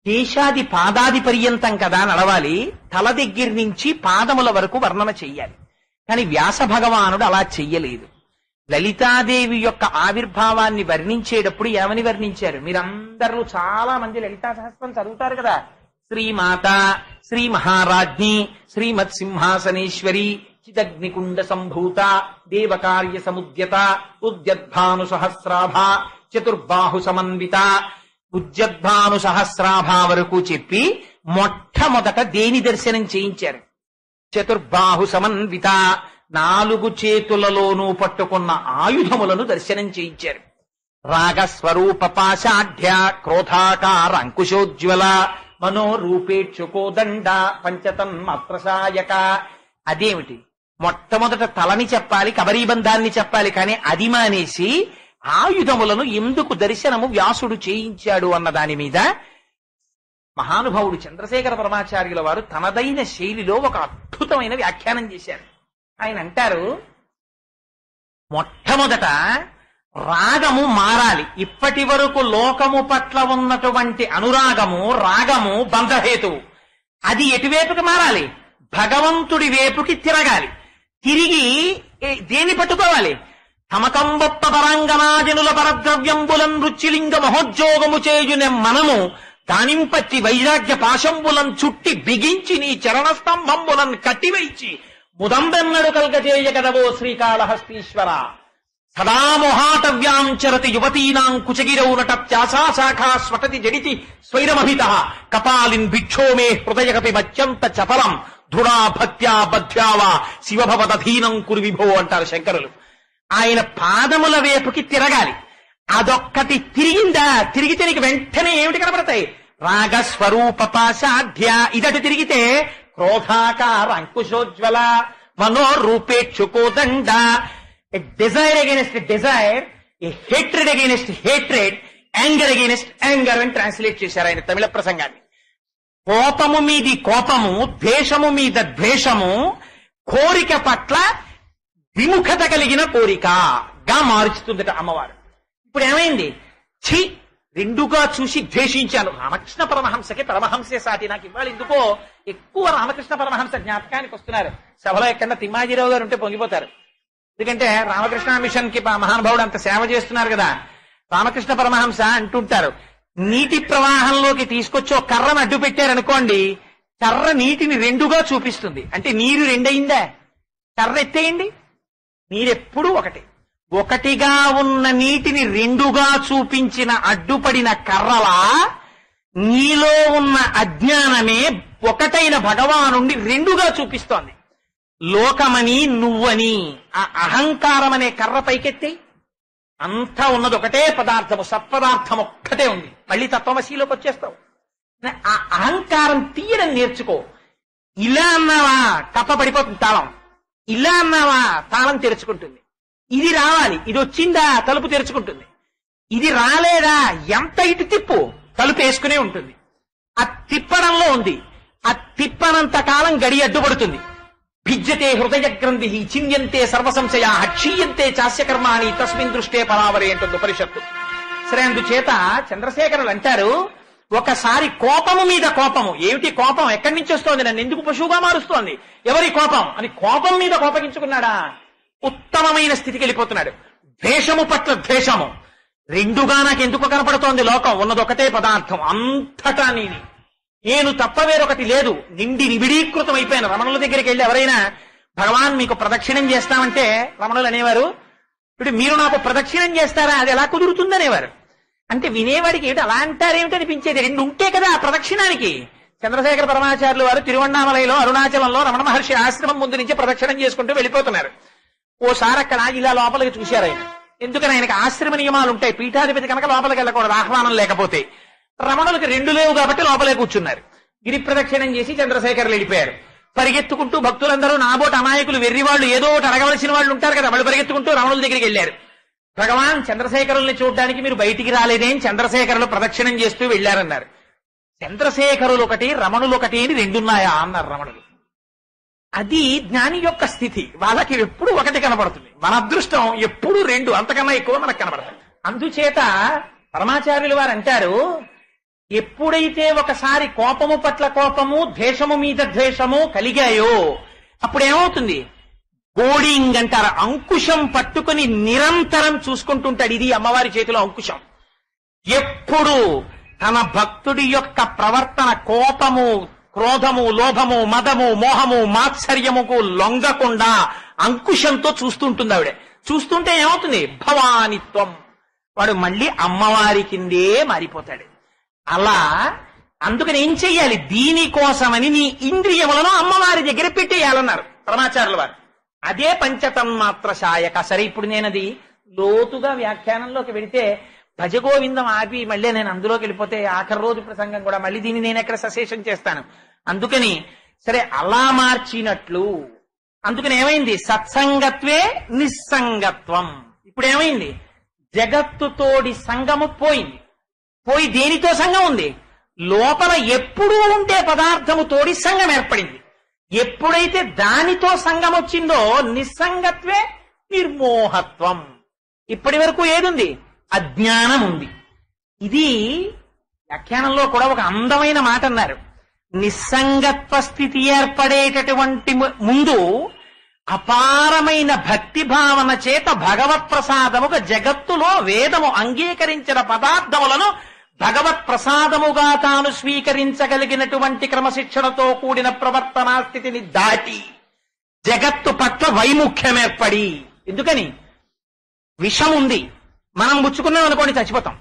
కేశాది పాదాది పర్యంతం కదా నడవాలి. తల దగ్గర నుంచి పాదముల వరకు వర్ణన చెయ్యాలి. కానీ వ్యాస భగవానుడు అలా చెయ్యలేదు. లలితాదేవి యొక్క ఆవిర్భావాన్ని వర్ణించేటప్పుడు ఏమని వర్ణించారు? మీరందరూ చాలా మంది లలితా సహస్రం చదువుతారు కదా. శ్రీమాత, శ్రీ మహారాజ్ఞి, శ్రీమత్ సింహాసనేశ్వరి, చిదగ్నికుండ సంభూత, దేవకార్య సముద్యత, ఉద్యద్భాను సహస్రాభ, చతుర్బాహు సమన్విత. ఉద్యద్భాను సహస్రాభ వరకు చెప్పి మొట్టమొదట దేని దర్శనం చేయించారు? చతుర్బాహు సమన్విత, 4 చేతులలోనూ పట్టుకున్న ఆయుధములను దర్శనం చేయించారు. రాగస్వరూప పాశాఢ్య క్రోధాకార అంకుశోజ్వల మనోరూపేక్షుకోదండ పంచతన్మాత్రసాయక. అదేమిటి? మొట్టమొదట తలని చెప్పాలి, కబరీబంధాన్ని చెప్పాలి, కానీ అది మానేసి ఆయుధములను ఎందుకు దర్శనము వ్యాసుడు చేయించాడు అన్న దాని మీద మహానుభావుడు చంద్రశేఖర పరమాచార్యుల వారు తనదైన శైలిలో ఒక అద్భుతమైన వ్యాఖ్యానం చేశారు. ఆయన అంటారు, మొట్టమొదట రాగము మారాలి. ఇప్పటి వరకు లోకము పట్ల ఉన్నటువంటి అనురాగము, రాగము బంధహేతువు. అది ఎటువైపుకి మారాలి? భగవంతుడి వైపుకి తిరగాలి. తిరిగి దేని పట్టుకోవాలి? తమకంబొప్ప పరాంగనాజనుల పరద్రవ్యంబులం రుచిలింగ మహోద్యోగము చేయునే మనము దానింపచ్చి వైరాగ్య పాశంబులం చుట్టి బిగించి నీ చరణస్తంభంబులం కట్టివైచి ముదంబెన్నడు కల్గజేయ కదవో శ్రీకాళహస్తీశ్వర. సదా మొహాటవ్యాం చరతి యువతీనాం కుచగిరౌనట త్యాశాఖా స్వటతి జడితి స్వైరమహిత కపాలిన్ భిక్షో మే హృదయకపి మత్యంత చపలం దృఢా భక్త్యా బధ్యావా శివభవదధీనం కురు విభో అంటారు శంకరులు. ఆయన పాదముల వైపుకి తిరగాలి. అదొక్కటి తిరిగిందా? తిరిగితే నీకు వెంటనే ఏమిటి కనబడతాయి? రాగస్వరూప పాశాఢ్య. ఇదటి తిరిగితే క్రోధాకార అంకుశోజ్వల మనోరూపేక్షుకోదండ. A desire against a desire, a hatred against hatred, anger against anger అని ట్రాన్స్లేట్ చేశారు ఆయన తమిళ ప్రసంగాన్ని. కోపము మీది కోపము, ద్వేషము మీద ద్వేషము, కోరిక పట్ల విముఖత కలిగిన కోరికగా మార్చుతుందట అమ్మవారు. ఇప్పుడు ఏమైంది? ఛీ, రెండుగా చూసి ద్వేషించాను. రామకృష్ణ పరమహంసకి పరమహంసే సాటి. నాకు ఇవాళ ఎందుకో ఎక్కువ రామకృష్ణ పరమహంస జ్ఞాపకానికి వస్తున్నారు. సభలో ఎక్కడన్నా తిమ్మాజీరావు గారు ఉంటే పొంగిపోతారు. ఎందుకంటే రామకృష్ణ మిషన్ కి మహానుభావుడు అంత సేవ చేస్తున్నారు కదా. రామకృష్ణ పరమహంస అంటుంటారు, నీటి ప్రవాహంలోకి తీసుకొచ్చి ఒక కర్రను అడ్డు పెట్టారనుకోండి, కర్ర నీటిని రెండుగా చూపిస్తుంది. అంటే నీరు రెండయిందా? కర్ర ఎత్తేయండి, నీరెప్పుడు ఒకటి. ఒకటిగా ఉన్న నీటిని రెండుగా చూపించిన అడ్డుపడిన కర్రలా నీలో ఉన్న అజ్ఞానమే ఒకటైన భగవానుండి రెండుగా చూపిస్తోంది. లోకమని నువ్వని ఆ అహంకారం అనే కర్ర పైకెత్తి అంతా ఉన్నది ఒకటే పదార్థము, సత్పదార్థం ఒక్కటే ఉంది. మళ్ళీ తత్వమశీలోకి వచ్చేస్తావు. ఆ అహంకారం తీయడం నేర్చుకో. ఇలా అన్నావా తప్ప పడిపోతుంది తాళం, ఇలా అన్నావా తాళం తెరుచుకుంటుంది. ఇది రావాలి, ఇది వచ్చిందా తలుపు తెరుచుకుంటుంది. ఇది రాలేదా ఎంత ఇటు తిప్పు తలుపు వేసుకునే ఉంటుంది. ఆ తిప్పడంలో ఉంది. ఆ తిప్పనంత కాలం గడి అడ్డుపడుతుంది. భిజ్యతే హృదయ గ్రంథి చింద్యంతే సర్వసంశయా క్షీయంతే చాస్యకర్మాణి తస్మిన్ దృష్టే పరావరే అంటుంది ఉపనిషత్తు. సరే, అందుచేత చంద్రశేఖరులు అంటారు, ఒకసారి కోపము మీద కోపము. ఏమిటి కోపం? ఎక్కడి నుంచి వస్తోంది? నన్ను ఎందుకు పశువుగా మారుస్తోంది? ఎవరి కోపం అని కోపం మీద కోపగించుకున్నాడా ఉత్తమమైన స్థితికి వెళ్ళిపోతున్నాడు. ద్వేషము పట్ల ద్వేషము రెండుగా నాకు ఎందుకు కనపడుతోంది? లోకం ఉన్నదొకటే పదార్థం, అంతటా నీది, నేను తప్ప వేరొకటి లేదు. నిండి నిబిడీకృతం అయిపోయాను. రమణుల దగ్గరికి వెళ్ళి ఎవరైనా భగవాన్ మీకు ప్రదక్షిణం చేస్తామంటే రమణులు అనేవారు, ఇప్పుడు మీరు నాకు ప్రదక్షిణం చేస్తారా, అది ఎలా కుదురుతుందనేవారు. అంటే వినేవాడికి ఏమిటి అలా అంటారేమిటి అనిపించేది. రెండు ఉంటే కదా ఆ ప్రదక్షిణానికి. చంద్రశేఖర పరమాచార్యులు వారు తిరువణ్ణామలైలో అరుణాచలంలో రమణ మహర్షి ఆశ్రమం ముందు నుంచి ప్రదక్షిణం చేసుకుంటూ వెళ్ళిపోతున్నారు. ఓసారి అక్కడ ఇలా లోపలికి చూశారు ఆయన. ఎందుకని ఆయనకు ఆశ్రమ నియమాలు ఉంటాయి. పీఠాధిపతి కనుక లోపలికి వెళ్ళకూడదు ఆహ్వానం లేకపోతే. రమణులకు రెండు లేవు కాబట్టి లోపలే కూర్చున్నారు. గిరి ప్రదక్షిణం చేసి చంద్రశేఖర్లు వెళ్ళిపోయారు. పరిగెత్తుకుంటూ భక్తులందరూ నాబోటి అమాయకులు వెర్రివాళ్ళు ఏదో ఒకటి అడగవలసిన వాళ్ళు ఉంటారు కదా, వాళ్ళు పరిగెత్తుకుంటూ రమణుల దగ్గరికి వెళ్ళారు. భగవాన్ చంద్రశేఖరుల్ని చూడడానికి మీరు బయటికి రాలేదేం, చంద్రశేఖరులు ప్రదక్షిణం చేస్తూ వెళ్ళారన్నారు. చంద్రశేఖరులు ఒకటి రమణులు ఒకటి అని రెండున్నాయా అన్నారు రమణులు. అది జ్ఞాని యొక్క స్థితి. వాళ్ళకి ఎప్పుడు ఒకటి కనబడుతుంది. మన అదృష్టం ఎప్పుడు రెండు, అంతకన్నా ఎక్కువ మనకు కనబడతాయి. అందుచేత పరమాచార్యులు వారు అంటారు, ఎప్పుడైతే ఒకసారి కోపము పట్ల కోపము, ద్వేషము మీద ద్వేషము కలిగాయో అప్పుడు ఏమవుతుంది? బోర్డింగ్ అంటారు. అంకుశం పట్టుకుని నిరంతరం చూసుకుంటుంటాడు. ఇది అమ్మవారి చేతిలో అంకుశం. ఎప్పుడు తన భక్తుడి యొక్క ప్రవర్తన కోపము, క్రోధము, లోభము, మదము, మోహము, మాత్సర్యముకు లొంగకుండా అంకుశంతో చూస్తుంటుంది ఆవిడ. చూస్తుంటే ఏమవుతుంది? భవానిత్వం. వాడు మళ్ళీ అమ్మవారి కిందే మారిపోతాడు. అలా అందుకని ఏం చెయ్యాలి? దీనికోసమని నీ ఇంద్రియములను అమ్మవారి దగ్గర పెట్టేయాలన్నారు పరమాచార్యుల వారు. అదే పంచతన్మాత్ర శాయక. సరే, ఇప్పుడు నేనది లోతుగా వ్యాఖ్యానంలోకి వెడితే భజగోవిందం ఆపి మళ్ళీ నేను అందులోకి వెళ్ళిపోతే ఆఖరి రోజు ప్రసంగం కూడా మళ్ళీ దీన్ని నేను ఎక్కడ సశేషం చేస్తాను. అందుకని సరే అలా మార్చినట్లు. అందుకని ఏమైంది? సత్సంగత్వే నిస్సంగత్వం. ఇప్పుడు ఏమైంది? జగత్తుతోడి సంగము పోయింది. పోయి దేనితో సంఘం ఉంది? లోపల ఎప్పుడూ ఉంటే పదార్థము తోడి సంఘం ఏర్పడింది. ఎప్పుడైతే దానితో సంఘం వచ్చిందో నిస్సంగత్వే నిర్మోహత్వం. ఇప్పటి వరకు ఏదుంది? అజ్ఞానం ఉంది. ఇది వ్యాఖ్యానంలో కూడా ఒక అందమైన మాట అన్నారు. నిస్సంగత్వ స్థితి ఏర్పడేటటువంటి ముందు అపారమైన భక్తి భావన చేత భగవత్ ప్రసాదముగా జగత్తులో వేదము అంగీకరించిన పదార్థములను భగవత్ ప్రసాదముగా తాను స్వీకరించగలిగినటువంటి క్రమశిక్షణతో కూడిన ప్రవర్తనా స్థితిని దాటి జగత్తు పట్ల వైముఖ్యం ఏర్పడి. ఎందుకని? విషం ఉంది, మనం ముచ్చుకున్నాం అనుకోండి చచ్చిపోతాం.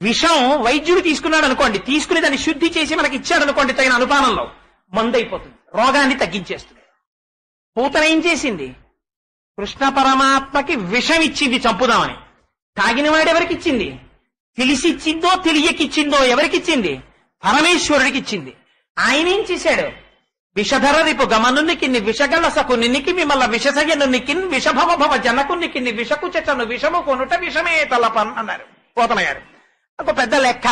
విషం వైద్యుడు తీసుకున్నాడు అనుకోండి, తీసుకుని దాన్ని శుద్ధి చేసి మనకి ఇచ్చాడు అనుకోండి, తగిన అనుపానంలో మందు అయిపోతుంది, రోగాన్ని తగ్గించేస్తుంది. పూతన ఏం చేసింది? కృష్ణ పరమాత్మకి విషం ఇచ్చింది చంపుదామని. తాగిన వాడెవరికి ఇచ్చింది? తెలిసిచ్చిందో తెలియకిచ్చిందో ఎవరికిచ్చింది? పరమేశ్వరుడికి ఇచ్చింది. ఆయన ఏం చేశాడు? విషధర రిపు గమనునికి విషగల సకునికి మిమ్మల్ని విషసయనునికి విషభవ భవ జనకునికి విషకుచను విషము కొనుట విషమే తలపన్ అన్నారు పోతన గారు. ఒక పెద్ద లెక్క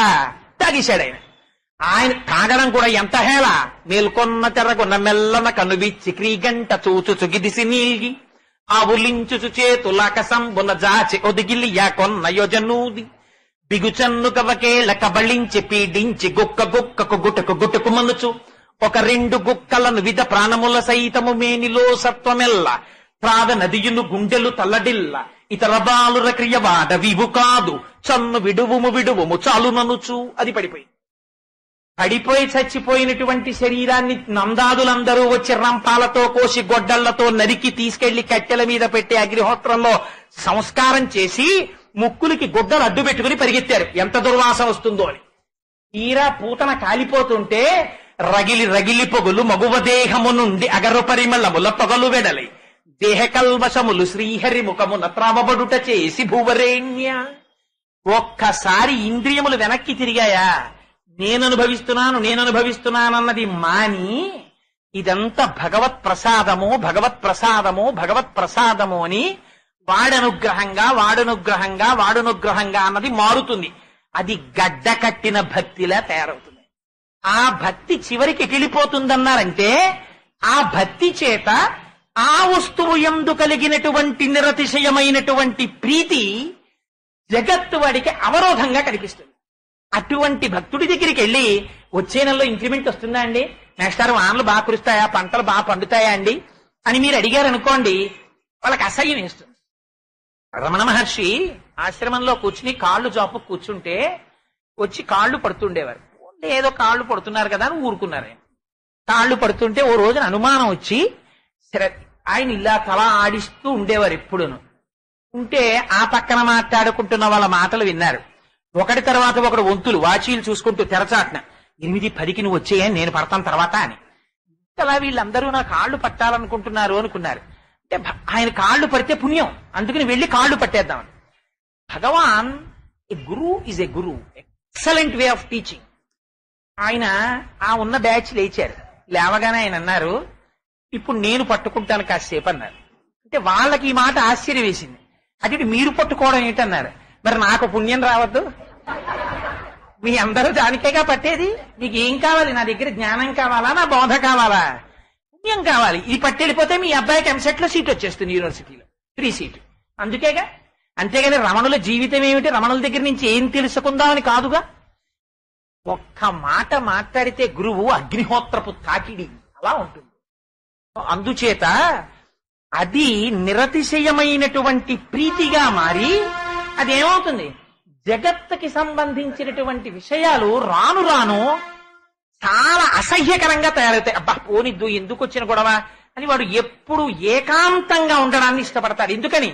తాగేశాడు ఆయన. ఆయన తాగడం కూడా ఎంత హేళ! మేల్కొన్న తెరగొన్న మెల్లన కనుబిచ్చి క్రీగంట చూచుచు గిదిసి నీల్గి ఆవులించుచు చేతులాకసంబున జాచి ఒదిగిలియా కొన్న యోజనూది బిగుచన్ను కవకేళ కబళించి పీడించి గుక్క గుక్కకు గుటకు గుటకు మనుచు ఒక రెండు గుక్కలను విధ ప్రాణముల సైతము మేనిలో సత్వమెల్ల త్రావ నదియును గుండెలు తల్లడిల్ల ఇతర బాలుర క్రియవాడ వివు కాదు చన్ను విడువుము చాలుననుచు. అది పడిపోయి చచ్చిపోయినటువంటి శరీరాన్ని నందాదులందరూ వచ్చి రంపాలతో కోసి గొడ్డళ్లతో నరికి తీసుకెళ్లి కట్టెల మీద పెట్టి అగ్నిహోత్రంలో సంస్కారం చేసి ముక్కులకి గుడ్డలు అడ్డు పెట్టుకుని పరిగెత్తారు, ఎంత దుర్వాసన వస్తుందో అని. తీరా పూతన కాలిపోతుంటే రగిలి రగిలి పొగులు మగువ దేహము నుండి అగరు పరిమళముల పొగలు వెడలి దేహ కల్మషములు శ్రీహరి ముఖమున త్రావబడుట చేసి భూవరేణ్య. ఒక్కసారి ఇంద్రియములు వెనక్కి తిరిగాయా? నేను అనుభవిస్తున్నానన్నది మాని ఇదంతా భగవత్ ప్రసాదము అని వాడనుగ్రహంగా అన్నది మారుతుంది. అది గడ్డ కట్టిన భక్తిలా తయారవుతుంది. ఆ భక్తి చివరికి ఎగిలిపోతుందన్నారంటే ఆ భక్తి చేత ఆ వస్తువు యందు కలిగినటువంటి నిరతిశయమైనటువంటి ప్రీతి జగత్తు వాడికి అవరోధంగా కనిపిస్తుంది. అటువంటి భక్తుడి దగ్గరికి వెళ్ళి వచ్చే నెలలో ఇంక్రిమెంట్ వస్తుందా అండి, నెక్స్ట్ వానలు బాగా కురుస్తాయా, పంటలు బాగా పండుతాయా అండి అని మీరు అడిగారనుకోండి, వాళ్ళకి అసహ్యం వేస్తుంది. రమణ మహర్షి ఆశ్రమంలో కూర్చుని కాళ్ళు జాపు కూర్చుంటే వచ్చి కాళ్ళు పడుతుండేవారు. ఏదో కాళ్ళు పడుతున్నారు కదా అని ఊరుకున్నారు. కాళ్ళు పడుతుంటే ఓ రోజున అనుమానం వచ్చి ఆయన ఇలా తల ఆడిస్తూ ఉండేవారు ఎప్పుడును. ఉంటే ఆ పక్కన మాట్లాడుకుంటున్న వాళ్ళ మాటలు విన్నారు. ఒకటి తర్వాత ఒకడు వంతులు వాచీలు చూసుకుంటూ తెరచాట్న 8:10కి నువ్వు వచ్చేయని నేను పడతాను తర్వాత అని. అలా వీళ్ళందరూ నా కాళ్ళు పట్టాలనుకుంటున్నారు అనుకున్నారు. అంటే ఆయన కాళ్ళు పడితే పుణ్యం, అందుకని వెళ్ళి కాళ్ళు పట్టేద్దామని. భగవాన్ a guru is a guru, excellent way of teaching. ఆయన ఆ ఉన్న బ్యాచ్ లేచారు. లేవగానే ఆయన అన్నారు, ఇప్పుడు నేను పట్టుకుంటాను కాసేపు అన్నారు. అంటే వాళ్ళకి ఈ మాట ఆశ్చర్యం వేసింది. అంటే మీరు పట్టుకోవడం ఏంటన్నారు. మరి నాకు పుణ్యం రావద్దు? మీ అందరూ దానికేగా పట్టేది. మీకు ఏం కావాలి? నా దగ్గర జ్ఞానం కావాలా, నా బోధ కావాలా? పుణ్యం కావాలి. ఇది పట్టెళ్ళిపోతే మీ అబ్బాయికి ఎంసెట్ లో సీట్ వచ్చేస్తుంది, యూనివర్సిటీలో ఫ్రీ సీట్. అందుకేగా. అంతేగాని రమణుల జీవితం ఏమిటి, రమణుల దగ్గర నుంచి ఏం తెలుసుకుందామని కాదుగా. ఒక్క మాట మాట్లాడితే గురువు అగ్నిహోత్రపు తాకిడి అలా ఉంటుంది. అందుచేత అది నిరతిశయమైనటువంటి ప్రీతిగా మారి అదేమవుతుంది, జగత్తుకి సంబంధించినటువంటి విషయాలు రాను రాను చాలా అసహ్యకరంగా తయారవుతాయి. అబ్బా పోనిద్దు, ఎందుకు వచ్చిన గొడవ అని వాడు ఎప్పుడు ఏకాంతంగా ఉండడాన్ని ఇష్టపడతాడు. ఎందుకని?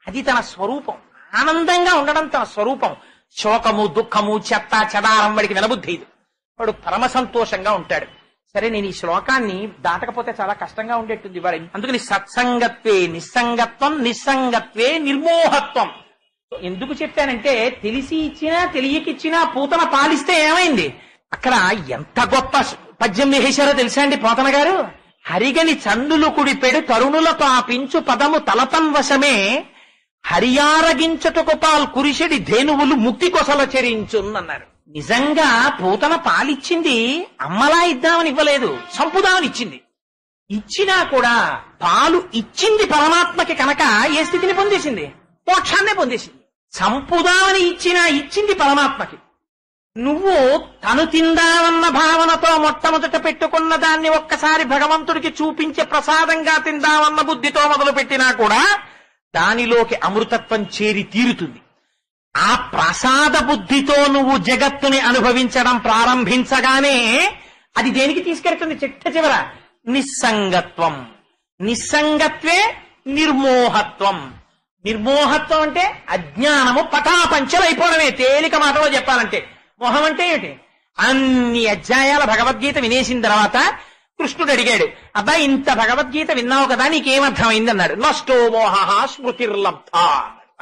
అది తన స్వరూపం. ఆనందంగా ఉండడం తన స్వరూపం. శోకము, దుఃఖము, చెత్త చెదారం వాడికి వినబుద్ధేదు. వాడు పరమ సంతోషంగా ఉంటాడు. సరే, నేను ఈ శ్లోకాన్ని దాటకపోతే చాలా కష్టంగా ఉండేట్టుంది వాడి. అందుకని సత్సంగత్వే నిస్సంగత్వం, నిస్సంగత్వే నిర్మోహత్వం. ఎందుకు చెప్పానంటే తెలిసి ఇచ్చినా తెలియకిచ్చినా పూతన పాలిస్తే ఏమైంది? అక్కడ ఎంత గొప్ప పద్యం వేశారో తెలుసా అండి పోతన గారు? హరిగని చందులు కుడిపెడు తరుణులతో ఆ పించు పదము తలతం వశమే హరియారగించటకు పాల్ కురిషడి ధేనువులు ముక్తి కొసల చెరించున్నన్నారు. నిజంగా పూతన పాలిచ్చింది అమ్మలా ఇద్దామని ఇవ్వలేదు, సంపుదామని ఇచ్చింది. ఇచ్చినా కూడా పాలు ఇచ్చింది పరమాత్మకి కనుక ఏ స్థితిని పొందేసింది? మోక్షాన్నే పొందేసింది. సంపుదామని ఇచ్చింది పరమాత్మకి. నువ్వు తను తిందామన్న భావనతో మొట్టమొదట పెట్టుకున్న దాన్ని ఒక్కసారి భగవంతుడికి చూపించే ప్రసాదంగా తిందామన్న బుద్ధితో మొదలు పెట్టినా కూడా దానిలోకి అమృతత్వం చేరి తీరుతుంది. ఆ ప్రసాద బుద్ధితో నువ్వు జగత్తుని అనుభవించడం ప్రారంభించగానే అది దేనికి తీసుకెళ్తుంది? చిట్ట చివర నిస్సంగత్వం. నిస్సంగత్వే నిర్మోహత్వం. నిర్మోహత్వం అంటే అజ్ఞానము పటాపంచలైపోవడమే. తేలిక మాటలో చెప్పాలంటే మోహం అంటే ఏమిటి? అన్ని అధ్యాయాల భగవద్గీత వినేసిన తర్వాత కృష్ణుడు అడిగాడు, అబ్బాయి ఇంత భగవద్గీత విన్నావు కదా, నీకేమర్థమైంది అన్నాడు. నష్టో మోహ స్మృతిర్లబ్ధ.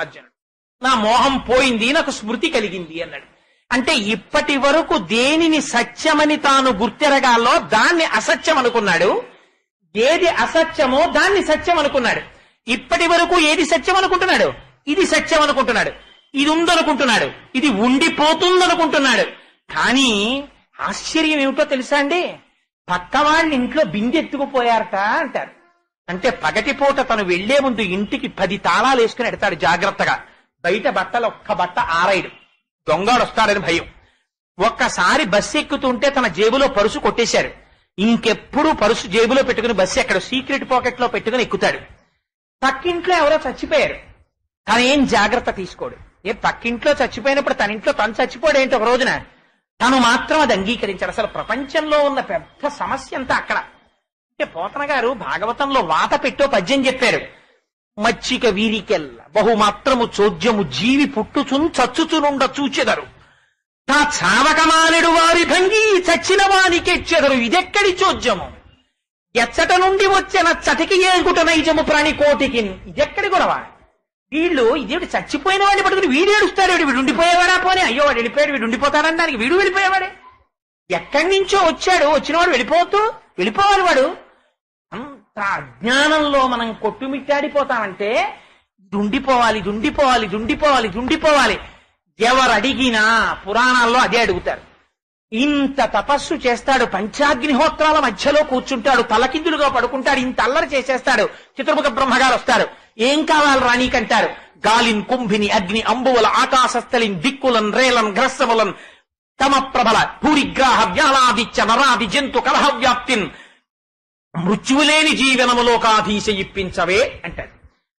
అర్జునుడు, నా మోహం పోయింది, నాకు స్మృతి కలిగింది అన్నాడు. అంటే ఇప్పటి వరకు దేనిని సత్యమని తాను గుర్తెరగాలో దాన్ని అసత్యం అనుకున్నాడు, ఏది అసత్యమో దాన్ని సత్యం అనుకున్నాడు. ఇప్పటి వరకు ఏది సత్యం అనుకుంటున్నాడు? ఇది సత్యం అనుకుంటున్నాడు, ఇది ఉందనుకుంటున్నాడు, ఇది ఉండిపోతుందనుకుంటున్నాడు. కానీ ఆశ్చర్యం ఏమిటో తెలుసా అండి? పక్క వాళ్ళ ఇంట్లో బిందె ఎత్తుకుపోయారట అంటారు. అంటే పగటిపూట తను వెళ్లే ముందు ఇంటికి 10 తాళాలు వేసుకుని ఎడతాడు జాగ్రత్తగా. బయట బట్టలు ఒక్క బట్ట ఆరాయడు, దొంగడు వస్తాడని భయం. ఒక్కసారి బస్సు ఎక్కుతుంటే తన జేబులో పరుసు కొట్టేశారు. ఇంకెప్పుడు పరుసు జేబులో పెట్టుకుని బస్సు ఎక్కడ సీక్రెట్ పాకెట్ లో పెట్టుకుని ఎక్కుతాడు. పక్కింట్లో ఎవరో చచ్చిపోయారు, తనేం జాగ్రత్త తీసుకోడు. పక్కింట్లో చచ్చిపోయినప్పుడు తన ఇంట్లో తను చచ్చిపోడేంటి ఒక రోజున? తను మాత్రం అది అంగీకరించాడు. అసలు ప్రపంచంలో ఉన్న పెద్ద సమస్య అంతా అక్కడ. అంటే పోతన గారు భాగవతంలో వాత పెట్టో పద్యం చెప్పారు. మచ్చిక వీరికెల్ల బహుమాత్రము చోద్యము జీవి పుట్టుచున్ చచ్చుచునుండ చూచెదరు, తా చావకమానెడు వారి భంగి చచ్చిన వానికెచ్చెదరు, ఇదెక్కడి చోద్యము, ఎచ్చట నుండి వచ్చిన చటికి ఏగుట నైజము ప్రాణి కోటికి, ఇదెక్కడి గొడవ? వీళ్ళు ఇదేమిటి చచ్చిపోయిన వాడిని పట్టుకుని వీడు ఏడుస్తాడు, వీడు ఉండిపోయేవాడా? పోనీ అయ్యో వాడు వెళ్ళిపోయాడు, వీడు ఉండిపోతాడని దానికి వీడు వెళ్ళిపోయేవాడే. ఎక్కడి నుంచో వచ్చాడు, వచ్చినవాడు వెళ్ళిపోవాలి. వాడు అంత అజ్ఞానంలో మనం కొట్టుమిట్టాడిపోతామంటే దుండిపోవాలి. ఎవరు అడిగినా పురాణాల్లో అదే అడుగుతారు. ఇంత తపస్సు చేస్తాడు, పంచాగ్నిహోత్రాల మధ్యలో కూర్చుంటాడు, తలకిందులుగా పడుకుంటాడు, ఇంత అల్లరి చేసేస్తాడు. చతుర్ముఖ బ్రహ్మగారు వస్తారు, ఏం కావాలి రాణీకంటారు. గాలిన్ కుంభిని అగ్ని అంబువల ఆకాశస్థలిన్ దిక్కులన్ రేలన్ గ్రస్సములన్ తమ ప్రబల భూరిగ్రాహ వ్యాలాదిత్య నరాది జంతు కలహ వ్యాప్తిన్ మృత్యువులేని జీవనములోకాధీశ ఇప్పించవే అంటాడు.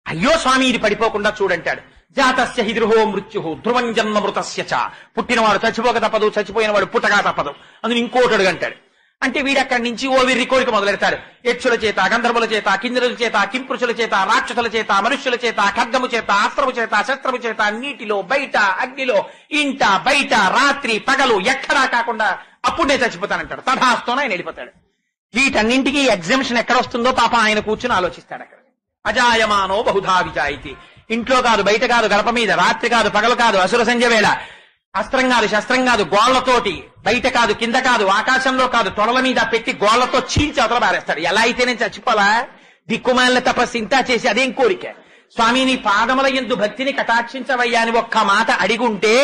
అయ్యో స్వామి ఇది పడిపోకుండా చూడంటాడు. జాతస్య హిద్రుహో మృత్యు ధ్రువం జన్మ మృతస్య చ, పుట్టినవాడు చచ్చిపోక తప్పదు, చచ్చిపోయినవాడు పుట్టగా తప్పదు. అందుకు ఇంకోటడు అంటాడు. అంటే వీడక్కడి నుంచి ఓ వీరి కోరిక మొదలెడతాడు. యక్షుల చేత, గంధర్వుల చేత, కిన్నెరుల చేత, కింపురుషుల చేత, రాక్షసుల చేత, మనుష్యుల చేత, ఖడ్గము చేత, అస్త్రము చేత, శస్త్రము చేత, నీటిలో బయట, అగ్నిలో, ఇంట బయట, రాత్రి పగలు ఎక్కడా కాకుండా అప్పుడే చచ్చిపోతానంటాడు. తథాస్తోన ఆయన వెళ్ళిపోతాడు. వీటన్నింటికి ఎగ్జామ్షన్ ఎక్కడ వస్తుందో పాప ఆయన కూర్చుని ఆలోచిస్తాడు. అక్కడ అజాయమానో బహుధా విజాయితి. ఇంట్లో కాదు, బయట కాదు, గడప మీద, రాత్రి కాదు, పగలు కాదు, అసుర సంధ్య వేళ, అస్త్రం కాదు, శస్త్రం కాదు, గోళ్లతోటి, బయట కాదు, కింద కాదు, ఆకాశంలో కాదు, తొడల మీద పెట్టి గోళ్లతో చీల్చి అవతల బారేస్తాడు. ఎలా అయితే నేను చచ్చిపోలా? దిక్కుమాలిన తపస్సు ఇంతా చేసి అదేం కోరిక? స్వామి నీ పాదముల యందు భక్తిని కటాక్షించవయ్యా అని ఒక్క మాట అడిగుంటే,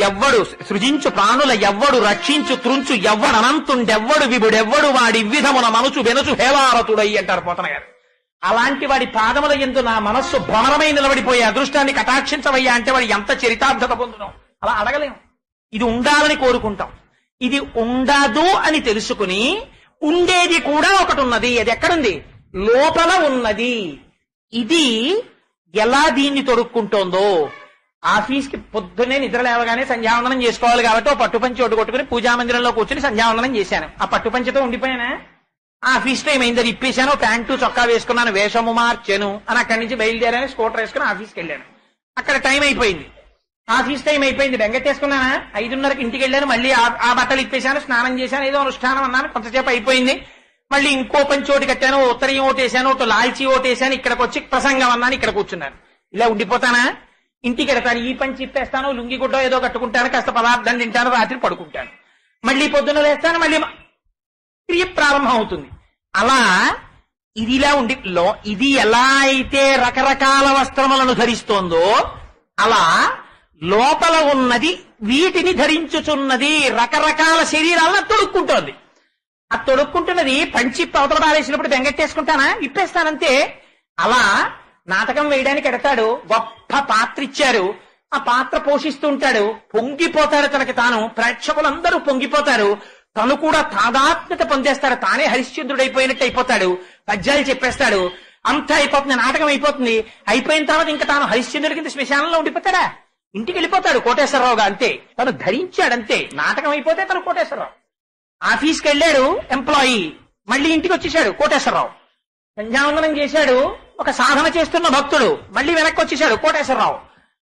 ఎవ్వడు సృజించు ప్రాణుల ఎవ్వడు రక్షించు త్రుంచు ఎవ్వడు అనంతుండెవ్వడు విభుడెవ్వడు వాడి విధమున మనసు వెనుచు హేవారతుడై అంటారు పోతన గారు. అలాంటి వాడి పాదముల యందు నా మనస్సు భ్రమరమై నిలబడిపోయే అదృష్టాన్ని కటాక్షించవయ్యా అంటే వాడు ఎంత చరితార్థత పొందుతాం. అలా అడగలేం. ఇది ఉండాలని కోరుకుంటాం. ఇది ఉండదు అని తెలుసుకుని ఉండేది కూడా ఒకటి ఉన్నది. అది ఎక్కడుంది? లోపల ఉన్నది. ఇది ఎలా దీన్ని తొడుక్కుంటోందో, ఆఫీస్కి పొద్దున్నే నిద్ర లేవగానే సంధ్యావందనం చేసుకోవాలి కాబట్టి ఓ పట్టుపంచి ఒడ్డు కొట్టుకుని పూజామందిరంలో కూర్చుని సంధ్యావందనం చేశాను. ఆ పట్టుపంచితో ఉండిపోయానా? ఆఫీస్ టైం అయింది, ఇప్పేశాను, ప్యాంటు చొక్కా వేసుకున్నాను, వేషము మార్చాను అని అక్కడి నుంచి బయలుదేరాను, స్కూటర్ వేసుకుని ఆఫీస్కి వెళ్ళాను. అక్కడ టైం అయిపోయింది, ఆఫీస్ టైం అయిపోయింది, వెంకటేసుకున్నానా 5:30కి ఇంటికి వెళ్ళాను. మళ్ళీ ఆ బట్టలు ఇప్పేశాను, స్నానం చేశాను, ఏదో అనుష్ఠానం అన్నాను, కొంతసేపు అయిపోయింది. మళ్ళీ ఇంకో పంచోటి కట్టాను, ఉత్తరీయం ఓటేశాను, లాల్చీ ఓటేశాను, ఇక్కడికి వచ్చి ప్రసంగం అన్నాను, ఇక్కడ కూర్చున్నాను. ఇలా ఉండిపోతానా? ఇంటికి వెడతాను, ఈ పని చిప్పేస్తాను, లుంగి గుడ్డ ఏదో కట్టుకుంటాను, కాస్త పదార్థం తింటాను, రాత్రి పడుకుంటాను, మళ్ళీ పొద్దున్న లేస్తాను, మళ్ళీ క్రియ ప్రారంభం అవుతుంది. అలా ఇదిలా ఉండి ఇది ఎలా అయితే రకరకాల వస్త్రములను ధరిస్తోందో అలా లోపల ఉన్నది వీటిని ధరించుచున్నది రకరకాల శరీరాలను తొడుక్కుంటోంది. ఆ తొడుక్కుంటున్నది పంచిప్పి అవతల పారేసినప్పుడు బెంగట్టేసుకుంటానా, ఇప్పేస్తానంతే. అలా నాటకం వేయడానికి ఎడతాడు, గొప్ప పాత్ర ఇచ్చారు, ఆ పాత్ర పోషిస్తూ ఉంటాడు, పొంగిపోతాడు తనకి తాను, ప్రేక్షకులందరూ పొంగిపోతారు, తను కూడా తాదాత్మ్యత పొందేస్తాడు, తానే హరిశ్చంద్రుడైపోయినట్టు అయిపోతాడు, పద్యాలు చెప్పేస్తాడు, అంతా అయిపోతుంది, నాటకం అయిపోతుంది. అయిపోయిన తర్వాత ఇంకా తాను హరిశ్చంద్రుడి కింద శ్మశానంలో ఉండిపోతాడా, ఇంటికి వెళ్ళిపోతాడు కోటేశ్వరరావుగా, అంతే. తను ధరించాడంతే, నాటకం అయిపోతే తను కోటేశ్వరరావు. ఆఫీస్కి వెళ్ళాడు ఎంప్లాయీ, మళ్ళీ ఇంటికి వచ్చేసాడు కోటేశ్వరరావు. సంధ్యావందనం చేశాడు ఒక సాధన చేస్తున్న భక్తుడు, మళ్ళీ వెనక్కి వచ్చేసాడు కోటేశ్వరరావు.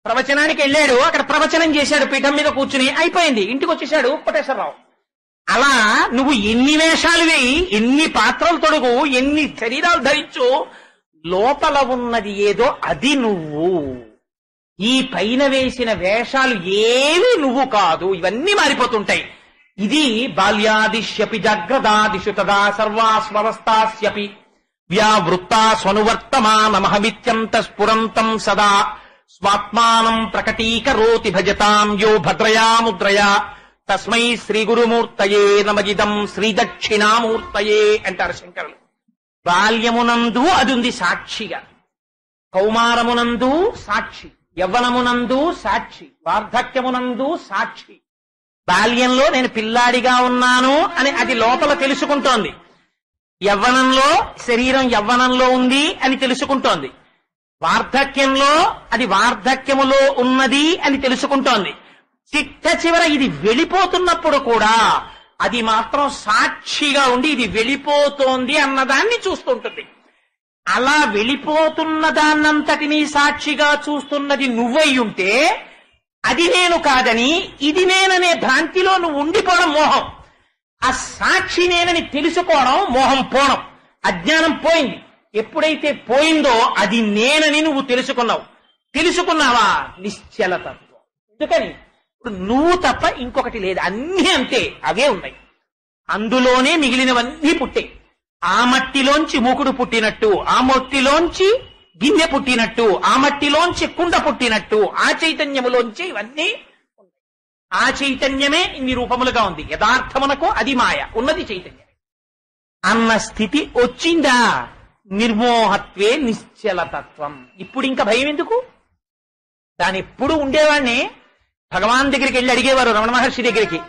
ప్రవచనానికి వెళ్ళాడు, అక్కడ ప్రవచనం చేశాడు పీఠం మీద కూర్చుని, అయిపోయింది, ఇంటికి వచ్చేసాడు కోటేశ్వరరావు. అలా నువ్వు ఎన్ని వేషాలు వేయి, ఎన్ని పాత్రలు తొడుగు, ఎన్ని శరీరాలు ధరించు, లోపల ఉన్నది ఏదో అది నువ్వు. ఈ పైన వేసిన వేషాలు ఏవి నువ్వు కాదు, ఇవన్నీ మారిపోతుంటాయి. ఇది బాల్యాదిశ్యపి జాగ్రదాదిషు తదా సర్వాస్వవస్థాస్యపి వ్యావృత్తా స్వనువర్తమానమహమిత్యంత స్ఫురంతం సదా స్వాత్మానం ప్రకటీకరోతి భజతాం యో భద్రయా ముద్రయా తస్మై శ్రీ గురుమూర్తయే నమగిదం శ్రీ దక్షిణామూర్తయే అంటారు శంకరులు. బాల్యమునందు అది ఉంది సాక్షిగా, కౌమారమునందు సాక్షి, యవ్వనమునందు సాక్షి, వార్ధక్యమునందు సాక్షి. బాల్యంలో నేను పిల్లాడిగా ఉన్నాను అని అది లోపల తెలుసుకుంటోంది, యవ్వనంలో శరీరం యవ్వనంలో ఉంది అని తెలుసుకుంటోంది, వార్ధక్యంలో అది వార్ధక్యములో ఉన్నది అని తెలుసుకుంటోంది. చిట్ట చివర ఇది వెళ్ళిపోతున్నప్పుడు కూడా అది మాత్రం సాక్షిగా ఉండి ఇది వెళ్ళిపోతోంది అన్నదాన్ని చూస్తుంటుంది. అలా వెళ్ళిపోతున్న దాన్నంతటినీ సాక్షిగా చూస్తున్నది నువ్వై ఉంటే అది నేను కాదని ఇది నేననే భ్రాంతిలో నువ్వు ఉండిపోవడం మోహం. ఆ సాక్షి నేనని తెలుసుకోవడం మోహం పోవడం, అజ్ఞానం పోయింది. ఎప్పుడైతే పోయిందో అది నేనని నువ్వు తెలుసుకున్నావా నిశ్చలతత్వం. ఎందుకని ఇప్పుడు నువ్వు తప్ప ఇంకొకటి లేదు, అన్నీ అంతే, అవే ఉన్నాయి. అందులోనే మిగిలినవన్నీ పుట్టాయి. ఆ మట్టిలోంచి మూకుడు పుట్టినట్టు, ఆ మట్టిలోంచి గిన్నె పుట్టినట్టు, ఆ మట్టిలోంచి కుండ పుట్టినట్టు, ఆ చైతన్యములోంచి ఇవన్నీ ఉన్నాయి. ఆ చైతన్యమే ఇన్ని రూపములుగా ఉంది. యథార్థమునకు అది మాయ, ఉన్నది చైతన్యమే అన్న స్థితి వచ్చిందా నిర్మోహత్వే నిశ్చలతత్వం. ఇప్పుడు ఇంకా భయం ఎందుకు? దాని ఎప్పుడు ఉండేవాడిని భగవాన్ దగ్గరికి వెళ్ళి అడిగేవారు, రమణ మహర్షి దగ్గరికి.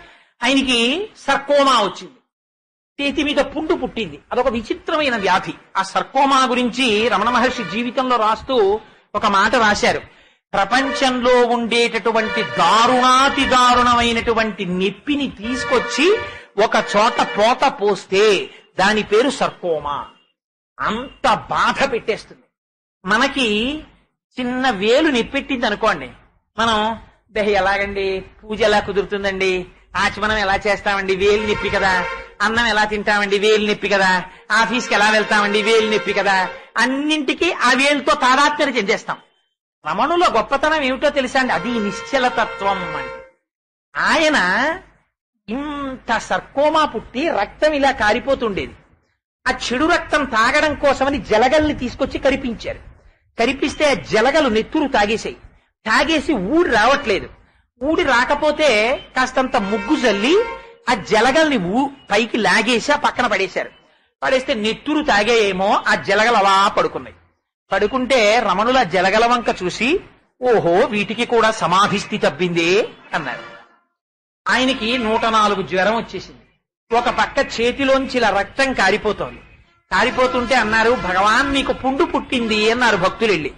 ఆయనకి సర్కోమా వచ్చింది, చేతి మీద పుండు పుట్టింది, అదొక విచిత్రమైన వ్యాధి. ఆ సర్కోమా గురించి రమణ మహర్షి జీవితంలో రాస్తూ ఒక మాట రాశారు. ప్రపంచంలో ఉండేటటువంటి దారుణాతి దారుణమైనటువంటి నొప్పిని తీసుకొచ్చి ఒక చోట పోత పోస్తే దాని పేరు సర్కోమా. అంత బాధ పెట్టేస్తుంది. మనకి చిన్న వేలు నెప్పెట్టింది అనుకోండి, మనం ఎలాగండి, పూజ ఎలా కుదురుతుందండి, ఆచమనం ఎలా చేస్తామండి, వేలు నొప్పి కదా, అన్నం ఎలా తింటామండి, వేలు నొప్పి కదా, ఆఫీస్కి ఎలా వెళ్తామండి, వేలు నొప్పి కదా, అన్నింటికీ ఆ వేలుతో తాదాత్మ్యం చెందేస్తాం. రమణుల గొప్పతనం ఏమిటో తెలుసా అండి, అది నిశ్చలతత్వం అంటే. ఆయన ఇంత సర్కోమా పుట్టి రక్తం ఇలా కారిపోతుండేది. ఆ చెడు రక్తం తాగడం కోసమని జలగల్ని తీసుకొచ్చి కరిపించారు. కరిపిస్తే ఆ జలగలు నెత్తురు తాగేసి ఊడి రావట్లేదు. ఊడి రాకపోతే కాస్తంత ముగ్గు జల్లి ఆ జలగల్ని పైకి లాగేసి ఆ పక్కన పడేశారు. పడేస్తే నెత్తురు తాగేయేమో ఆ జలగలు అలా పడుకున్నాయి. పడుకుంటే రమణుల జలగల వంక చూసి, ఓహో వీటికి కూడా సమాధి స్థితి తప్పిందే అన్నారు. ఆయనకి 104 జ్వరం వచ్చేసింది. ఒక పక్క చేతిలోంచి ఇలా రక్తం కారిపోతుంటే అన్నారు, భగవాన్ మీకు పుండు పుట్టింది అన్నారు భక్తులు వెళ్ళి.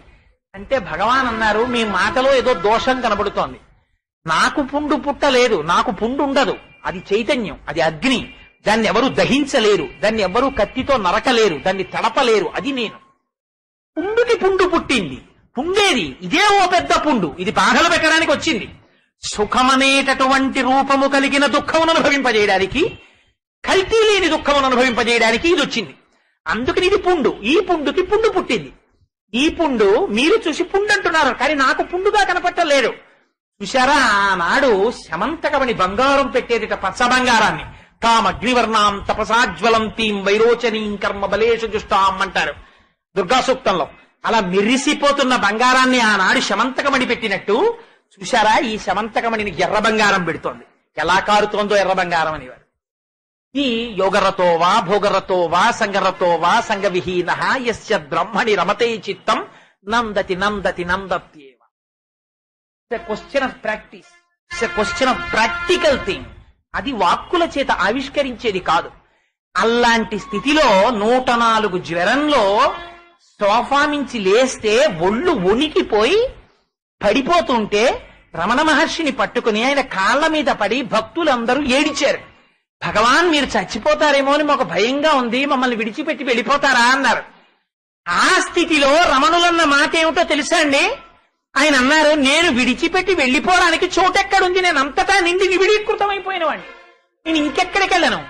అంటే భగవాన్ అన్నారు, మీ మాటలో ఏదో దోషం కనబడుతోంది. నాకు పుండు పుట్టలేదు, నాకు పుండు ఉండదు, అది చైతన్యం, అది అగ్ని, దాన్ని ఎవరు దహించలేరు, దాన్ని ఎవరు కత్తితో నరకలేరు, దాన్ని తడపలేరు, అది నేను. పుండుకి పుండు పుట్టింది, పుండేది ఇదే ఓ పెద్ద పుండు, ఇది బాధలు పెట్టడానికి వచ్చింది. సుఖమనేటటువంటి రూపము కలిగిన దుఃఖమును అనుభవింపజేయడానికి, కల్తీ లేని దుఃఖమును అనుభవింపజేయడానికి ఇది వచ్చింది. అందుకని ఇది పుండు, ఈ పుండుకి పుండు పుట్టింది. ఈ పుండు మీరు చూసి పుండు అంటున్నారు, కానీ నాకు పుండుగా కనపట్టలేడు. చూశారా, ఆనాడు శమంతకమణి బంగారం పెట్టేదిట, పచ్చ బంగారాన్ని. తామగ్నివర్ణాం తపసాజ్వలంతీం వైరోచనీం కర్మ బలేషు జుష్టాం అంటారు దుర్గా సూక్తంలో. అలా మెరిసిపోతున్న బంగారాన్ని ఆనాడు శమంతకమణి పెట్టినట్టు చూశారా, ఈ శమంతకమణిని ఎర్ర బంగారం పెడుతోంది. ఎలా కారుతోందో ఎర్ర బంగారం అనేవారు. ఈ యోగరతో వా భోగరతో వా సంగరతో వా సంగవిహీన యస్య బ్రహ్మణి రమతే చిత్తం నందతి నందతి నందత్యేవ. Question of practice, question of practical thing. అది వాక్కుల చేత ఆవిష్కరించేది కాదు. అలాంటి స్థితిలో 104 జ్వరంలో సోఫా మించి లేస్తే ఒళ్ళు వణికిపోయి పడిపోతుంటే రమణ మహర్షిని పట్టుకుని ఆయన కాళ్ల మీద పడి భక్తులందరూ ఏడిచారు. భగవాన్ మీరు చచ్చిపోతారేమో అని మాకు భయంగా ఉంది, మమ్మల్ని విడిచిపెట్టి వెళ్ళిపోతారా అన్నారు. ఆ స్థితిలో రమణులన్న మాట ఏమిటో తెలుసా అండి? ఆయన అన్నారు, నేను విడిచిపెట్టి వెళ్ళిపోవడానికి చోటెక్కడుంది, నేను అంతటా నిండి నిబిడీకృతమైపోయిన వాడిని, నేను ఇంకెక్కడికి వెళ్ళను,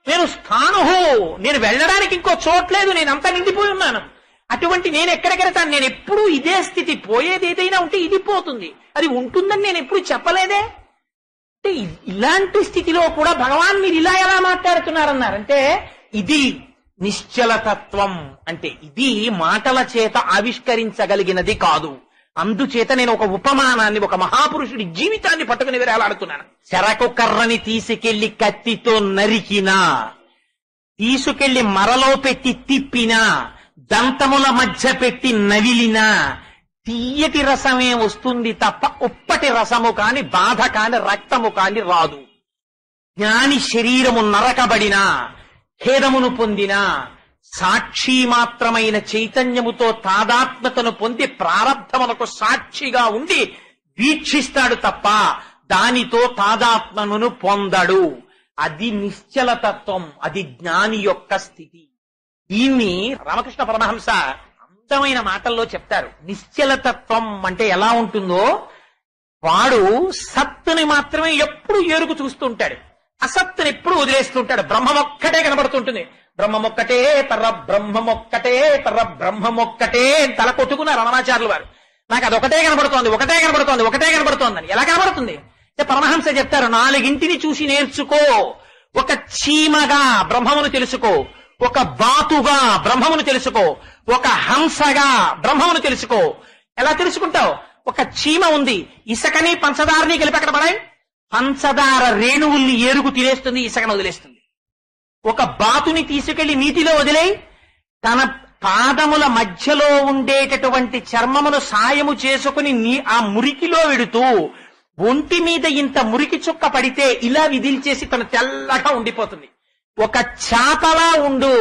నేను స్థానుహో, నేను వెళ్ళడానికి ఇంకో చోట్లేదు, నేను అంతా నిండిపోయి ఉన్నాను. అటువంటి నేను ఎక్కడికెళ్తాను? నేను ఎప్పుడు ఇదే స్థితి, పోయేది ఏదైనా ఉంటే ఇది పోతుంది, అది ఉంటుందని నేను ఎప్పుడు చెప్పలేదే. అంటే ఇలాంటి స్థితిలో కూడా భగవాన్ మీరు ఇలా ఎలా మాట్లాడుతున్నారన్నారంటే, ఇది నిశ్చలతత్వం అంటే ఇది మాటల చేత ఆవిష్కరించగలిగినది కాదు. అందుచేత నేను ఒక ఉపమానాన్ని, ఒక మహాపురుషుడి జీవితాన్ని పట్టుకుని వేలాడుతున్నాను. చెరకు కర్రని తీసుకెళ్లి కత్తితో నరికినా, తీసుకెళ్లి మరలో పెట్టి తిప్పినా, దంతముల మధ్య పెట్టి నవిలినా తీయటి రసమే వస్తుంది తప్ప ఉప్పటి రసము కాని, బాధ కాని, రక్తము కాని రాదు. జ్ఞాని శరీరము నరకబడినా, ఖేదమును పొందినా, సాక్షి మాత్రమైన చైతన్యముతో తాదాత్మ్యతను పొంది ప్రారబ్ధమునకు సాక్షిగా ఉండి వీక్షిస్తాడు తప్ప దానితో తాదాత్మ్యమును పొందడు. అది నిశ్చలతత్వం, అది జ్ఞాని యొక్క స్థితి. దీన్ని రామకృష్ణ పరమహంస అందమైన మాటల్లో చెప్తారు. నిశ్చలతత్వం అంటే ఎలా ఉంటుందో, వాడు సత్తుని మాత్రమే ఎప్పుడు ఏరుకు చూస్తుంటాడు, అసత్తుని ఎప్పుడు వదిలేస్తుంటాడు. బ్రహ్మమొక్కటే కనబడుతుంటుంది. బ్రహ్మమొక్కటే పర బ్రహ్మమొక్కటే పర బ్రహ్మమొక్కటే తల కొట్టుకున్నారు రమణాచార్యులు వారు. నాకు అదొకటే కనబడుతోంది, ఒకటే కనబడుతోంది, ఒకటే కనబడుతోందని. ఎలా కనబడుతుంది? పరమహంస చెప్తారు, 4 చూసి నేర్చుకో. ఒక చీమగా బ్రహ్మమును తెలుసుకో, ఒక బాతుగా బ్రహ్మమును తెలుసుకో, ఒక హంసగా బ్రహ్మమును తెలుసుకో. ఎలా తెలుసుకుంటావు? ఒక చీమ ఉంది, ఇసుకని పంచదారని కలిపి అక్కడ పడాయి, పంచదార రేణువుల్ని ఏరుకు తినేస్తుంది, ఇసుకను వదిలేస్తుంది. ఒక బాతుని తీసుకెళ్లి నీటిలో వదిలేయి, తన పాదముల మధ్యలో ఉండేటటువంటి చర్మమును సాయము చేసుకుని ఆ మురికిలో వెడుతూ ఒంటి మీద ఇంత మురికి చుక్క పడితే ఇలా విదిల్చేసి తను తెల్లగా ఉండిపోతుంది. ఒక చేపలా ఉండు,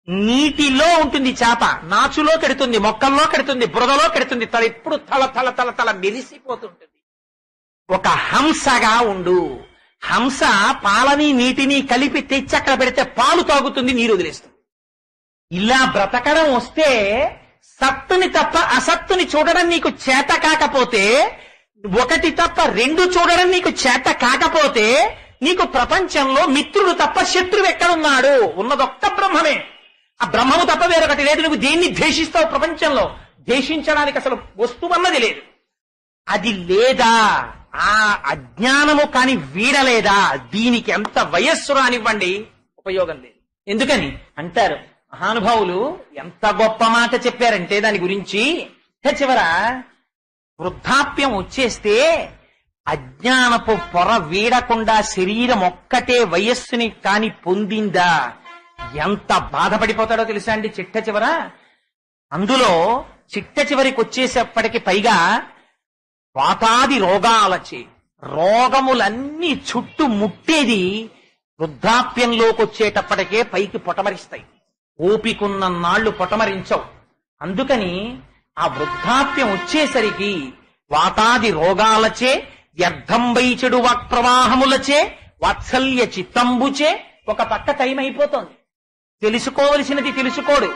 నీటిలో ఉంటుంది చేప, నాచులో కెడుతుంది, మొక్కల్లో కెడుతుంది, బురదలో కెడుతుంది, తల ఎప్పుడు తల తల తల తల మెరిసిపోతుంటుంది. ఒక హంసగా ఉండు. హంస పాలని నీటిని కలిపి తెచ్చి అక్కడ పెడితే పాలు తాగుతుంది, నీరు వదిలేస్తుంది. ఇలా బ్రతకడం వస్తే సత్తుని తప్ప అసత్తుని చూడడం నీకు చేత కాకపోతే, ఒకటి తప్ప 2 చూడడం నీకు చేత కాకపోతే, నీకు ప్రపంచంలో మిత్రుడు తప్ప శత్రువు ఎక్కడున్నాడు? ఉన్నదొక్క బ్రహ్మమే. ఆ బ్రహ్మము తప్ప వేరొకటి లేదు. నువ్వు దేన్ని ద్వేషిస్తావు? ప్రపంచంలో ద్వేషించడానికి అసలు వస్తువు అన్నది లేదు. అది లేదా, ఆ అజ్ఞానము కాని వీడలేదా, దీనికి ఎంత వయస్సు రానివ్వండి ఉపయోగం లేదు. ఎందుకని అంటారు మహానుభావులు, ఎంత గొప్ప మాట చెప్పారంటే దాని గురించి. చివర వృద్ధాప్యం వచ్చేస్తే అజ్ఞానపు పొర వీడకుండా శరీరం ఒక్కటే వయస్సుని కాని పొందిందా, ఎంత బాధపడిపోతాడో తెలుసా అండి చిట్ట చివర. అందులో చిట్ట చివరికి వచ్చేసేప్పటికి పైగా వాతాది రోగాలచే రోగములన్నీ చుట్టూ ముట్టేది వృద్ధాప్యంలోకి వచ్చేటప్పటికే పైకి పొటమరిస్తాయి. ఓపికున్న నాళ్లు పొటమరించవు. అందుకని ఆ వృద్ధాప్యం వచ్చేసరికి వాతాది రోగాలచే, వ్యర్థంబై చెడు వాక్ప్రవాహములచే, వాత్సల్య చిత్తంబుచే ఒక పక్క టైం అయిపోతుంది. తెలుసుకోవలసినది తెలుసుకోడు.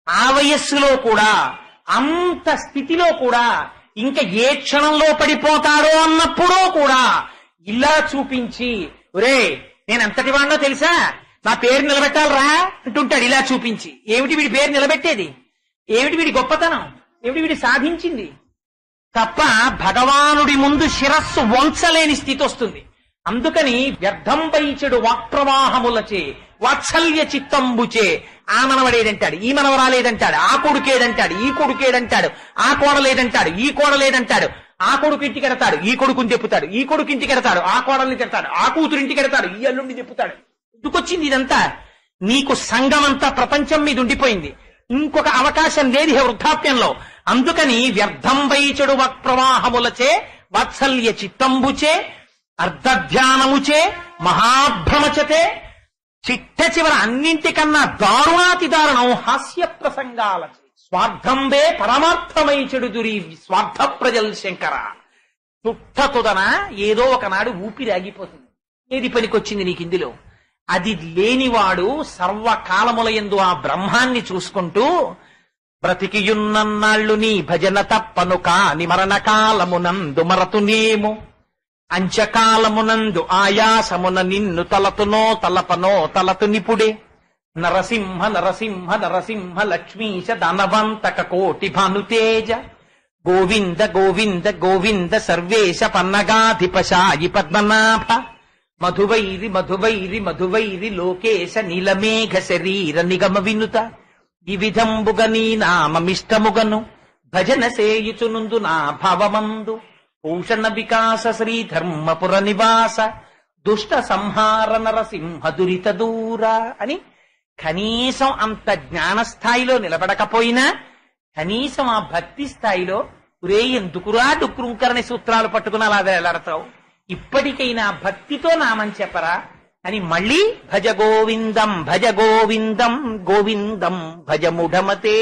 ఆ వయస్సులో కూడా, అంత స్థితిలో కూడా, ఇంకా ఏ క్షణంలో పడిపోతాడో అన్నప్పుడో కూడా ఇలా చూపించి, ఒరే నేను ఎంతటి వాడినో తెలుసా, నా పేరు నిలబెట్టాలరా అంటుంటాడు. ఇలా చూపించి ఏమిటి వీడి పేరు నిలబెట్టేది? ఏమిటి వీడి గొప్పతనం? వీడి సాధించింది తప్ప భగవానుడి ముందు శిరస్సు వంచలేని స్థితి వస్తుంది. అందుకని వ్యర్థంపై చెడు వాక్ప్రవాహములచే వాత్సల్య చిత్తంబుచే ఆ మనవడేదంటాడు, ఈ మనవరాలేదంటాడు, ఆ కొడుకేదంటాడు, ఈ కొడుకేదంటాడు, ఆ కోడలేదంటాడు, ఈ కోడలేదంటాడు, ఆ కొడుకు ఇంటికి ఎడతాడు, ఈ కొడుకుని చెప్పుతాడు, ఈ కొడుకు ఇంటికి ఎడతాడు, ఆ కోడల్ని తిడతాడు, ఆ కూతురింటికి ఎడతాడు, ఈ అల్లుడిని చెప్పుతాడు. ఎందుకొచ్చింది ఇదంతా? నీకు సంఘమంతా ప్రపంచం మీద ఉండిపోయింది, ఇంకొక అవకాశం లేదు వృద్ధాప్యంలో. అందుకని వ్యర్థంపై చెడు వక్ప్రవాహములచే వాత్సల్య చిత్తంబుచే అర్ధధ్యానముచే మహాభ్రమచతే చిట్ట చివర అన్నింటికన్నా దారుణాతి దారుణం హాస్య ప్రసంగాలచే స్వార్థంబే పరమార్థమై చెడుదురి స్వార్థ ప్రజల్ శంకర. తుదన ఏదో ఒకనాడు ఊపిరాగిపోతుంది. ఏది పనికొచ్చింది నీకు ఇందులో? అది లేనివాడు సర్వకాలములయందు ఆ బ్రహ్మాన్ని చూసుకుంటూ బ్రతికియున్నన్నాళ్ళు నీ భజన తప్పను కాని మరణకాలమునందు మరతునేమో అంచకాలమునందు ఆయాసమున నిన్ను తలతునో తలపనో తలతు నిపుడే నరసింహ నరసింహ నరసింహ లక్ష్మీశ దానవంతక కోటి భానుతేజ గోవింద గోవింద గోవింద సర్వేశ పన్నగాధిపశాయి పద్మనాభ మధువైరి మధువైరి మధువైరి లోకేశ నీలమేఘ శరీర నిగమ వినుత ఈ విధంబుగ నీ నామమిష్టముగను భజన సేయుచునుందు నా భావమందు భూషణ వికాస శ్రీధర్మపుర నివాస దుష్ట సంహార నరసింహ దురిత దూర అని కనీసం అంత జ్ఞానస్థాయిలో నిలబడకపోయినా కనీసం ఆ భక్తి స్థాయిలో రే ఎందుకురా డుక్రుంకరని సూత్రాలు పట్టుకుని అలా వేలాడతావు, ఇప్పటికైనా భక్తితో నామం చెప్పరా అని మళ్ళీ భజ గోవిందం గోవిందం భజ ముఢమతే